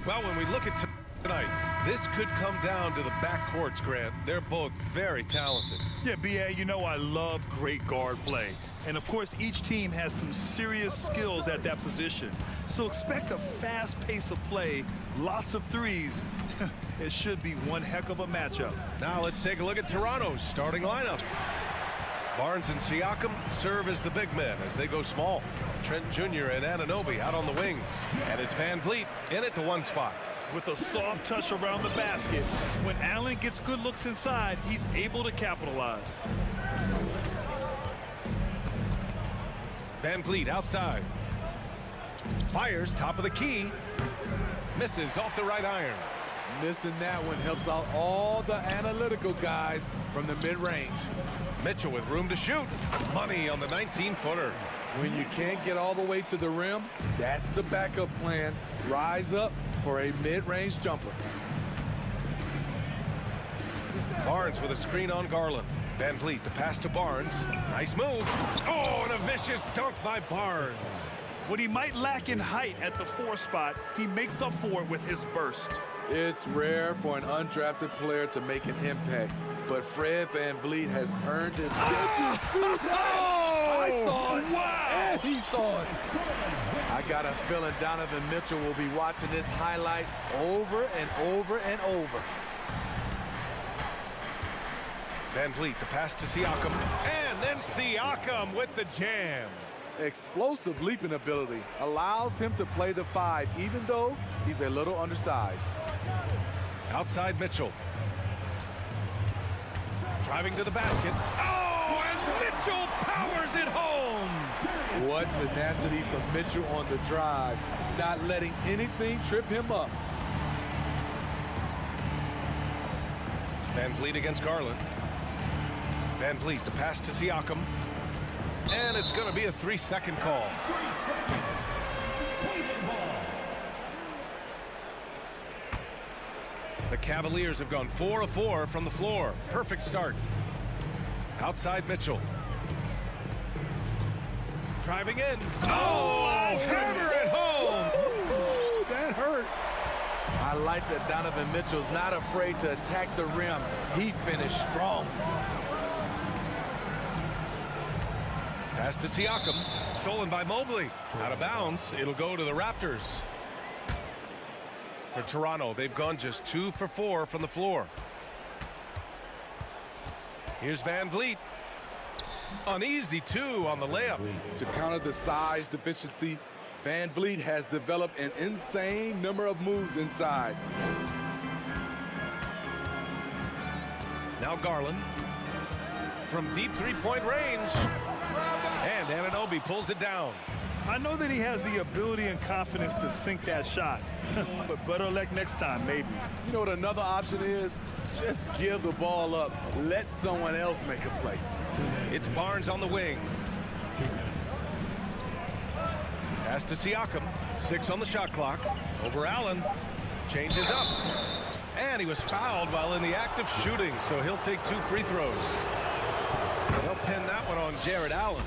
Well, when we look at tonight, this could come down to the backcourts, Grant. They're both very talented. Yeah, B.A., you know I love great guard play. And, of course, each team has some serious skills at that position. So expect a fast pace of play, lots of threes. It should be one heck of a matchup. Now let's take a look at Toronto's starting lineup. Barnes and Siakam serve as the big men as they go small. Trent Jr. and Anunoby out on the wings. And it's Van Vliet in at the one spot. With a soft touch around the basket, when Allen gets good looks inside, he's able to capitalize. Van Vliet outside. Fires top of the key. Misses off the right iron. Missing that one helps out all the analytical guys from the mid-range. Mitchell with room to shoot. Money on the 19-footer. When you can't get all the way to the rim, that's the backup plan. Rise up for a mid-range jumper. Barnes with a screen on Garland. Van Vliet, the pass to Barnes. Nice move. Oh, and a vicious dunk by Barnes. What he might lack in height at the 4 spot, he makes up for it with his burst. It's rare for an undrafted player to make an impact, but Fred Van Vliet has earned his I saw it. Wow. And he saw it. I got a feeling Donovan Mitchell will be watching this highlight over and over and over. Van Vliet, the pass to Siakam. And then Siakam with the jam. Explosive leaping ability allows him to play the 5, even though he's a little undersized. Outside Mitchell. Driving to the basket. Oh, and Mitchell powers it home. What tenacity from Mitchell on the drive, not letting anything trip him up. Van Vliet against Garland. Van Vliet, the pass to Siakam. And it's going to be a 3-second call. The Cavaliers have gone 4 of 4 from the floor. Perfect start. Outside Mitchell. Driving in. Oh, hammer it home. Ooh, that hurt. I like that Donovan Mitchell's not afraid to attack the rim. He finished strong. Pass to Siakam. Stolen by Mobley. Out of bounds. It'll go to the Raptors. For Toronto, they've gone just 2 for 4 from the floor. Here's Van Vliet. An easy 2 on the layup. To counter the size deficiency, Van Vliet has developed an insane number of moves inside. Now Garland. From deep 3-point range. And Anunoby pulls it down. I know that he has the ability and confidence to sink that shot, but better luck next time, maybe. You know what another option is? Just give the ball up. Let someone else make a play. It's Barnes on the wing. Pass to Siakam. 6 on the shot clock. Over Allen. Changes up. And he was fouled while in the act of shooting, so he'll take 2 free throws. They'll pin that one on Jared Allen.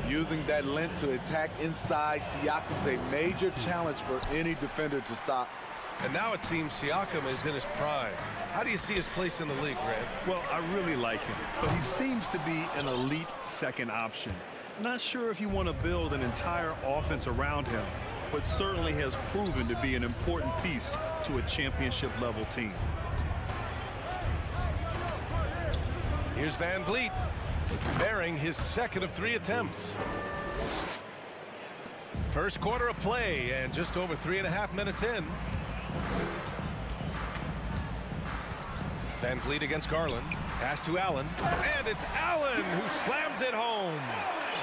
Using that length to attack inside Siakam's a major challenge for any defender to stop. And now it seems Siakam is in his prime. How do you see his place in the league, Grant? Well, I really like him, but he seems to be an elite second option. Not sure if you want to build an entire offense around him, but certainly has proven to be an important piece to a championship-level team. Here's Van Vliet, bearing his second of 3 attempts. First quarter of play and just over 3.5 minutes in. Van Vliet against Garland. Pass to Allen. And it's Allen who slams it home.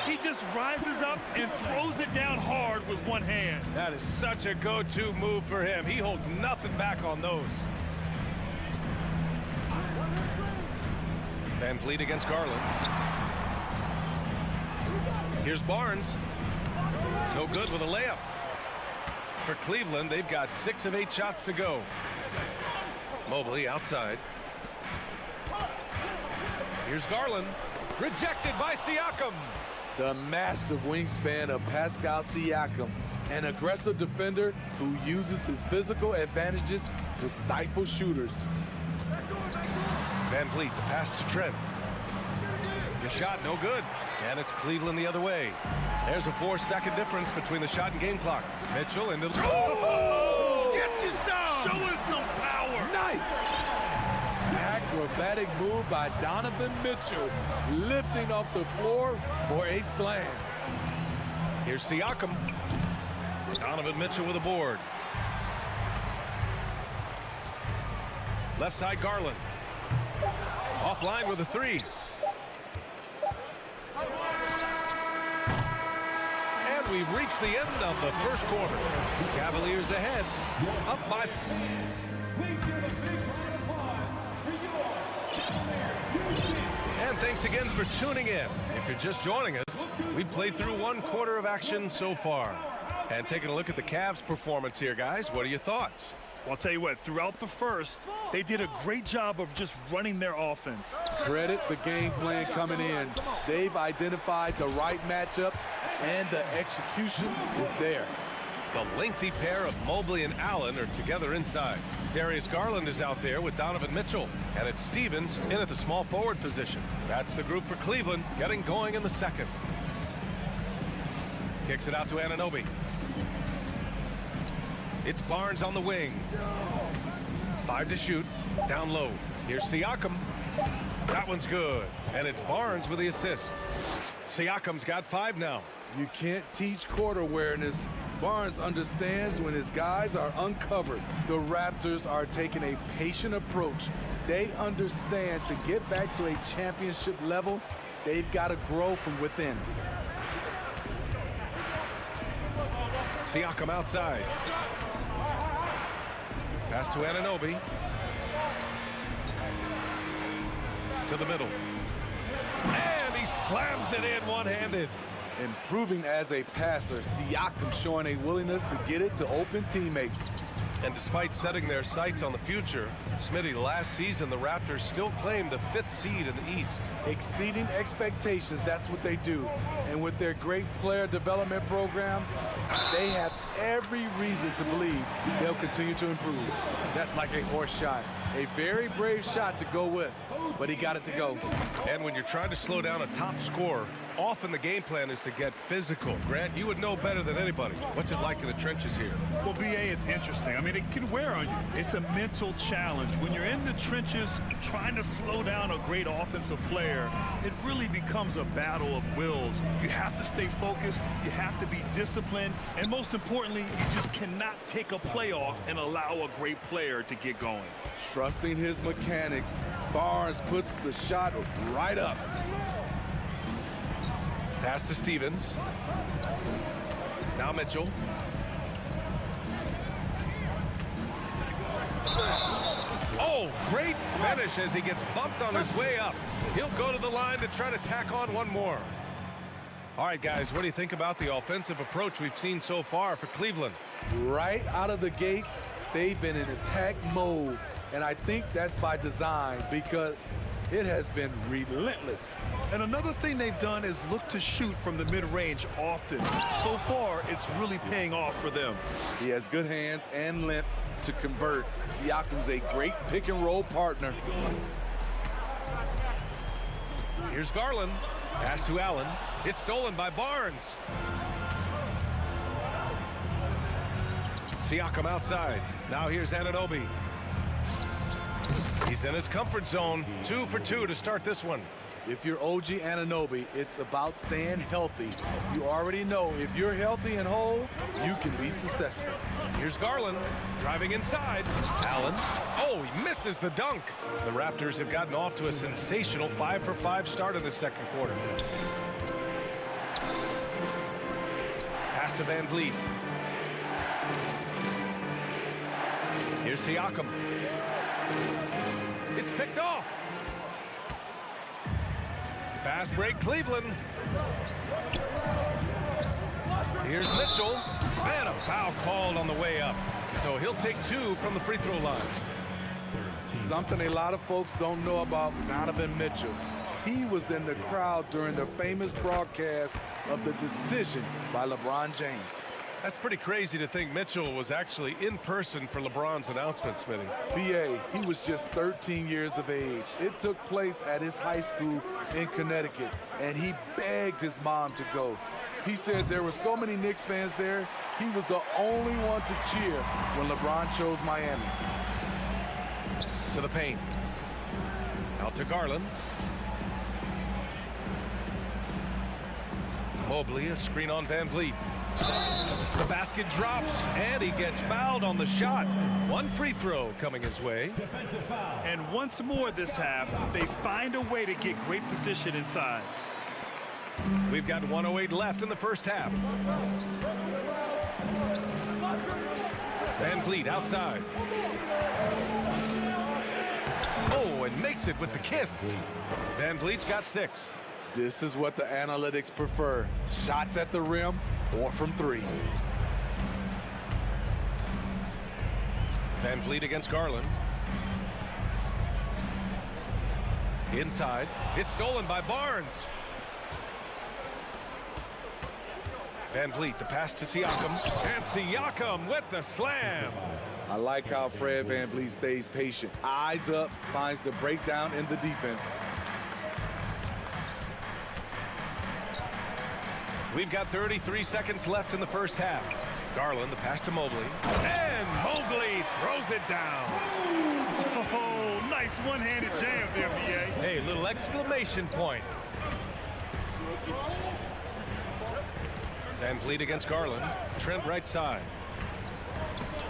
He just rises up and throws it down hard with one hand. That is such a go-to move for him. He holds nothing back on those. Van Vliet against Garland. Here's Barnes. No good with a layup. For Cleveland, they've got 6 of 8 shots to go. Mobley outside. Here's Garland. Rejected by Siakam. The massive wingspan of Pascal Siakam An aggressive defender who uses his physical advantages to stifle shooters. Van Vliet, the pass to Trent. The shot, no good. And it's Cleveland the other way. There's a 4-second difference between the shot and game clock. Mitchell into the... Oh! Get you some! Show us some power! Nice! Acrobatic move by Donovan Mitchell, lifting off the floor for a slam. Here's Siakam. Donovan Mitchell with a board. Left side, Garland. Offline with a 3. And we've reached the end of the first quarter. Cavaliers ahead, up by... And thanks again for tuning in. If you're just joining us, we've played through 1 quarter of action so far. And taking a look at the Cavs' performance here, guys, what are your thoughts? Well, I'll tell you what, throughout the first, they did a great job of just running their offense. Credit the game plan coming in. They've identified the right matchups, and the execution is there. The lengthy pair of Mobley and Allen are together inside. Darius Garland is out there with Donovan Mitchell, and it's Stevens in at the small forward position. That's the group for Cleveland, getting going in the second. Kicks it out to Anunoby. It's Barnes on the wing. 5 to shoot. Down low. Here's Siakam. That one's good. And it's Barnes with the assist. Siakam's got 5 now. You can't teach court awareness. Barnes understands when his guys are uncovered. The Raptors are taking a patient approach. They understand to get back to a championship level, they've got to grow from within. Siakam outside. Pass to Anunoby. To the middle. And he slams it in one-handed. Improving as a passer, Siakam showing a willingness to get it to open teammates. And despite setting their sights on the future, Smitty, last season the Raptors still claimed the 5th seed in the East. Exceeding expectations, that's what they do. And with their great player development program, they have every reason to believe they'll continue to improve. That's like a horse shot. A very brave shot to go with, but he got it to go. And when you're trying to slow down a top scorer, often the game plan is to get physical. Grant, you would know better than anybody. What's it like in the trenches here? Well, BA, it's interesting. I mean, it can wear on you. It's a mental challenge. When you're in the trenches trying to slow down a great offensive player, it really becomes a battle of wills. You have to stay focused. You have to be disciplined. And most importantly, you just cannot take a play off and allow a great player to get going. Trusting his mechanics, Barnes puts the shot right up. Pass to Stevens. Now Mitchell. Oh, great finish as he gets bumped on his way up. He'll go to the line to try to tack on one more. All right, guys, what do you think about the offensive approach we've seen so far for Cleveland? Right out of the gates, they've been in attack mode. And I think that's by design because it has been relentless. And another thing they've done is look to shoot from the mid-range often. So far, it's really paying off for them. He has good hands and length to convert. Siakam's a great pick-and-roll partner. Here's Garland. Pass to Allen. It's stolen by Barnes. Siakam outside. Now here's Anunoby. He's in his comfort zone. 2 for 2 to start this one. If you're OG Anunoby, it's about staying healthy. You already know if you're healthy and whole, you can be successful. Here's Garland driving inside. Allen. Oh, he misses the dunk. The Raptors have gotten off to a sensational 5 for 5 start in the second quarter. Pass to Van Vliet. Here's Siakam. It's picked off. Fast break, Cleveland. Here's Mitchell. And a foul called on the way up. So he'll take 2 from the free throw line. Something a lot of folks don't know about Donovan Mitchell. He was in the crowd during the famous broadcast of the decision by LeBron James. That's pretty crazy to think Mitchell was actually in person for LeBron's announcement, Smitty. BA, he was just 13 years of age. It took place at his high school in Connecticut, and he begged his mom to go. He said there were so many Knicks fans there, he was the only one to cheer when LeBron chose Miami. To the paint. Out to Garland. Mobley, a screen on Van Vliet. The basket drops, and he gets fouled on the shot. One free throw coming his way. And once more this half, they find a way to get great position inside. We've got 1:08 left in the first half. Van Vliet outside. Oh, and makes it with the kiss. Van Vliet's got 6. This is what the analytics prefer. Shots at the rim or from 3. Van Vliet against Garland. Inside. It's stolen by Barnes. Van Vliet, the pass to Siakam. And Siakam with the slam. I like how Fred Van Vliet stays patient. Eyes up, finds the breakdown in the defense. We've got 33 seconds left in the first half. Garland, the pass to Mobley. And Mobley throws it down. Oh, nice one-handed jam there, BA. Hey, little exclamation point. Van Vliet against Garland. Trent right side.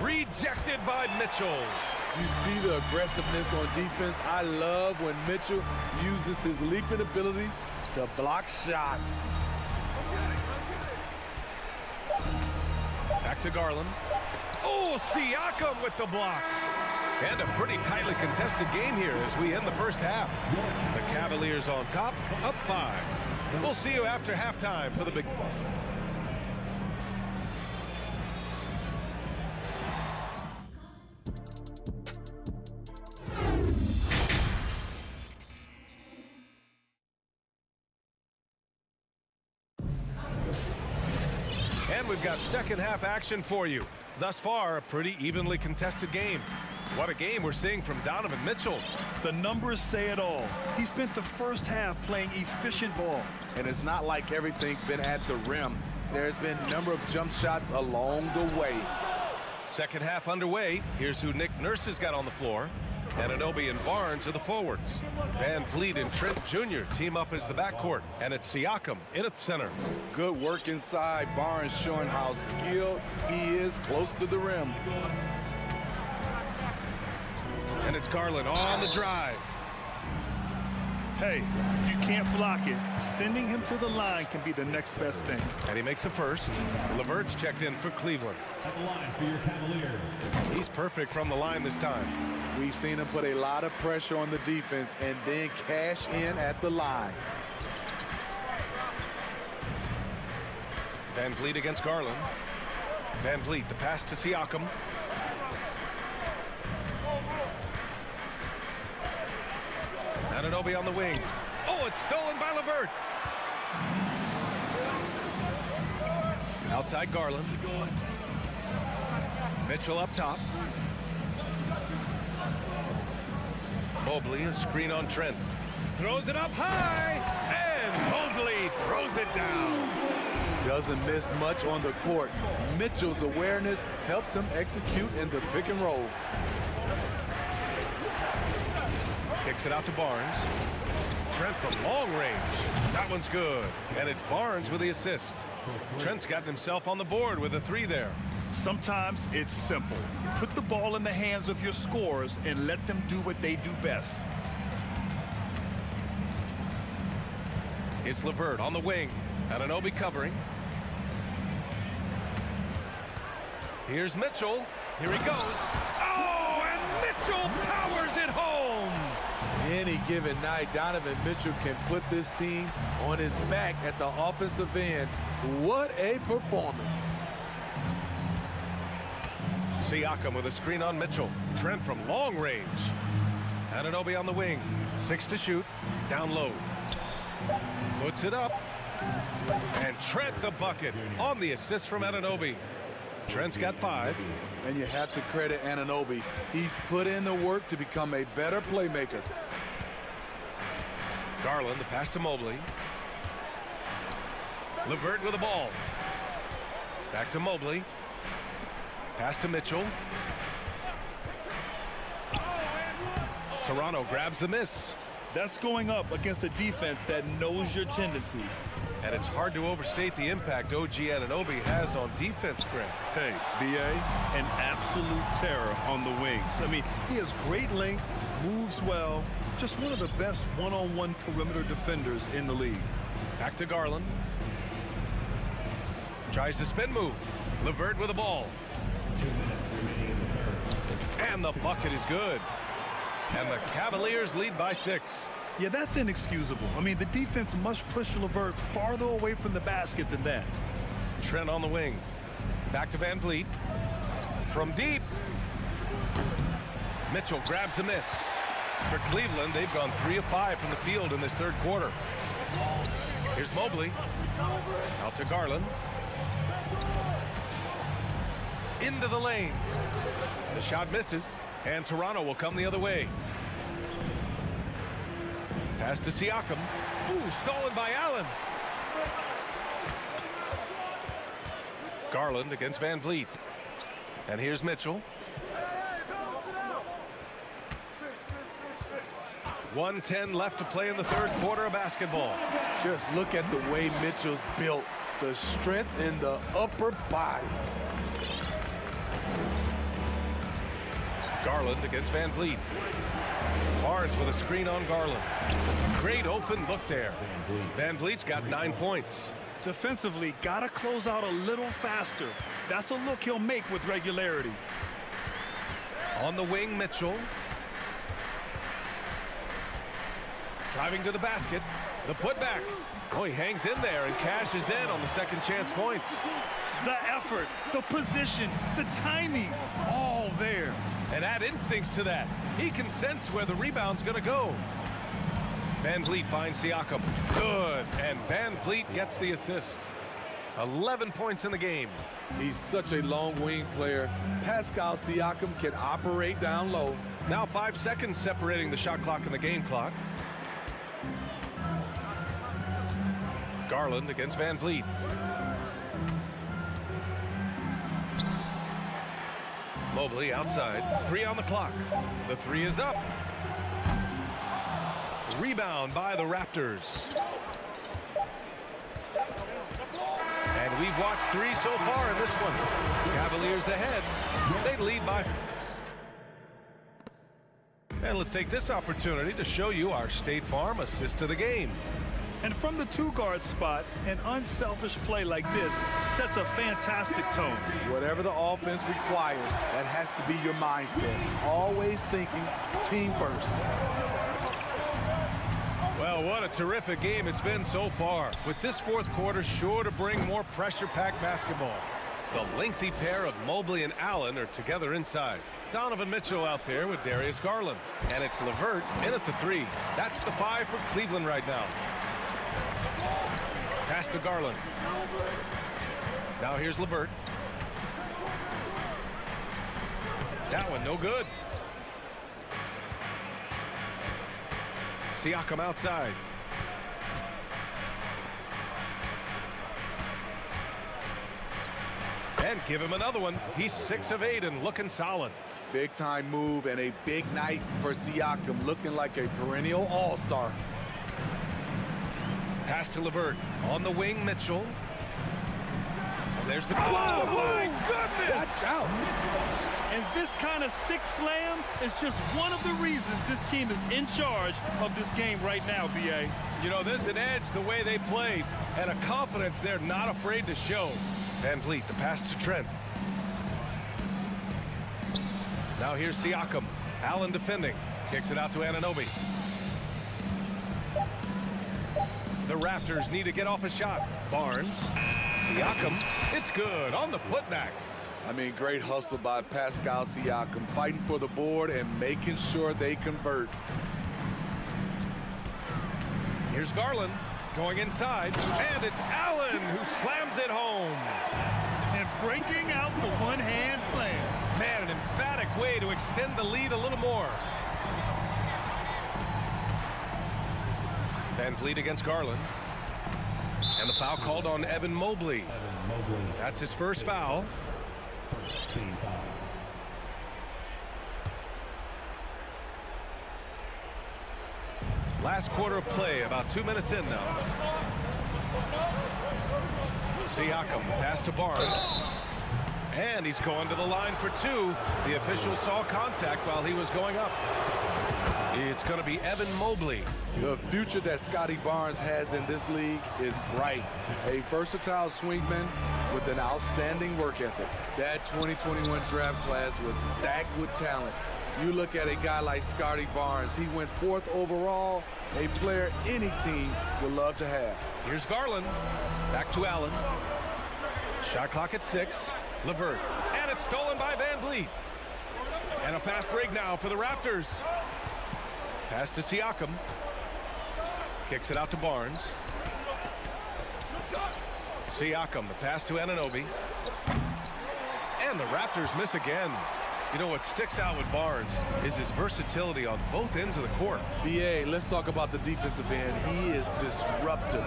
Rejected by Mitchell. You see the aggressiveness on defense. I love when Mitchell uses his leaping ability to block shots. Back to Garland. Oh, Siakam with the block. And a pretty tightly contested game here as we end the first half. The Cavaliers on top, up 5. We'll see you after halftime for the big... We've got second half action for you. Thus far, a pretty evenly contested game. What a game we're seeing from Donovan Mitchell. The numbers say it all. He spent the first half playing efficient ball. And it's not like everything's been at the rim. There's been a number of jump shots along the way. Second half underway. Here's who Nick Nurse has got on the floor. Anunoby and Barnes are the forwards. Van Vliet and Trent Jr. team up as the backcourt. And it's Siakam in at center. Good work inside. Barnes showing how skilled he is close to the rim. And it's Garland on the drive. Hey, you can't block it. Sending him to the line can be the next best thing. And he makes a first. LeVert's checked in for Cleveland. At the line for your Cavaliers. He's perfect from the line this time. We've seen him put a lot of pressure on the defense and then cash in at the line. Van Vliet against Garland. Van Vliet, the pass to Siakam. Anunoby on the wing. Oh, it's stolen by LeVert. Outside Garland. Mitchell up top. Mobley, a screen on Trent. Throws it up high, and Mobley throws it down. Doesn't miss much on the court. Mitchell's awareness helps him execute in the pick and roll. Kicks it out to Barnes. Trent from long range. That one's good. And it's Barnes with the assist. Trent's gotten himself on the board with a 3 there. Sometimes it's simple. Put the ball in the hands of your scorers and let them do what they do best. It's LeVert on the wing. Anunoby covering. Here's Mitchell. Here he goes. Oh, and Mitchell powers it home. Any given night, Donovan Mitchell can put this team on his back at the offensive end. What a performance. Siakam with a screen on Mitchell. Trent from long range. Anunoby on the wing. 6 to shoot. Down low. Puts it up. And Trent the bucket on the assist from Anunoby. Trent's got 5. And you have to credit Anunoby. He's put in the work to become a better playmaker. Garland, the pass to Mobley. LeVert with the ball. Back to Mobley. Pass to Mitchell. Toronto grabs the miss. That's going up against a defense that knows your tendencies. And it's hard to overstate the impact OG Anunoby has on defense, Grant. Hey, B.A., an absolute terror on the wings. I mean, he has great length, moves well, just one of the best one-on-one perimeter defenders in the league. Back to Garland. Tries to spin move. LeVert with the ball. And the bucket is good. And the Cavaliers lead by 6. Yeah, that's inexcusable. I mean, the defense must push LeVert farther away from the basket than that. Trent on the wing. Back to Van Vliet. From deep. Mitchell grabs a miss. For Cleveland, they've gone 3 of 5 from the field in this third quarter. Here's Mobley. Out to Garland. Into the lane. The shot misses, and Toronto will come the other way. Pass to Siakam. Ooh, stolen by Allen. Garland against Van Vliet. And here's Mitchell. 1:10 left to play in the third quarter of basketball. Just look at the way Mitchell's built. The strength in the upper body. Garland against Van Vliet. Barnes with a screen on Garland. Great open look there. Van Vliet's got 9 points. Defensively, got to close out a little faster. That's a look he'll make with regularity. On the wing, Mitchell. Driving to the basket. The putback. Oh, he hangs in there and cashes in on the second chance points. The effort, the position, the timing, all there. And add instincts to that. He can sense where the rebound's going to go. Van Vliet finds Siakam. Good. And Van Vliet gets the assist. 11 points in the game. He's such a long wing player. Pascal Siakam can operate down low. Now 5 seconds separating the shot clock and the game clock. Garland against Van Vliet. Mobley outside. 3 on the clock. The 3 is up. Rebound by the Raptors. And we've watched 3 so far in this one. Cavaliers ahead. They lead by. And let's take this opportunity to show you our State Farm assist to the game. And from the 2-guard spot, an unselfish play like this sets a fantastic tone. Whatever the offense requires, that has to be your mindset. Always thinking team first. Well, what a terrific game it's been so far. With this fourth quarter sure to bring more pressure-packed basketball. The lengthy pair of Mobley and Allen are together inside. Donovan Mitchell out there with Darius Garland. And it's LeVert in at the 3. That's the 5 for Cleveland right now. Pass to Garland. Now here's LeVert. That one no good. Siakam outside. And give him another one. He's 6 of 8 and looking solid. Big time move and a big night for Siakam, looking like a perennial all-star. Pass to LeVert. On the wing, Mitchell. And there's the... Oh, my goodness! Watch out. And this kind of six slam is just one of the reasons this team is in charge of this game right now, B.A. You know, there's an edge the way they played and a confidence they're not afraid to show. Van Vliet, the pass to Trent. Now here's Siakam. Allen defending. Kicks it out to Anunoby. The Raptors need to get off a shot. Barnes. Siakam. It's good on the putback. I mean, great hustle by Pascal Siakam, fighting for the board and making sure they convert. Here's Garland. Going inside, and it's Allen who slams it home. And breaking out the one-hand slam. Man, an emphatic way to extend the lead a little more. Van Vliet against Garland. And the foul called on Evan Mobley. That's his first foul. Last quarter of play, about 2 minutes in now. Siakam, pass to Barnes. And he's going to the line for two. The official saw contact while he was going up. It's going to be Evan Mobley. The future that Scotty Barnes has in this league is bright. A versatile swingman with an outstanding work ethic. That 2021 draft class was stacked with talent. You look at a guy like Scotty Barnes, he went 4th overall, a player any team would love to have. Here's Garland. Back to Allen. Shot clock at 6. LeVert. And it's stolen by Van Vliet. And a fast break now for the Raptors. Pass to Siakam. Kicks it out to Barnes. Siakam, the pass to Anunoby. And the Raptors miss again. You know what sticks out with Barnes is his versatility on both ends of the court. BA, let's talk about the defensive end. He is disruptive.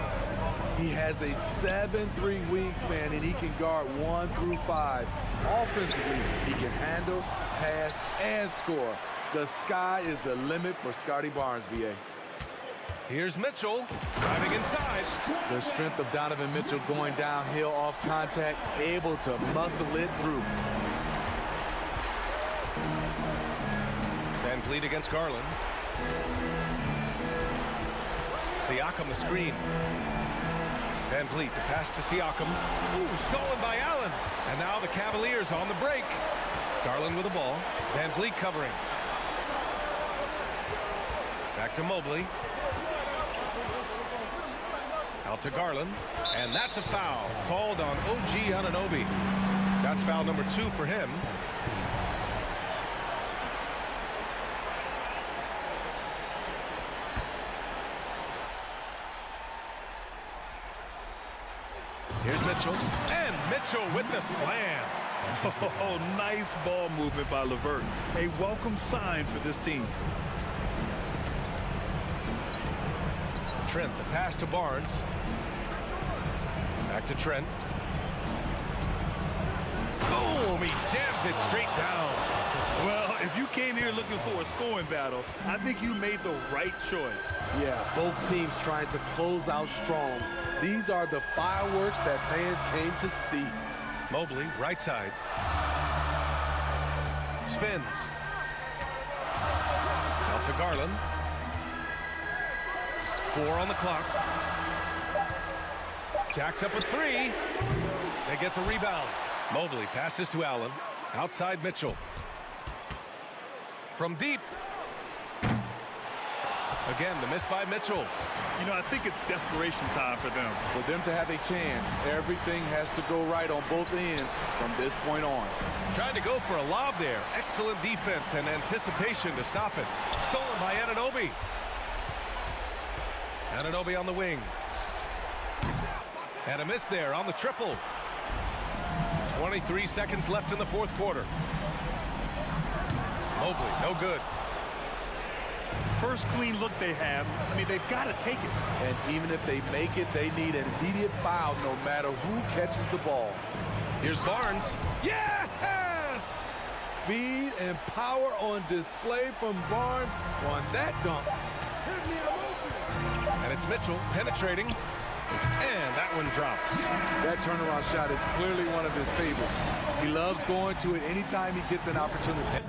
He has a 7'3" wingspan, and he can guard 1 through 5. Offensively, he can handle, pass, and score. The sky is the limit for Scotty Barnes, BA. Here's Mitchell driving inside. The strength of Donovan Mitchell going downhill off contact, able to muscle it through. Van Vliet against Garland. Siakam the screen. Van Vliet, the pass to Siakam. Ooh, stolen by Allen. And now the Cavaliers on the break. Garland with the ball. Van Vliet covering. Back to Mobley. Out to Garland. And that's a foul called on OG Anunoby. That's foul number 2 for him. Here's Mitchell, and Mitchell with the slam. Oh, nice ball movement by LeVert. A welcome sign for this team. Trent, the pass to Barnes. Back to Trent. Boom, he jams it straight down. Well, if you came here looking for a scoring battle, I think you made the right choice. Yeah, both teams trying to close out strong. These are the fireworks that fans came to see. Mobley, right side. Spins. Out to Garland. 4 on the clock. Jacks up a 3. They get the rebound. Mobley passes to Allen. Outside Mitchell. From deep. Again, the miss by Mitchell. You know, I think it's desperation time for them. For them to have a chance, everything has to go right on both ends from this point on. Tried to go for a lob there. Excellent defense and anticipation to stop it. Stolen by Anunoby. Anunoby on the wing. And a miss there on the triple. 23 seconds left in the 4th quarter. Mobley, no good. First clean look they have, I mean, they've got to take it. And even if they make it, they need an immediate foul no matter who catches the ball. Here's Barnes. Yes! Speed and power on display from Barnes on that dunk. And it's Mitchell penetrating. And that one drops. That turnaround shot is clearly one of his favorites. He loves going to it anytime he gets an opportunity.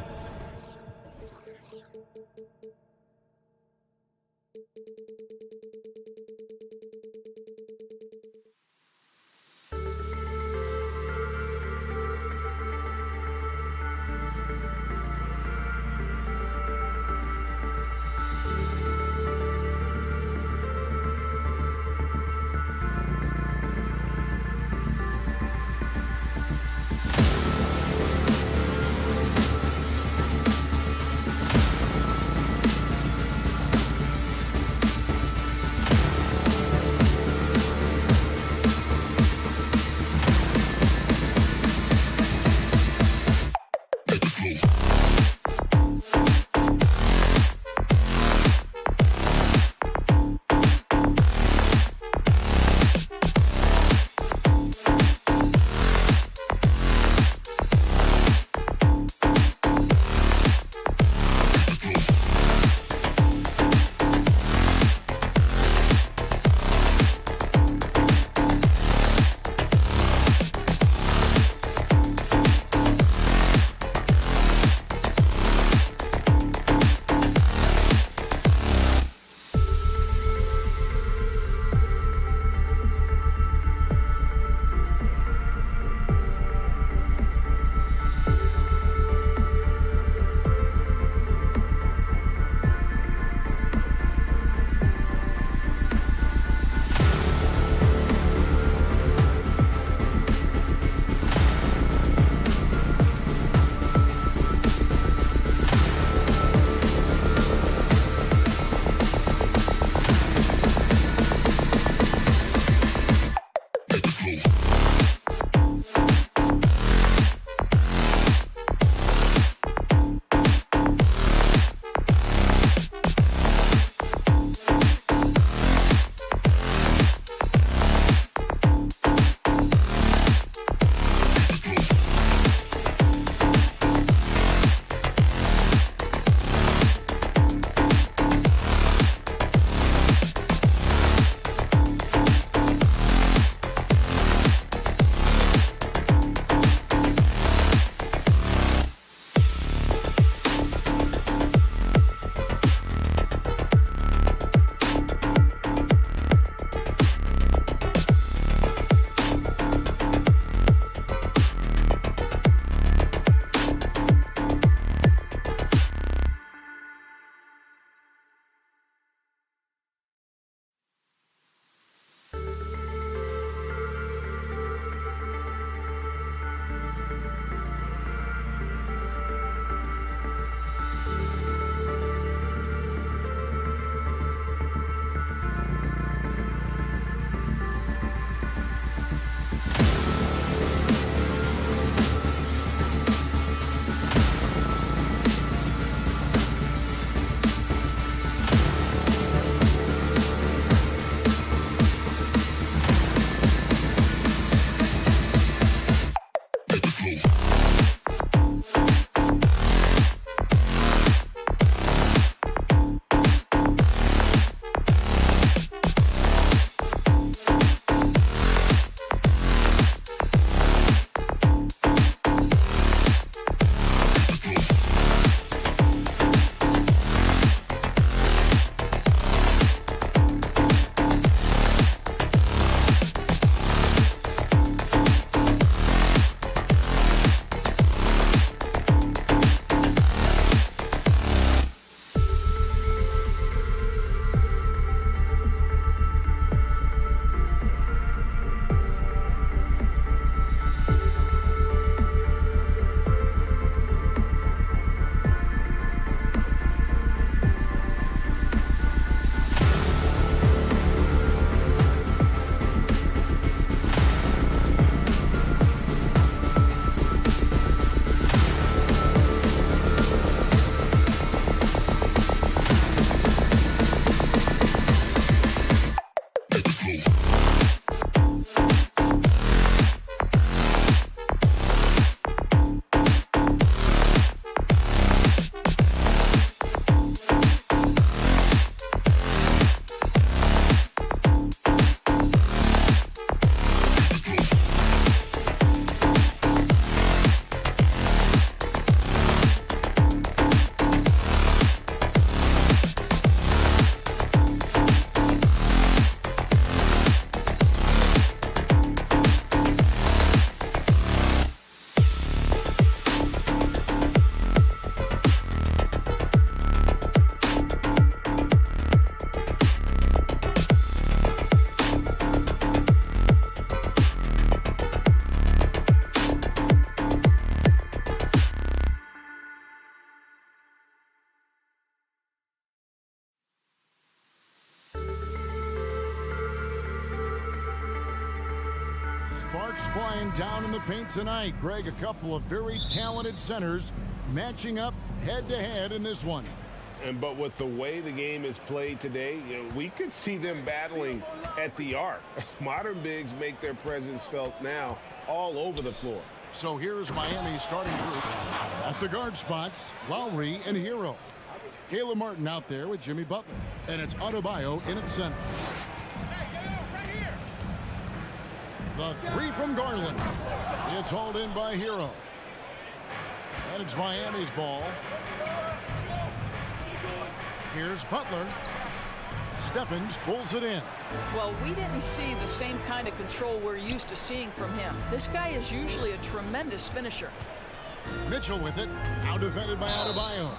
Sparks flying down in the paint tonight. Greg, a couple of very talented centers matching up head-to-head in this one. But with the way the game is played today, we could see them battling at the arc. Modern bigs make their presence felt now all over the floor. So here's Miami's starting group. At the guard spots, Lowry and Hero. Caleb Martin out there with Jimmy Butler. And it's Adebayo in its center. The three from Garland. It's hauled in by Hero. And it's Miami's ball. Here's Butler. Stephens pulls it in. Well, we didn't see the same kind of control we're used to seeing from him. This guy is usually a tremendous finisher. Mitchell with it. Out defended by Adebayo.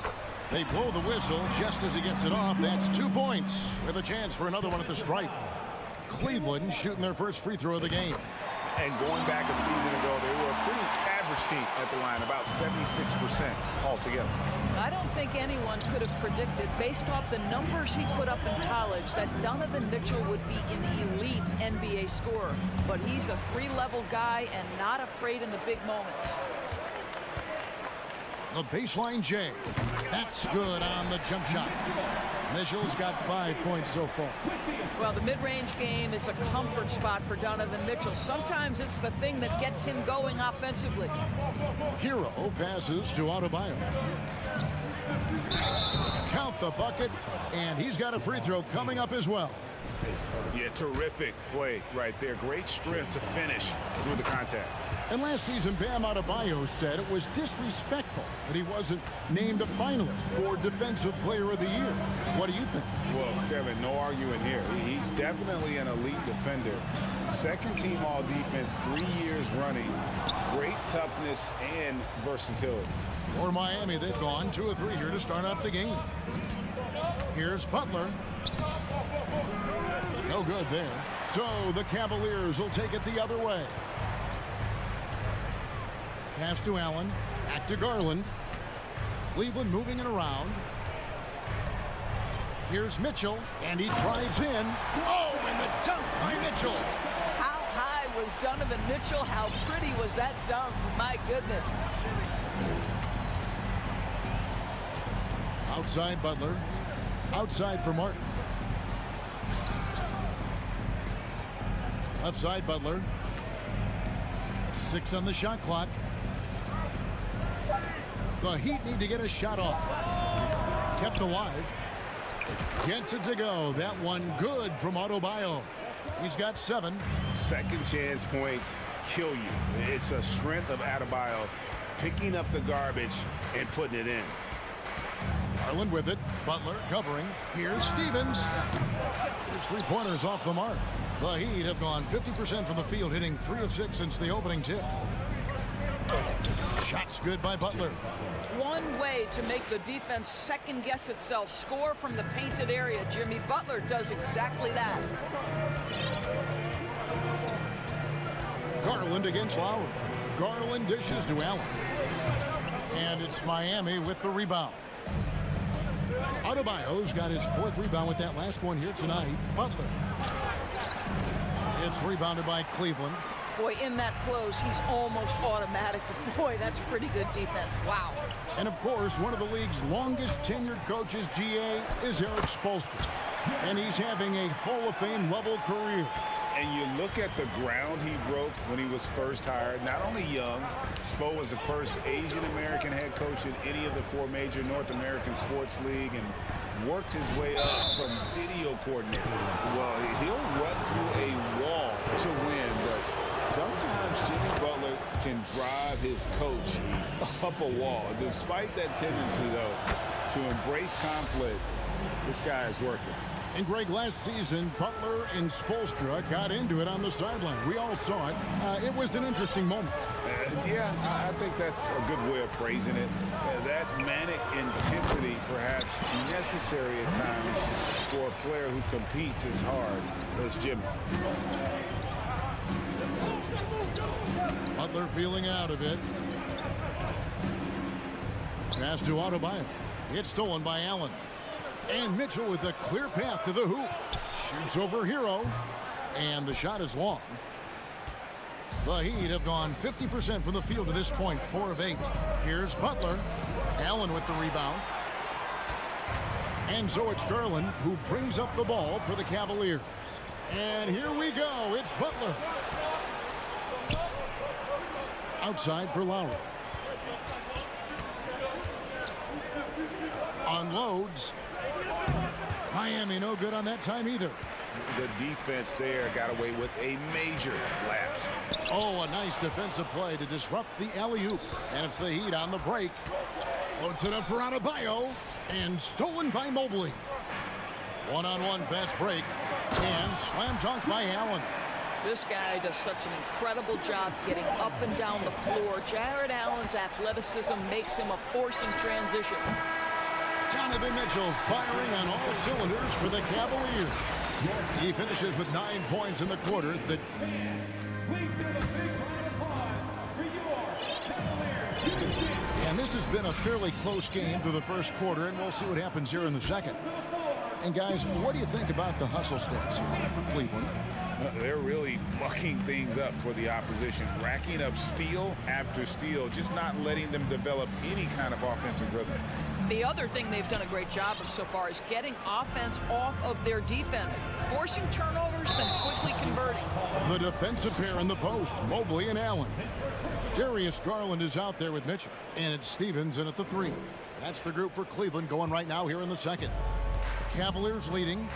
They blow the whistle just as he gets it off. That's 2 points with a chance for another one at the stripe. Cleveland shooting their first free throw of the game. And going back a season ago, they were a pretty average team at the line, about 76% altogether. I don't think anyone could have predicted, based off the numbers he put up in college, that Donovan Mitchell would be an elite NBA scorer. But he's a three-level guy and not afraid in the big moments. The baseline J. That's good on the jump shot. Mitchell's got 5 points so far. Well, the mid-range game is a comfort spot for Donovan Mitchell. Sometimes it's the thing that gets him going offensively. Hero passes to Adebayo. Count the bucket, and he's got a free throw coming up as well. Yeah, terrific play right there. Great strength to finish through the contact. And last season, Bam Adebayo said it was disrespectful that he wasn't named a finalist for Defensive Player of the Year. What do you think? Well, Kevin, no arguing here. He's definitely an elite defender. Second team all defense 3 years running. Great toughness and versatility. For Miami, they've gone 2 of 3 here to start out the game. Here's Butler. No good there. So the Cavaliers will take it the other way. Pass to Allen. Back to Garland. Cleveland moving it around. Here's Mitchell, and he drives in. Oh, and the dunk by Mitchell. How high was Donovan Mitchell? How pretty was that dunk? My goodness. Outside Butler. Outside for Martin. Left side Butler. 6 on the shot clock. The Heat need to get a shot off. Kept alive. Gets it to go. That one good from Adebayo. He's got 7. Second chance points kill you. It's a strength of Adebayo picking up the garbage and putting it in. Garland with it. Butler covering. Here's Stevens. His 3-pointers off the mark. The Heat have gone 50% from the field, hitting 3 of 6 since the opening tip. Shots good by Butler. One way to make the defense second-guess itself, score from the painted area. Jimmy Butler does exactly that. Garland against Lowry. Garland dishes to Allen. And it's Miami with the rebound. Adebayo's got his 4th rebound with that last one here tonight. Butler. It's rebounded by Cleveland. Boy, in that close, he's almost automatic. But boy, that's pretty good defense. Wow. And of course, one of the league's longest tenured coaches, GA, is Eric Spoelstra. And he's having a Hall of Fame level career. And you look at the ground he broke when he was first hired. Not only young, Spo was the first Asian-American head coach in any of the 4 major North American sports league and worked his way up from video coordinator. Well, he'll run through a wall to win, but sometimes Jimmy Butler can drive his coach up a wall. Despite that tendency, though, to embrace conflict, this guy is working. And Greg, last season, Butler and Spoelstra got into it on the sideline. We all saw it. It was an interesting moment. Yeah, I think that's a good way of phrasing it. That manic intensity, perhaps necessary at times for a player who competes as hard as Jimmy. Butler feeling out of it. Pass to Adebayo. It's stolen by Allen. And Mitchell with a clear path to the hoop. Shoots over Hero. And the shot is long. The Heat have gone 50% from the field to this point, 4 of 8. Here's Butler. Allen with the rebound. And so it's Garland who brings up the ball for the Cavaliers. And here we go. It's Butler. Outside for Lowry. Unloads. Miami no good on that time either. The defense there got away with a major lapse. Oh, a nice defensive play to disrupt the alley-oop. And it's the Heat on the break. Loads it up for Adebayo. And stolen by Mobley. One-on-one fast break. And slam dunk by Allen. This guy does such an incredible job getting up and down the floor. Jared Allen's athleticism makes him a force in transition. Donovan Mitchell firing on all cylinders for the Cavaliers. He finishes with 9 points in the quarter. And this has been a fairly close game through the first quarter, and we'll see what happens here in the second. And guys, what do you think about the hustle stats here for Cleveland? They're really mucking things up for the opposition, racking up steal after steal, just not letting them develop any kind of offensive rhythm. The other thing they've done a great job of so far is getting offense off of their defense, forcing turnovers, then quickly converting. The defensive pair in the post, Mobley and Allen. Darius Garland is out there with Mitchell, and it's Stevens in at the 3. That's the group for Cleveland going right now here in the second. Cavaliers leading.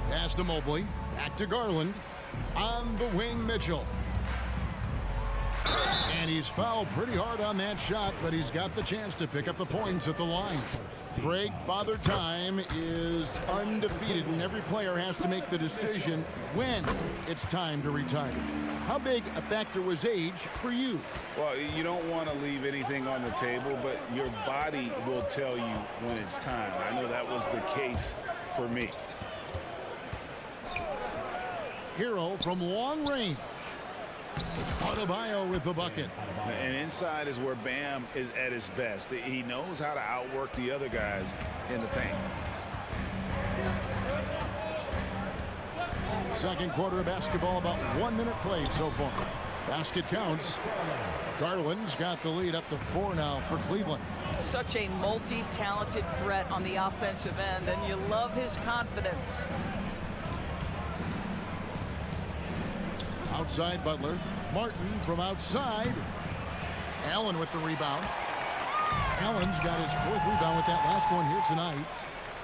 Pass to Mobley. Back to Garland. On the wing, Mitchell. And he's fouled pretty hard on that shot, but he's got the chance to pick up the points at the line. Greg, Father Time is undefeated, and every player has to make the decision when it's time to retire. How big a factor was age for you? Well, you don't want to leave anything on the table, but your body will tell you when it's time. I know that was the case for me. Hero from long range. Adebayo with the bucket. And inside is where Bam is at his best. He knows how to outwork the other guys in the paint. Second quarter of basketball, about 1 minute played so far. Basket counts. Garland's got the lead up to 4 now for Cleveland. Such a multi-talented threat on the offensive end, and you love his confidence. Outside Butler. Martin from outside. Allen with the rebound. Allen's got his 4th rebound with that last one here tonight.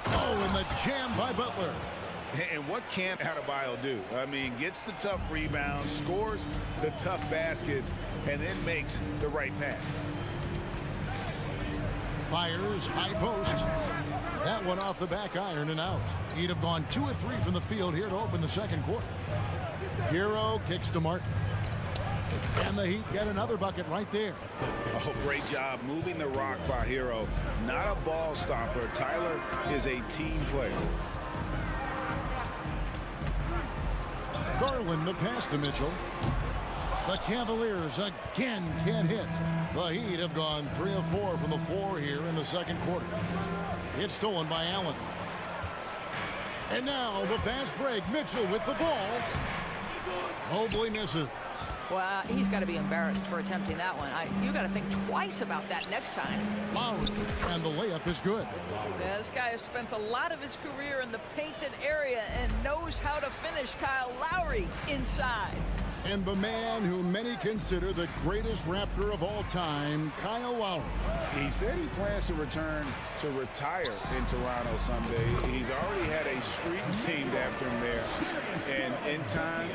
Oh, and the jam by Butler. And what can Adebayo do? I mean, gets the tough rebounds, scores the tough baskets, and then makes the right pass. Fires high post. That one off the back iron and out. He'd have gone 2 of 3 from the field here to open the second quarter. Hero kicks to Martin. And the Heat get another bucket right there. Oh, great job moving the rock by Hero. Not a ball stopper. Tyler is a team player. Garland the pass to Mitchell. The Cavaliers again can't hit. The Heat have gone 3 of 4 from the floor here in the second quarter. It's stolen by Allen. And now the fast break. Mitchell with the ball. Mobley misses. Well, he's got to be embarrassed for attempting that one. You got to think twice about that next time. Lowry, and the layup is good. Yeah, this guy has spent a lot of his career in the painted area and knows how to finish. Kyle Lowry inside. And the man who many consider the greatest Raptor of all time, Kyle Lowry. He said he plans to return to retire in Toronto someday. He's already had a street named after him there. And in time,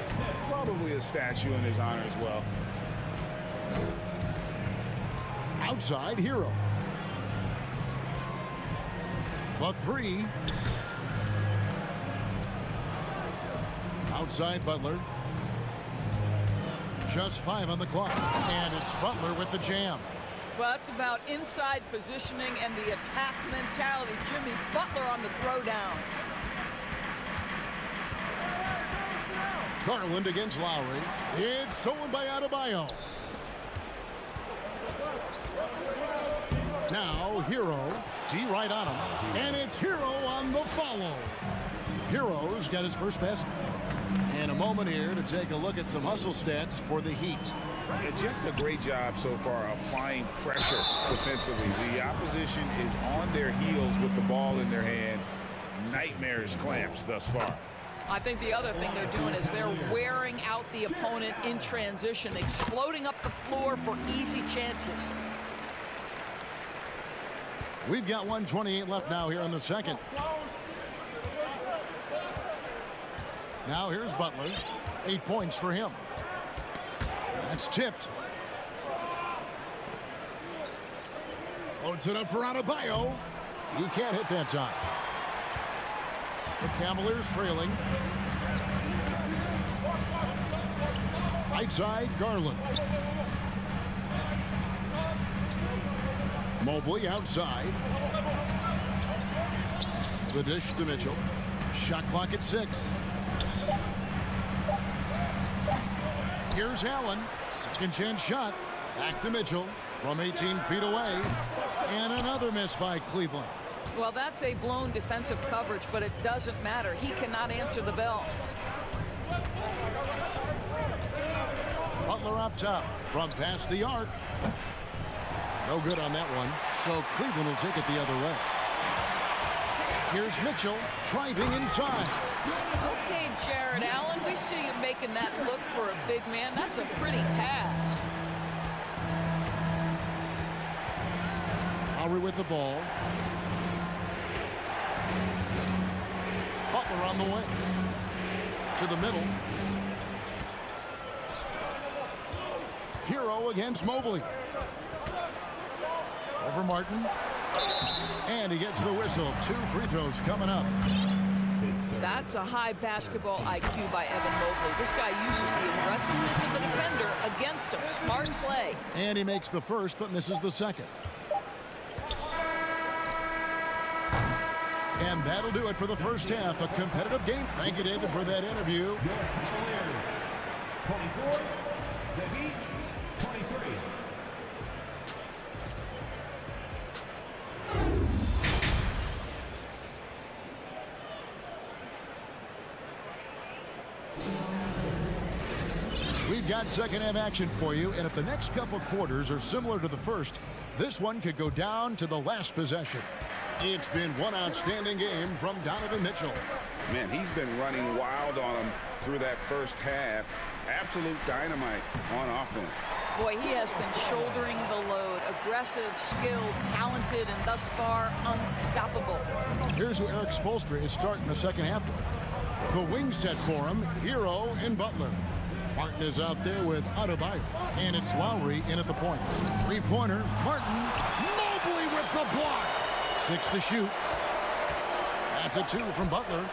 probably a statue in his honor as well. Outside Hero. The 3. Outside Butler. Just 5 on the clock. And it's Butler with the jam. Well, that's about inside positioning and the attack mentality. Jimmy Butler on the throwdown. Garland against Lowry. It's stolen by Adebayo. Now Hero. G right on him. And it's Hero on the follow. Hero's got his first basket. And a moment here to take a look at some hustle stats for the Heat. And just a great job so far applying pressure defensively. The opposition is on their heels with the ball in their hand. Nightmarish clamps thus far. I think the other thing they're doing is they're wearing out the opponent in transition, exploding up the floor for easy chances. We've got 1:28 left now here in the second. Now here's Butler. 8 points for him. That's tipped. Loads it up for Adebayo. He can't hit that time. The Cavaliers trailing. Right side, Garland. Mobley outside. The dish to Mitchell. Shot clock at 6. Here's Allen. Second chance shot. Back to Mitchell from 18 feet away. And another miss by Cleveland. Well, that's a blown defensive coverage, but it doesn't matter. He cannot answer the bell. Butler up top from past the arc. No good on that one. So Cleveland will take it the other way. Here's Mitchell driving inside. Okay, Jared Allen, we see you making that look for a big man. That's a pretty pass. Lowry with the ball. Butler on the way. To the middle. Hero against Mobley. Over Martin. And he gets the whistle. 2 free throws coming up. That's a high basketball IQ by Evan Mobley. This guy uses the aggressiveness of the defender against him. Smart play. And he makes the first but misses the second. And that'll do it for the first half. A competitive game. Thank you, David, for that interview. 24, the Heat, 23. We've got second half action for you, and if the next couple quarters are similar to the first, this one could go down to the last possession. It's been one outstanding game from Donovan Mitchell. Man, he's been running wild on him through that first half. Absolute dynamite on offense. Boy, he has been shouldering the load. Aggressive, skilled, talented, and thus far unstoppable. Here's who Eric Spoelstra is starting the second half with. The wing set for him, Hero and Butler. Martin is out there with Adebayo, and it's Lowry in at the point. Three-pointer, Martin, Mobley with the block. 6 to shoot. That's a 2 from Butler.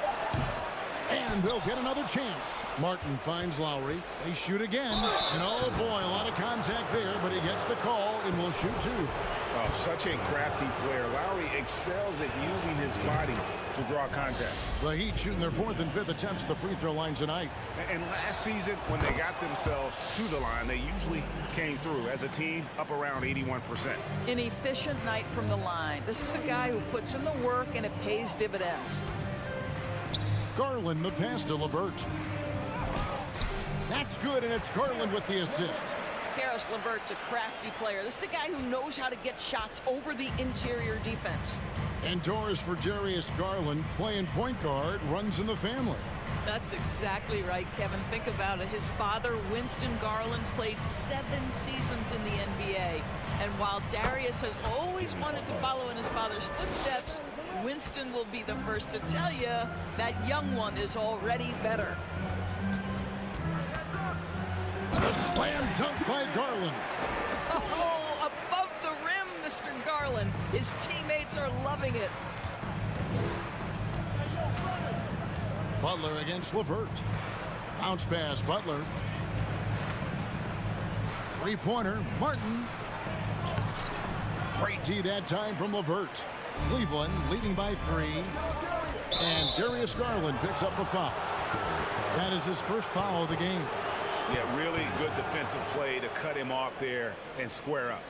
And they'll get another chance. Martin finds Lowry. They shoot again. And oh boy, a lot of contact there, but he gets the call and will shoot 2. Oh, such a crafty player. Lowry excels at using his body to draw contact. The Heat shooting their 4th and 5th attempts at the free throw line tonight. And last season, when they got themselves to the line, they usually came through as a team up around 81%. An efficient night from the line. This is a guy who puts in the work and it pays dividends. Garland the pass to LeVert. That's good, and it's Garland with the assist. Karis LeVert's a crafty player. This is a guy who knows how to get shots over the interior defense. And doors for Darius Garland, playing point guard, runs in the family. That's exactly right, Kevin. Think about it. His father, Winston Garland, played 7 seasons in the NBA. And while Darius has always wanted to follow in his father's footsteps, Winston will be the first to tell you that young one is already better. A slam dunk by Garland. Oh, above the rim, Mr. Garland. His teammates are loving it. Butler against LeVert. Bounce pass, Butler. Three-pointer, Martin. Great D that time from LeVert. Cleveland leading by 3. And Darius Garland picks up the foul. That is his first foul of the game. Yeah, really good defensive play to cut him off there and square up.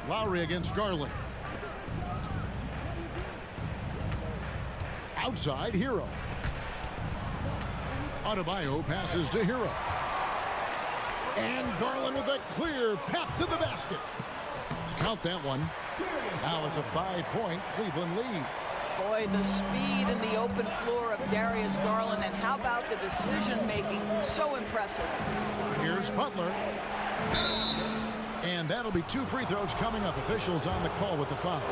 Lowry against Garland. Outside, Hero. Adebayo passes to Hero. And Garland with a clear path to the basket. Count that one. Now it's a 5-point Cleveland lead. Boy, the speed and the open floor of Darius Garland, and how about the decision-making? So impressive. Here's Butler. And that'll be 2 free throws coming up. Officials on the call with the foul.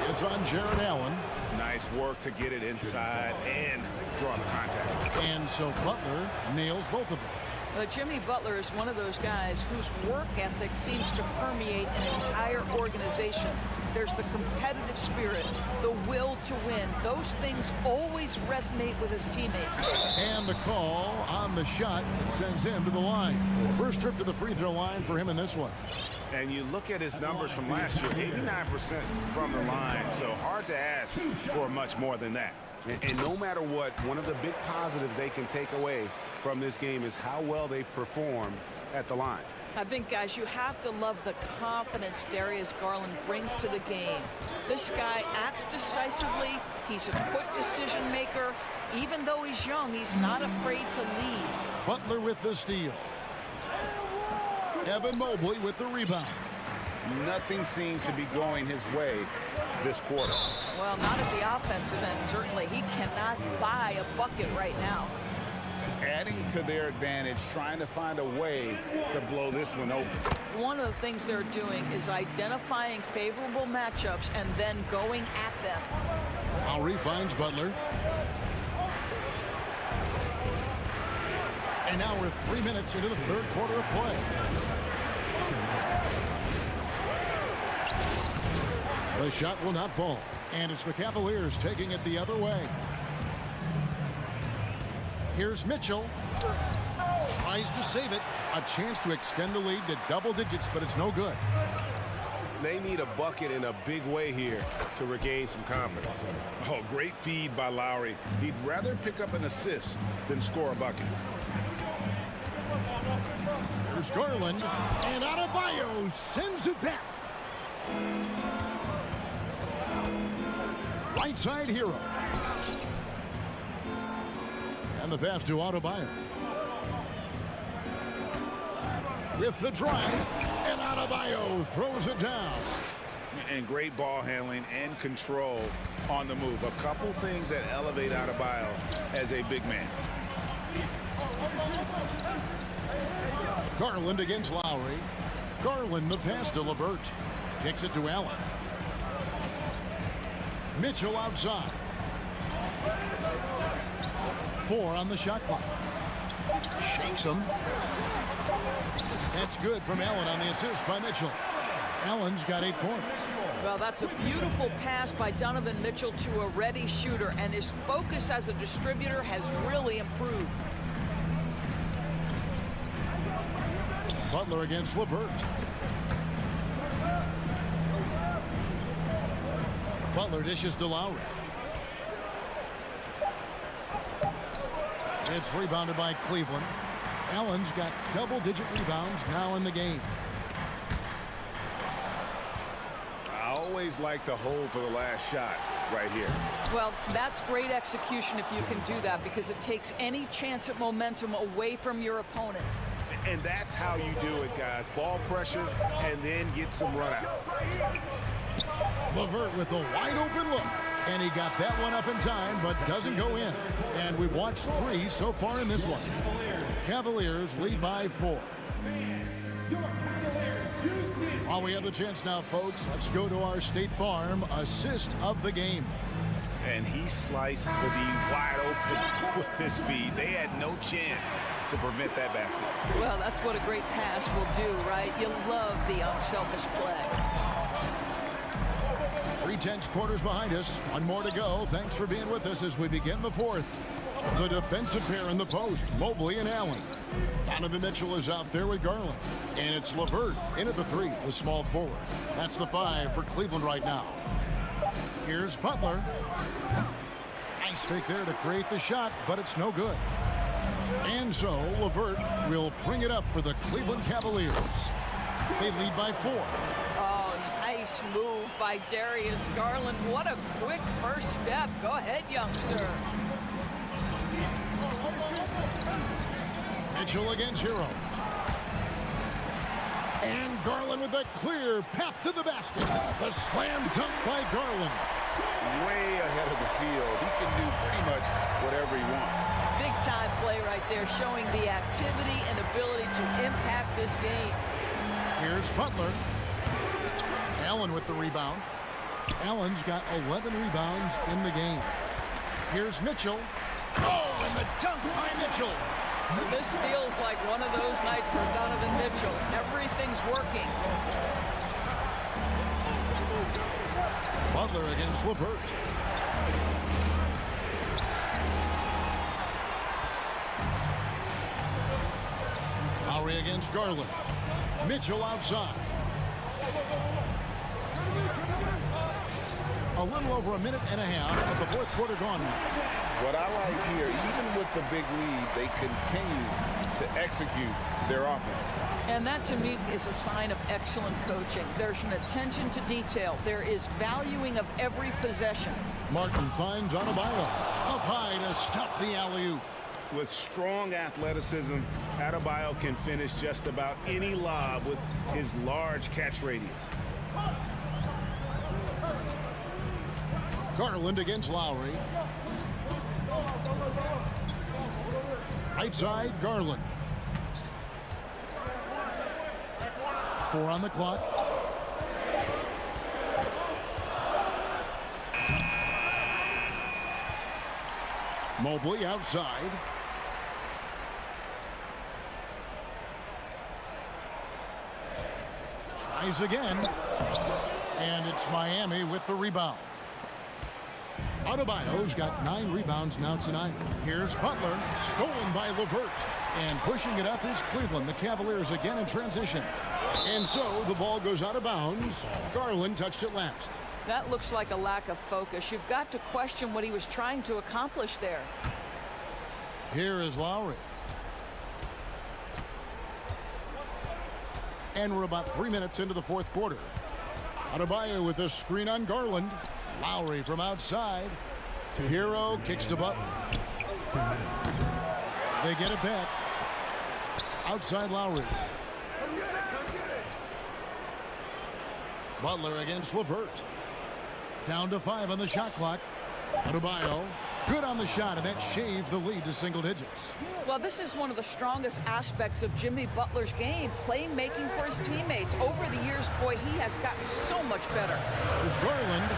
It's on Jared Allen. Nice work to get it inside and draw the contact. And so Butler nails both of them. Jimmy Butler is one of those guys whose work ethic seems to permeate an entire organization. There's the competitive spirit, the will to win. Those things always resonate with his teammates. And the call on the shot that sends him to the line. First trip to the free throw line for him in this one. And you look at his numbers from last year, 89% from the line, so hard to ask for much more than that. And no matter what, one of the big positives they can take away from this game is how well they perform at the line. I think, guys, you have to love the confidence Darius Garland brings to the game. This guy acts decisively. He's a quick decision maker. Even though he's young, he's not afraid to lead. Butler with the steal. Evan Mobley with the rebound. Nothing seems to be going his way this quarter. Well, not at the offensive end, certainly. He cannot buy a bucket right now. Adding to their advantage, trying to find a way to blow this one open. One of the things they're doing is identifying favorable matchups and then going at them. Lowry finds Butler. And now we're 3 minutes into the third quarter of play. The shot will not fall. And it's the Cavaliers taking it the other way. Here's Mitchell. Tries to save it. A chance to extend the lead to double digits, but it's no good. They need a bucket in a big way here to regain some confidence. Oh, great feed by Lowry. He'd rather pick up an assist than score a bucket. Here's Garland. And Adebayo sends it back. Right side, Hero. And the pass to Adebayo. With the drive, and Adebayo Adebayo throws it down. And great ball handling and control on the move. A couple things that elevate Adebayo as a big man. Garland against Lowry. Garland the pass to LeVert. Kicks it to Allen. Mitchell outside. 4 on the shot clock. Shakes him. That's good from Allen on the assist by Mitchell. Allen's got 8 points. Well, that's a beautiful pass by Donovan Mitchell to a ready shooter, and his focus as a distributor has really improved. Butler against LeVert. Butler dishes to Lowry. It's rebounded by Cleveland. Allen's got double-digit rebounds now in the game. I always like to hold for the last shot right here. Well, that's great execution if you can do that, because it takes any chance at momentum away from your opponent. And that's how you do it, guys. Ball pressure and then get some runouts. LeVert with a wide-open look. And he got that one up in time, but doesn't go in. And we've watched 3 so far in this one. Cavaliers lead by 4. While we have the chance now, folks, let's go to our State Farm assist of the game. And he sliced the D wide open with his feed. They had no chance to prevent that basket. Well, that's what a great pass will do, right? You love the unselfish play. 3/10 quarters behind us. 1 more to go. Thanks for being with us as we begin the 4th. The defensive pair in the post, Mobley and Allen. Donovan Mitchell is out there with Garland. And it's LeVert in at the 3, the small forward. That's the 5 for Cleveland right now. Here's Butler. Nice fake there to create the shot, but it's no good. And so LeVert will bring it up for the Cleveland Cavaliers. They lead by 4. Nice move by Darius Garland. What a quick first step. Go ahead, youngster. Mitchell against Hero. And Garland with a clear path to the basket. The slam dunk by Garland. Way ahead of the field. He can do pretty much whatever he wants. Big time play right there, showing the activity and ability to impact this game. Here's Butler. Allen with the rebound. Allen's got 11 rebounds in the game. Here's Mitchell. Oh, and the dunk by Mitchell. This feels like one of those nights for Donovan Mitchell. Everything's working. Butler against LeVert. Lowry against Garland. Mitchell outside. A little over a minute and a half of the 4th quarter gone now. What I like here, even with the big lead, they continue to execute their offense. And that, to me, is a sign of excellent coaching. There's an attention to detail. There is valuing of every possession. Martin finds Adebayo. Up high to stuff the alley-oop. With strong athleticism, Adebayo can finish just about any lob with his large catch radius. Garland against Lowry. Right side, Garland. 4 on the clock. Mobley outside. Tries again. And it's Miami with the rebound. Adebayo's got 9 rebounds now tonight. Here's Butler, stolen by LeVert. And pushing it up is Cleveland. The Cavaliers again in transition. And so the ball goes out of bounds. Garland touched it last. That looks like a lack of focus. You've got to question what he was trying to accomplish there. Here is Lowry. And we're about 3 minutes into the 4th quarter. Adebayo with a screen on Garland. Lowry from outside. Hero kicks to Butler. They get it back. Outside Lowry. Butler against Levert. Down to 5 on the shot clock. Adebayo, good on the shot, and that shaves the lead to single digits. Well, this is one of the strongest aspects of Jimmy Butler's game, playmaking for his teammates. Over the years, boy, he has gotten so much better. There's Garland.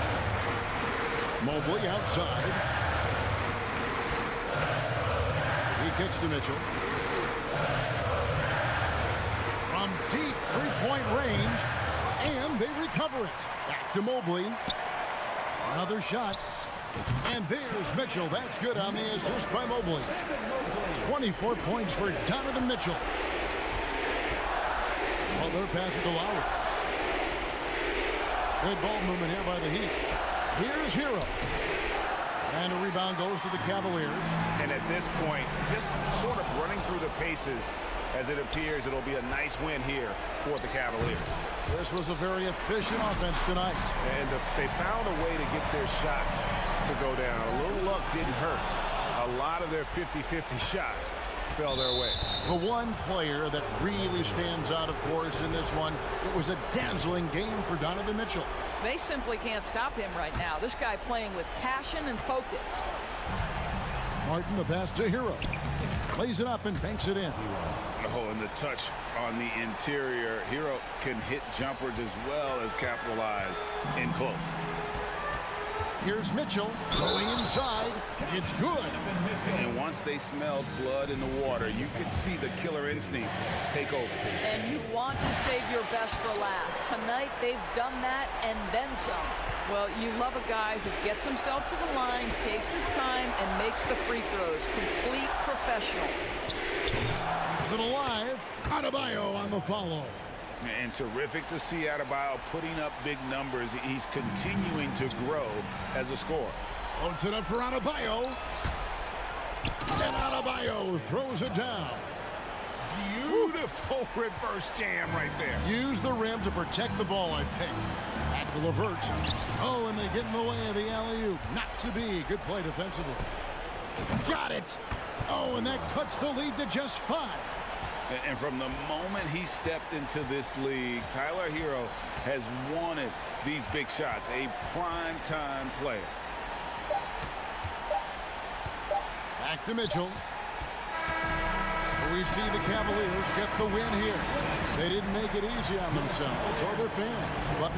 Mobley outside. He kicks to Mitchell. From deep three-point range, and they recover it. Back to Mobley. Another shot. And there's Mitchell. That's good on the assist by Mobley. 24 points for Donovan Mitchell. Butler passes to Lowry. Good ball movement here by the Heat. Here's Hero. And a rebound goes to the Cavaliers. And at this point, just sort of running through the paces, as it appears it'll be a nice win here for the Cavaliers. This was a very efficient offense tonight. And they found a way to get their shots to go down. A little luck didn't hurt. A lot of their 50-50 shots fell their way. The one player that really stands out, of course, in this one, it was a dazzling game for Donovan Mitchell. They simply can't stop him right now. This guy playing with passion and focus. Martin, the pass to Hero. Lays it up and banks it in. Oh, and the touch on the interior. Hero can hit jumpers as well as capitalize in close. Here's Mitchell going inside. It's good. And once they smelled blood in the water, you could see the killer instinct take over. And you want to save your best for last. Tonight, they've done that and then some. Well, you love a guy who gets himself to the line, takes his time, and makes the free throws. Complete professional. Keeps it alive. Adebayo on the follow. And terrific to see Adebayo putting up big numbers. He's continuing to grow as a scorer. Holds it up for Adebayo. And Adebayo throws it down. Beautiful reverse jam right there. Use the rim to protect the ball, I think. Back to Levert. Oh, and they get in the way of the alley-oop. Not to be. Good play defensively. Got it. Oh, and that cuts the lead to just 5. And from the moment he stepped into this league, Tyler Hero has wanted these big shots. A prime-time player. Back to Mitchell. We see the Cavaliers get the win here. They didn't make it easy on themselves or their fans, but